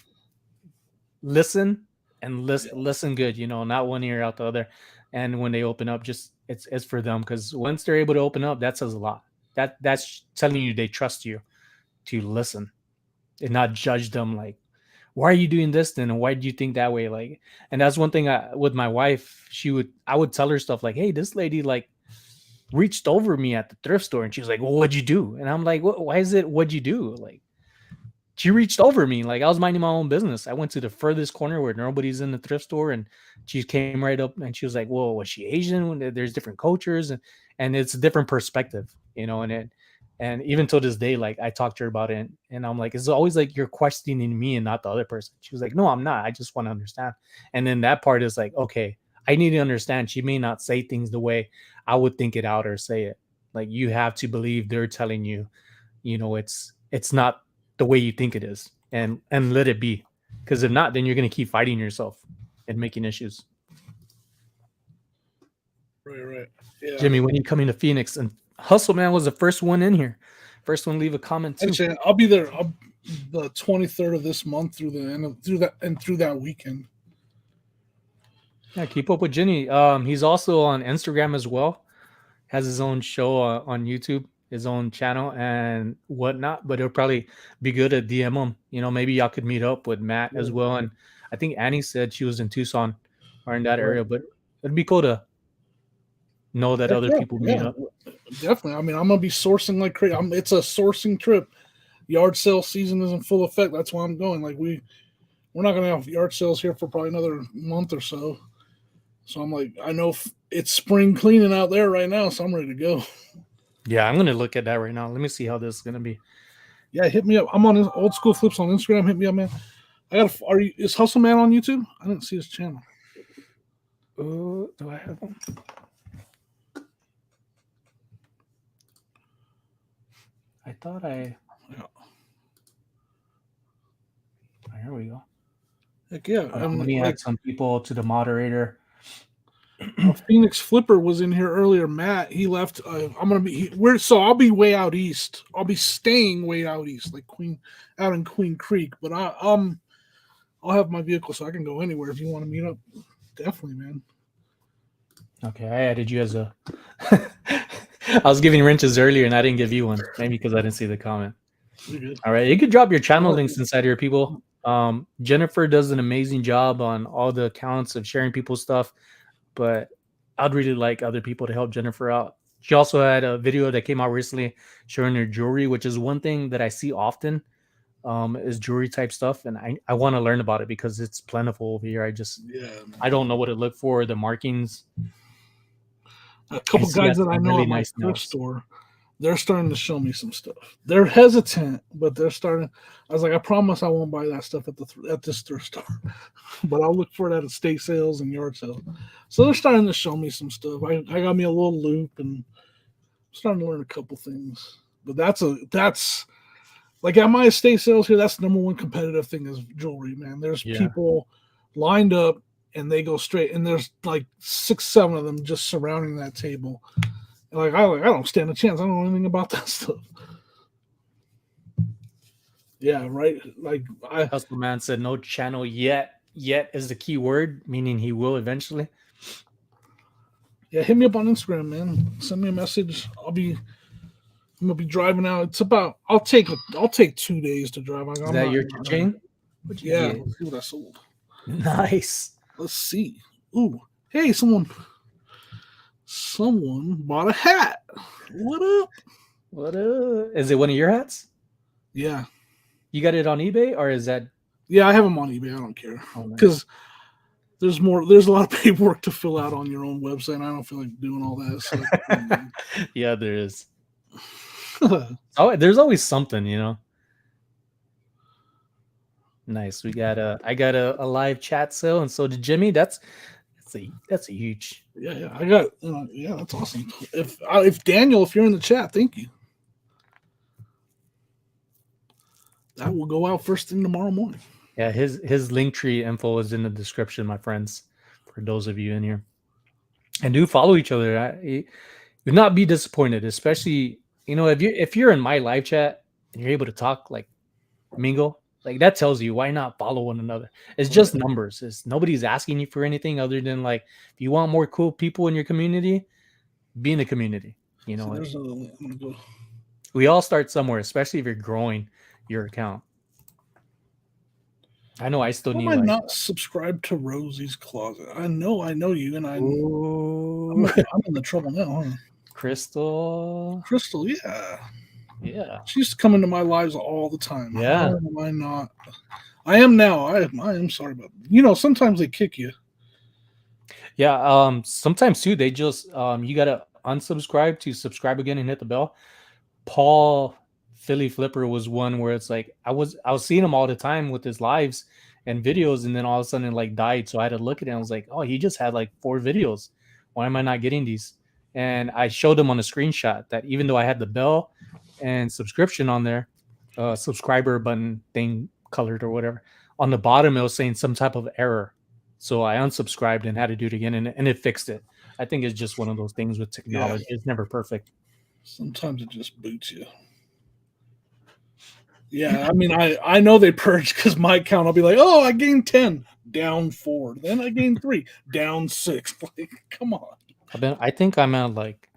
listen and listen good. Not one ear out the other. And when they open up, just it's for them because once they're able to open up, that says a lot. That's telling you they trust you to listen and not judge them like, why are you doing this then? And why do you think that way? Like, and that's one thing with my wife, I would tell her stuff like, hey, this lady like reached over me at the thrift store and she was like, well, what'd you do? And I'm like, why is it, what'd you do? Like, she reached over me like I was minding my own business. I went to the furthest corner where nobody's in the thrift store, and she came right up and she was like, "Whoa, was she Asian? There's different cultures, and it's a different perspective, and even till this day, like I talked to her about it, and I'm like, it's always like you're questioning me and not the other person." She was like, "No, I'm not. I just want to understand." And then that part is like, okay, I need to understand. She may not say things the way I would think it out or say it. Like you have to believe they're telling you, it's not the way you think it is, and let it be, because if not, then you're going to keep fighting yourself and making issues. Right. Yeah. Jimmy, when you coming to Phoenix? And Hustle Man was the first one in here, first one leave a comment too. Actually, I'll be there. The 23rd of this month through the end of, through that weekend. Yeah, keep up with Jimmy. He's also on Instagram as well, has his own show on YouTube, his own channel and whatnot, but it'll probably be good to DM him. Maybe y'all could meet up with Matt as well. And I think Annie said she was in Tucson or in that area, but it'd be cool to know that other people meet up. Definitely. I mean, I'm gonna be sourcing like crazy. It's a sourcing trip. Yard sale season is in full effect. That's why I'm going. Like we're not gonna have yard sales here for probably another month or so. So I'm like, I know it's spring cleaning out there right now, so I'm ready to go. Yeah, I'm gonna look at that right now. Let me see how this is gonna be. Yeah, hit me up. I'm on Old School Flips on Instagram. Hit me up, man. Is Hustle Man on YouTube? I didn't see his channel. Do I have one? I thought I. Yeah. Here we go. Heck yeah! Let me add some people to the moderator. Phoenix Flipper was in here earlier. Matt, he left. I'm gonna be. I'll be way out east. I'll be staying way out east, like out in Queen Creek. But I'll have my vehicle, so I can go anywhere if you want to meet up. Definitely, man. Okay, I added you as a. I was giving wrenches earlier, and I didn't give you one. Maybe because I didn't see the comment. All right, you could drop your channel links inside here, people. Jennifer does an amazing job on all the accounts of sharing people's stuff, but I'd really like other people to help Jennifer out. She also had a video that came out recently showing her jewelry, which is one thing that I see often, is jewelry type stuff, and I want to learn about it because it's plentiful over here. I don't know what to look for, the markings. A couple guys that I know really at my thrift store, they're starting to show me some stuff. They're hesitant, but they're starting. I was like, I promise I won't buy that stuff at this thrift store, but I'll look for it at estate sales and yard sales. So they're starting to show me some stuff. I got me a little loop and I'm starting to learn a couple things. But that's like at my estate sales here, that's the number one competitive thing is jewelry, man. There's people lined up and they go straight, and there's like 6, 7 of them just surrounding that table. Like I don't stand a chance. I don't know anything about that stuff. Yeah, right. Like Hustle Man said, no channel yet. Yet is the key word, meaning he will eventually. Yeah, hit me up on Instagram, man. Send me a message. I'm gonna be driving out. It's about. I'll take 2 days to drive. Is that your chain? Yeah. Let's see what I sold. Nice. Let's see. Ooh, hey, someone bought a hat. What up? What up? Is it one of your hats? Yeah. You got it on eBay, or is that? Yeah, I have them on eBay. I don't care because there's a lot of paperwork to fill out on your own website. And I don't feel like doing all that. So, yeah, there is. Oh, there's always something, Nice. I got a live chat sale, and so did Jimmy. That's a huge. Yeah. I got. Yeah, that's awesome. If Daniel, if you're in the chat, thank you. That will go out first thing tomorrow morning. Yeah, his Linktree info is in the description, my friends. For those of you in here, and do follow each other. Do not be disappointed, especially if you're in my live chat and you're able to talk like mingle. Like that tells you why not follow one another. It's Right. just numbers. It's nobody's asking you for anything other than like if you want more cool people in your community, be in the community. You See, know, there's another link. I'm gonna go. we all start somewhere, especially if you're growing your account. I know I still How am need I like not subscribed to Rosie's Closet? I know you, and ooh I'm in the trouble now, huh? Crystal. Crystal, yeah, Yeah. she's coming to my lives all the time. How Yeah. am I not? I am now. I am sorry about. You know, sometimes they kick you. Yeah. Sometimes too, they just you gotta unsubscribe to subscribe again and hit the bell. Paul Philly Flipper was one where it's like I was seeing him all the time with his lives and videos, and then all of a sudden it like died. So I had to look at it and I was like, oh, he just had like 4 videos. Why am I not getting these? And I showed him on a screenshot that even though I had the bell and subscription on there, subscriber button thing colored or whatever, on the bottom it was saying some type of error. So I unsubscribed and had to do it again, and it fixed it. I think it's just one of those things with Yeah, technology. It's never perfect. sometimes it just boots you. Yeah, I mean, I know they purge because my account. I'll be like, oh, I gained 10, down 4. Then I gained 3, down 6. Like, come on. I think I'm at like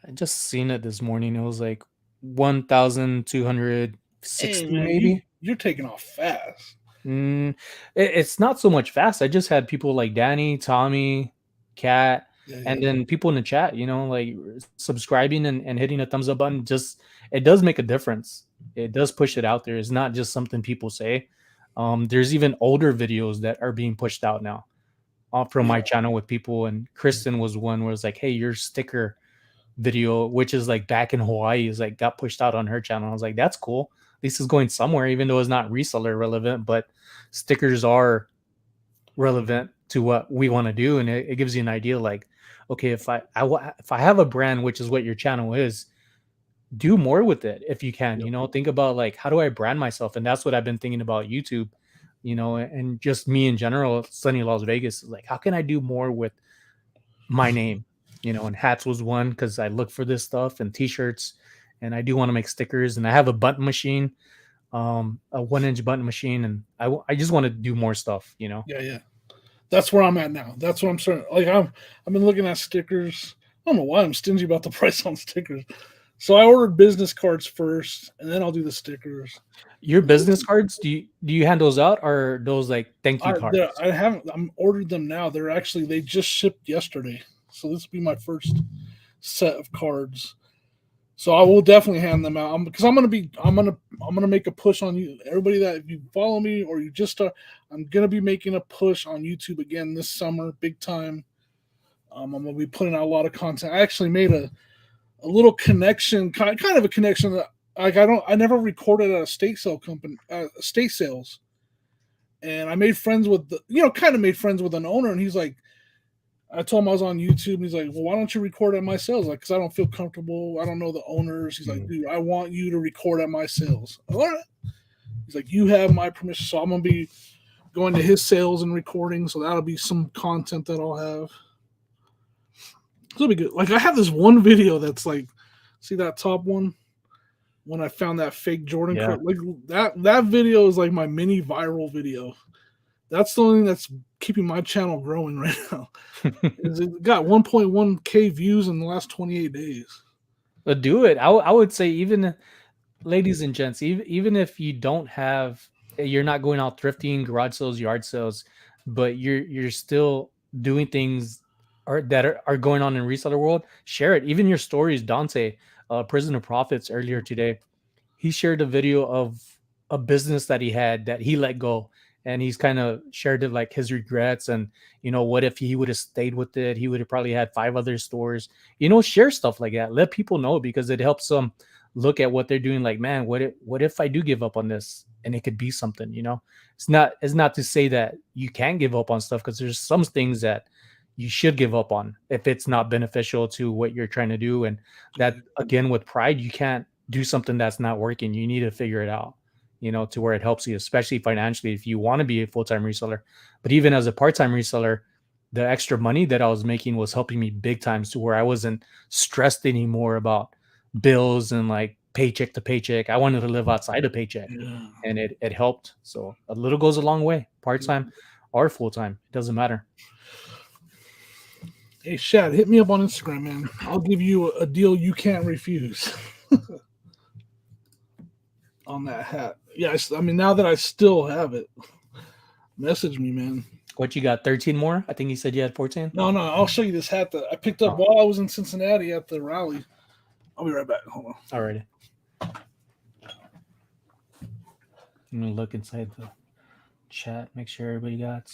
I just seen it this morning. It was like Hey 1,260 man, maybe. you're taking off fast. Mm, it's not so much fast. I just had people like Danny, Tommy, Kat, Yeah, and yeah, then people in the chat, like subscribing and hitting a thumbs up button. Just it does make a difference. It does push it out there. It's not just something people say. There's even older videos that are being pushed out now from my yeah, channel with people. And Kristen was one where it's like, hey, your sticker video, which is like back in Hawaii, is like got pushed out on her channel. I was like, that's cool. At least it's going somewhere, even though it's not reseller relevant, but stickers are relevant to what we want to do. And it gives you an idea like, okay, if I have a brand, which is what your channel is, do more with it if you can, yep, think about like, how do I brand myself? And that's what I've been thinking about YouTube, and just me in general, Sunny Las Vegas, like, how can I do more with my name, and hats was one because I look for this stuff and t-shirts, and I do want to make stickers, and I have a button machine, a 1 inch button machine, and I just want to do more stuff. yeah, yeah. That's where I'm at now. That's what I'm starting. Like I've been looking at stickers. I don't know why I'm stingy about the price on stickers. So I ordered business cards first, and then I'll do the stickers. Your business cards, do you hand those out, or those like thank you cards? I haven't. I'm ordered them now. They just shipped yesterday. So this will be my first set of cards. So I will definitely hand them out because I'm gonna make a push on you. Everybody that if you follow me or you just start, I'm gonna be making a push on YouTube again this summer, big time. I'm gonna be putting out a lot of content. I actually made a little connection, kind of a connection that like I never recorded at a state sale company, state sales, and I made friends with kind of made friends with an owner, and he's like, I told him I was on YouTube, and he's like, "Well, why don't you record at my sales? Like, because I don't feel comfortable. I don't know the owners." He's like, Mhm. "Dude, I want you to record at my sales." All right. He's like, "You have my permission, so I'm gonna be going to his sales and recording. So that'll be some content that I'll have. It'll be good. Like I have this one video that's like, see that top one when I found that fake Jordan Yeah. like that video is like my mini viral video. That's the only thing that's keeping my channel growing right now. Is it got 1.1K views in the last 28 days. But do it. I would say, even ladies and gents, even if you don't have, you're not going out thrifting, garage sales, yard sales, but you're still doing things that are going on in reseller world, share it. Even your stories, Dante, Prison of Profits, earlier today, he shared a video of a business that he had that he let go, and he's kind of shared it like his regrets, and what if he would have stayed with it, he would have probably had 5 other stores. Share stuff like that, let people know, because it helps them look at what they're doing, like, man, what if I do give up on this, and it could be something. It's not to say that you can't give up on stuff, because there's some things that you should give up on if it's not beneficial to what you're trying to do. And that, again, with pride, you can't do something that's not working. You need to figure it out, to where it helps you, especially financially, if you want to be a full-time reseller. But even as a part-time reseller, the extra money that I was making was helping me big times, to where I wasn't stressed anymore about bills and like paycheck to paycheck. I wanted to live outside of paycheck, Yeah. and it helped. So a little goes a long way. Part time or full time, it doesn't matter. Hey, Shad, hit me up on Instagram, man. I'll give you a deal you can't refuse on that hat. Yeah, I mean, now that I still have it, message me, man. What you got? 13 more? I think you said you had 14. No, I'll show you this hat that I picked up Oh. while I was in Cincinnati at the rally. I'll be right back. Hold on. Alrighty. I'm gonna look inside the chat, make sure everybody got.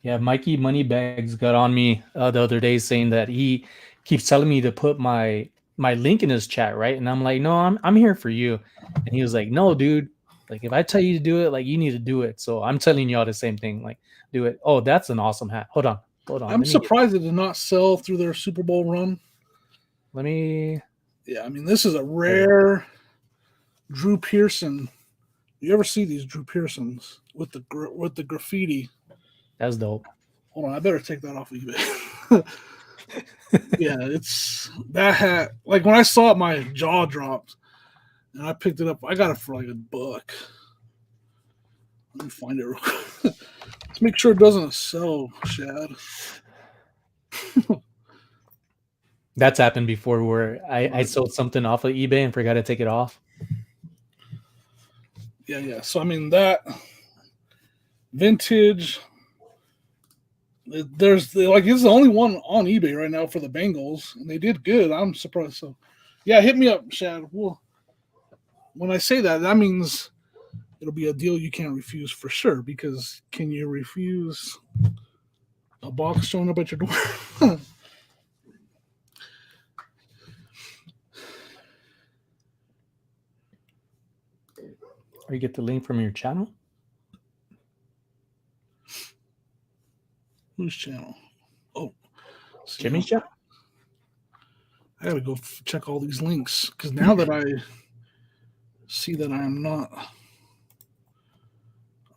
Yeah, Mikey Moneybags got on me the other day saying that he keeps telling me to put my link in his chat, right? And I'm like, no, I'm here for you. And he was like, no, dude. Like, if I tell you to do it, like, you need to do it. So I'm telling y'all the same thing. Like, do it. Oh, that's an awesome hat. Hold on. I'm surprised it did not sell through their Super Bowl run. Let me. Yeah, I mean, this is a rare Drew Pearson. You ever see these Drew Pearsons with the graffiti? That's dope. Hold on, I better take that off of eBay. Yeah, it's that hat. Like when I saw it, my jaw dropped, and I picked it up. I got it for like $1. Let me find it real quick. Let's make sure it doesn't sell, Shad. That's happened before where I sold something off of eBay and forgot to take it off. Yeah. So I mean that vintage. There's like it's the only one on eBay right now for the Bengals, and they did good. I'm surprised. So, yeah, hit me up, Shad. Well, when I say that, that means it'll be a deal you can't refuse for sure. Because can you refuse a box showing up at your door? Or you get the link from your channel? Whose channel? Oh, Jimmy's channel? I gotta go check all these links because now that I see that I'm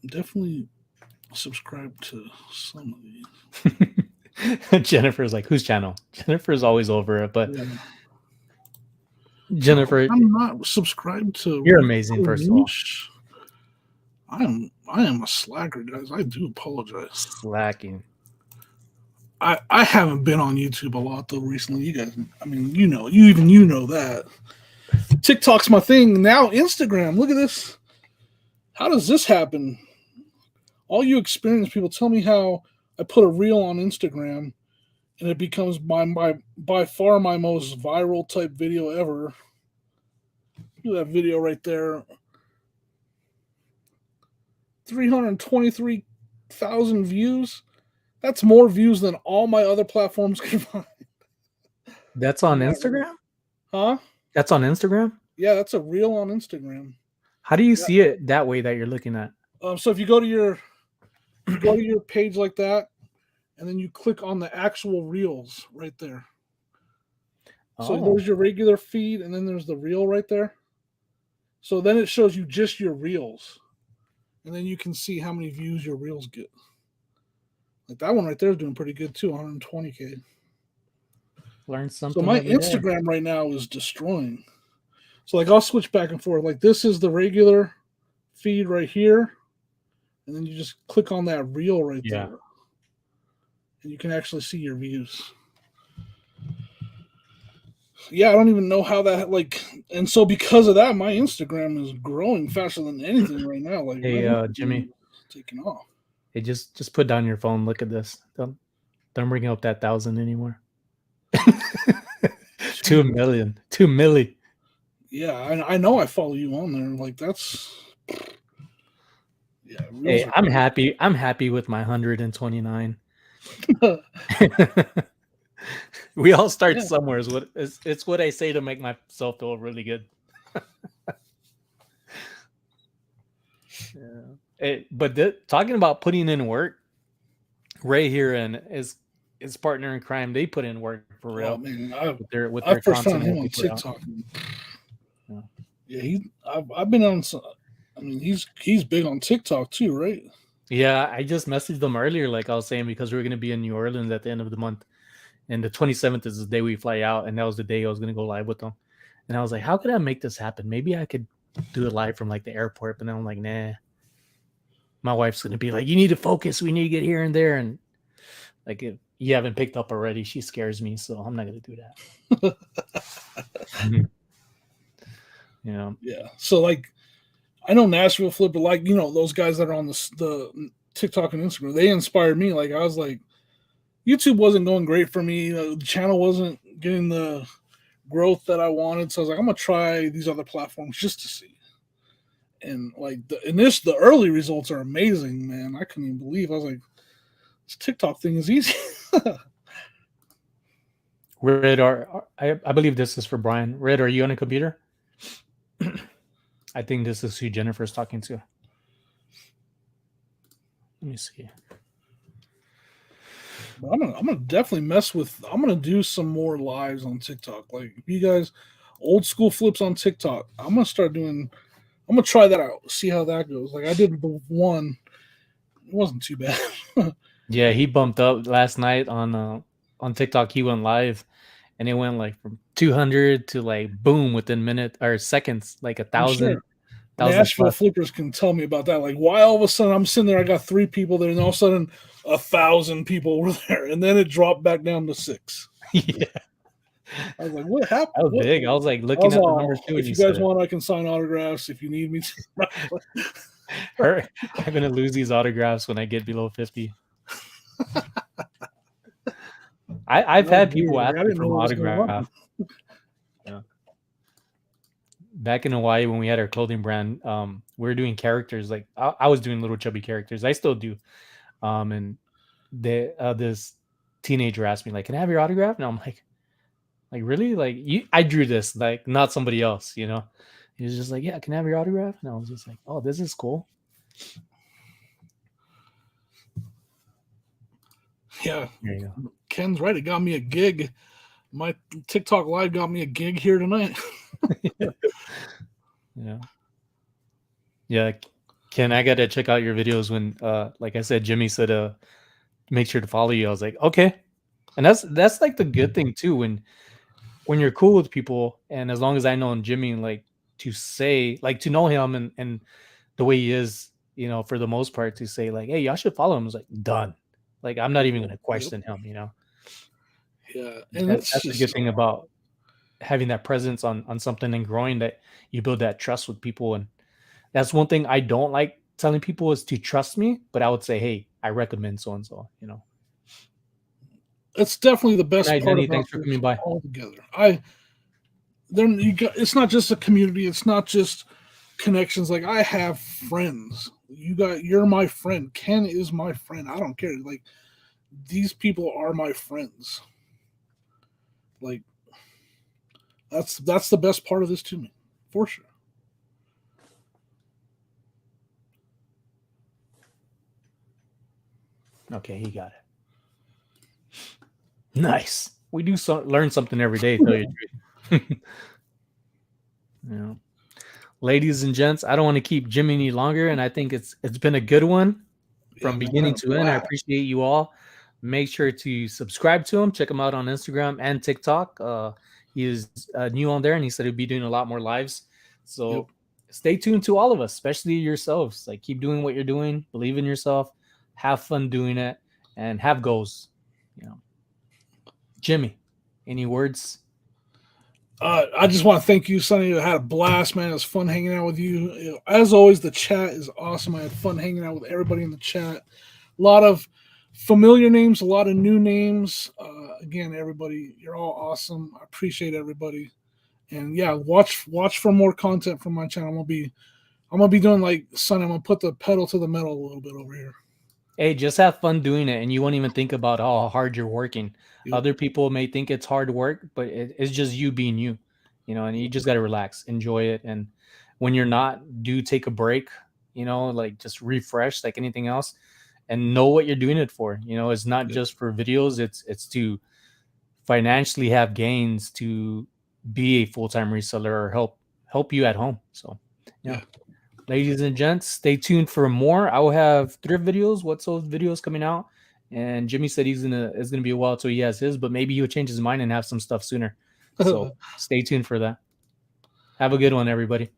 definitely subscribed to some of these. Jennifer's like, whose channel? Jennifer's always over it, but yeah. Jennifer, I'm not subscribed to. You're amazing, first of all. I am a slacker, guys. I do apologize. Slacking. I haven't been on YouTube a lot though recently. You guys, I mean, you know that. TikTok's my thing now. Instagram, look at this. How does this happen? All you experienced people, tell me how I put a reel on Instagram and it becomes by far my most viral type video ever. Look at that video right there. 323,000 views. That's more views than all my other platforms combined. That's on Instagram? Huh? That's on Instagram? Yeah, that's a reel on Instagram. How do you see it that way that you're looking at? So if you go to your page like that, and then you click on the actual reels right there. So there's your regular feed, and then there's the reel right there. So then it shows you just your reels. And then you can see how many views your reels get. Like that one right there is doing pretty good too, 120K. Learn something. So my Instagram right now is destroying. So like I'll switch back and forth. Like this is the regular feed right here. And then you just click on that reel right there. And you can actually see your views. Yeah, I don't even know how that and so because of that, my Instagram is growing faster than anything right now. Like, hey, Jimmy, taking off. Hey, just put down your phone. Look at this. Don't bring up that 1,000 anymore. 2 million. 2 milli. Yeah, I know. I follow you on there. Like that's. Yeah. Hey, I'm happy. I'm happy with my 129. We all start somewhere. It's what I say to make myself feel really good. Talking about putting in work, Ray here and his partner in crime, they put in work for real. Oh, man, with their first found him on TikTok. Yeah, I've been on. I mean, he's big on TikTok too, right? Yeah, I just messaged them earlier, like I was saying, because we're going to be in New Orleans at the end of the month, and the 27th is the day we fly out, and that was the day I was gonna go live with them. And I was like, how could I make this happen? Maybe I could do it live from like the airport, but then I'm like, nah. My wife's gonna be like, you need to focus. We need to get here and there, and like if you haven't picked up already, she scares me, so I'm not gonna do that. You know. Yeah. So like, I know Nashville Flip, but like those guys that are on the TikTok and Instagram, they inspired me. Like I was like, YouTube wasn't going great for me. The channel wasn't getting the growth that I wanted, so I was like, I'm gonna try these other platforms just to see. And like the early results are amazing, man. I couldn't even believe. I was like, this TikTok thing is easy. Red, I believe this is for Brian. Red, are you on a computer? I think this is who Jennifer's talking to. Let me see. But I'm gonna definitely mess with. I'm gonna do some more lives on TikTok. Like if you guys, old school flips on TikTok. I'm gonna start doing. I'm gonna try that out. See how that goes. Like I did the one. It wasn't too bad. Yeah, he bumped up last night on TikTok. He went live, and it went like from 200 to like boom within minutes or seconds, like a I'm thousand, sure thousand Nashville plus. flippers can tell me about that. Like why all of a sudden I'm sitting there, I got 3 people there, and all of a sudden 1,000 people were there, and then it dropped back down to 6. Yeah, I was like, what happened? that was What? big. I was like I looking was at the numbers all, too, and if you you said guys it. want, I can sign autographs if you need me to. I'm gonna lose these autographs when I get below 50. I've That's had people weird. ask Like, I me didn't for know my what was going autograph. on. Yeah. Back in Hawaii when we had our clothing brand, we were doing characters. Like I was doing little chubby characters. I still do. And this teenager asked me like, "Can I have your autograph?" And I'm like really? Like I drew this, like not somebody else. He was just like, "Yeah, can I have your autograph?" And I was just like, "Oh, this is cool." Yeah, There you Ken's right. It got me a gig. My TikTok live got me a gig here tonight. go. Yeah. Yeah. Ken, I gotta check out your videos when like I said, Jimmy said make sure to follow you. I was like, okay. And that's like the good thing too, when you're cool with people, and as long as I know Jimmy, like to say, like to know him and the way he is, for the most part, to say like, hey, y'all should follow him. It's like done. Like I'm not even gonna Yep. question him. Yeah, and it's That's the good just thing about having that presence on something and growing, that you build that trust with people. And that's one thing I don't like telling people, is to trust me, but I would say, hey, I recommend so and so. it's definitely the Good best night, part Denny. about Thanks for this coming by. altogether. It's not just a community. It's not just connections. Like I have friends. You're my friend. Ken is my friend. I don't care. Like these people are my friends. Like that's the best part of this to me, for sure. Okay, he got it. Nice. We do learn something every day, tell you the truth. Yeah. Ladies and gents, I don't want to keep Jimmy any longer, and I think it's been a good one Yeah, from man, I beginning had a to end. I blast. appreciate you all. Make sure to subscribe to him. Check him out on Instagram and TikTok. He is new on there, and he said he'll be doing a lot more lives. Yep. So stay tuned to all of us, especially yourselves. Like keep doing what you're doing. Believe in yourself. Have fun doing it, and have goals. You know, Jimmy, any words? I just want to thank you, Sonny. I had a blast, man. It was fun hanging out with you. As always, the chat is awesome. I had fun hanging out with everybody in the chat. A lot of familiar names, a lot of new names. Again, everybody, you're all awesome. I appreciate everybody. And yeah, watch for more content from my channel. I'm gonna be doing like Sonny. I'm gonna put the pedal to the metal a little bit over here. Hey, just have fun doing it, and you won't even think about how hard you're working. Yep. Other people may think it's hard work, but it's just you being you, and you just got to relax, enjoy it. And when you're not, do take a break, like just refresh like anything else, and know what you're doing it for. It's not Yep. just for videos, it's to financially have gains, to be a full-time reseller, or help you at home. So, yeah. Yeah. Ladies and gents, stay tuned for more. I will have thrift videos, what's those videos coming out, And Jimmy said it's gonna be a while till he has his, but maybe he'll change his mind and have some stuff sooner. So stay tuned for that. Have a good one, everybody.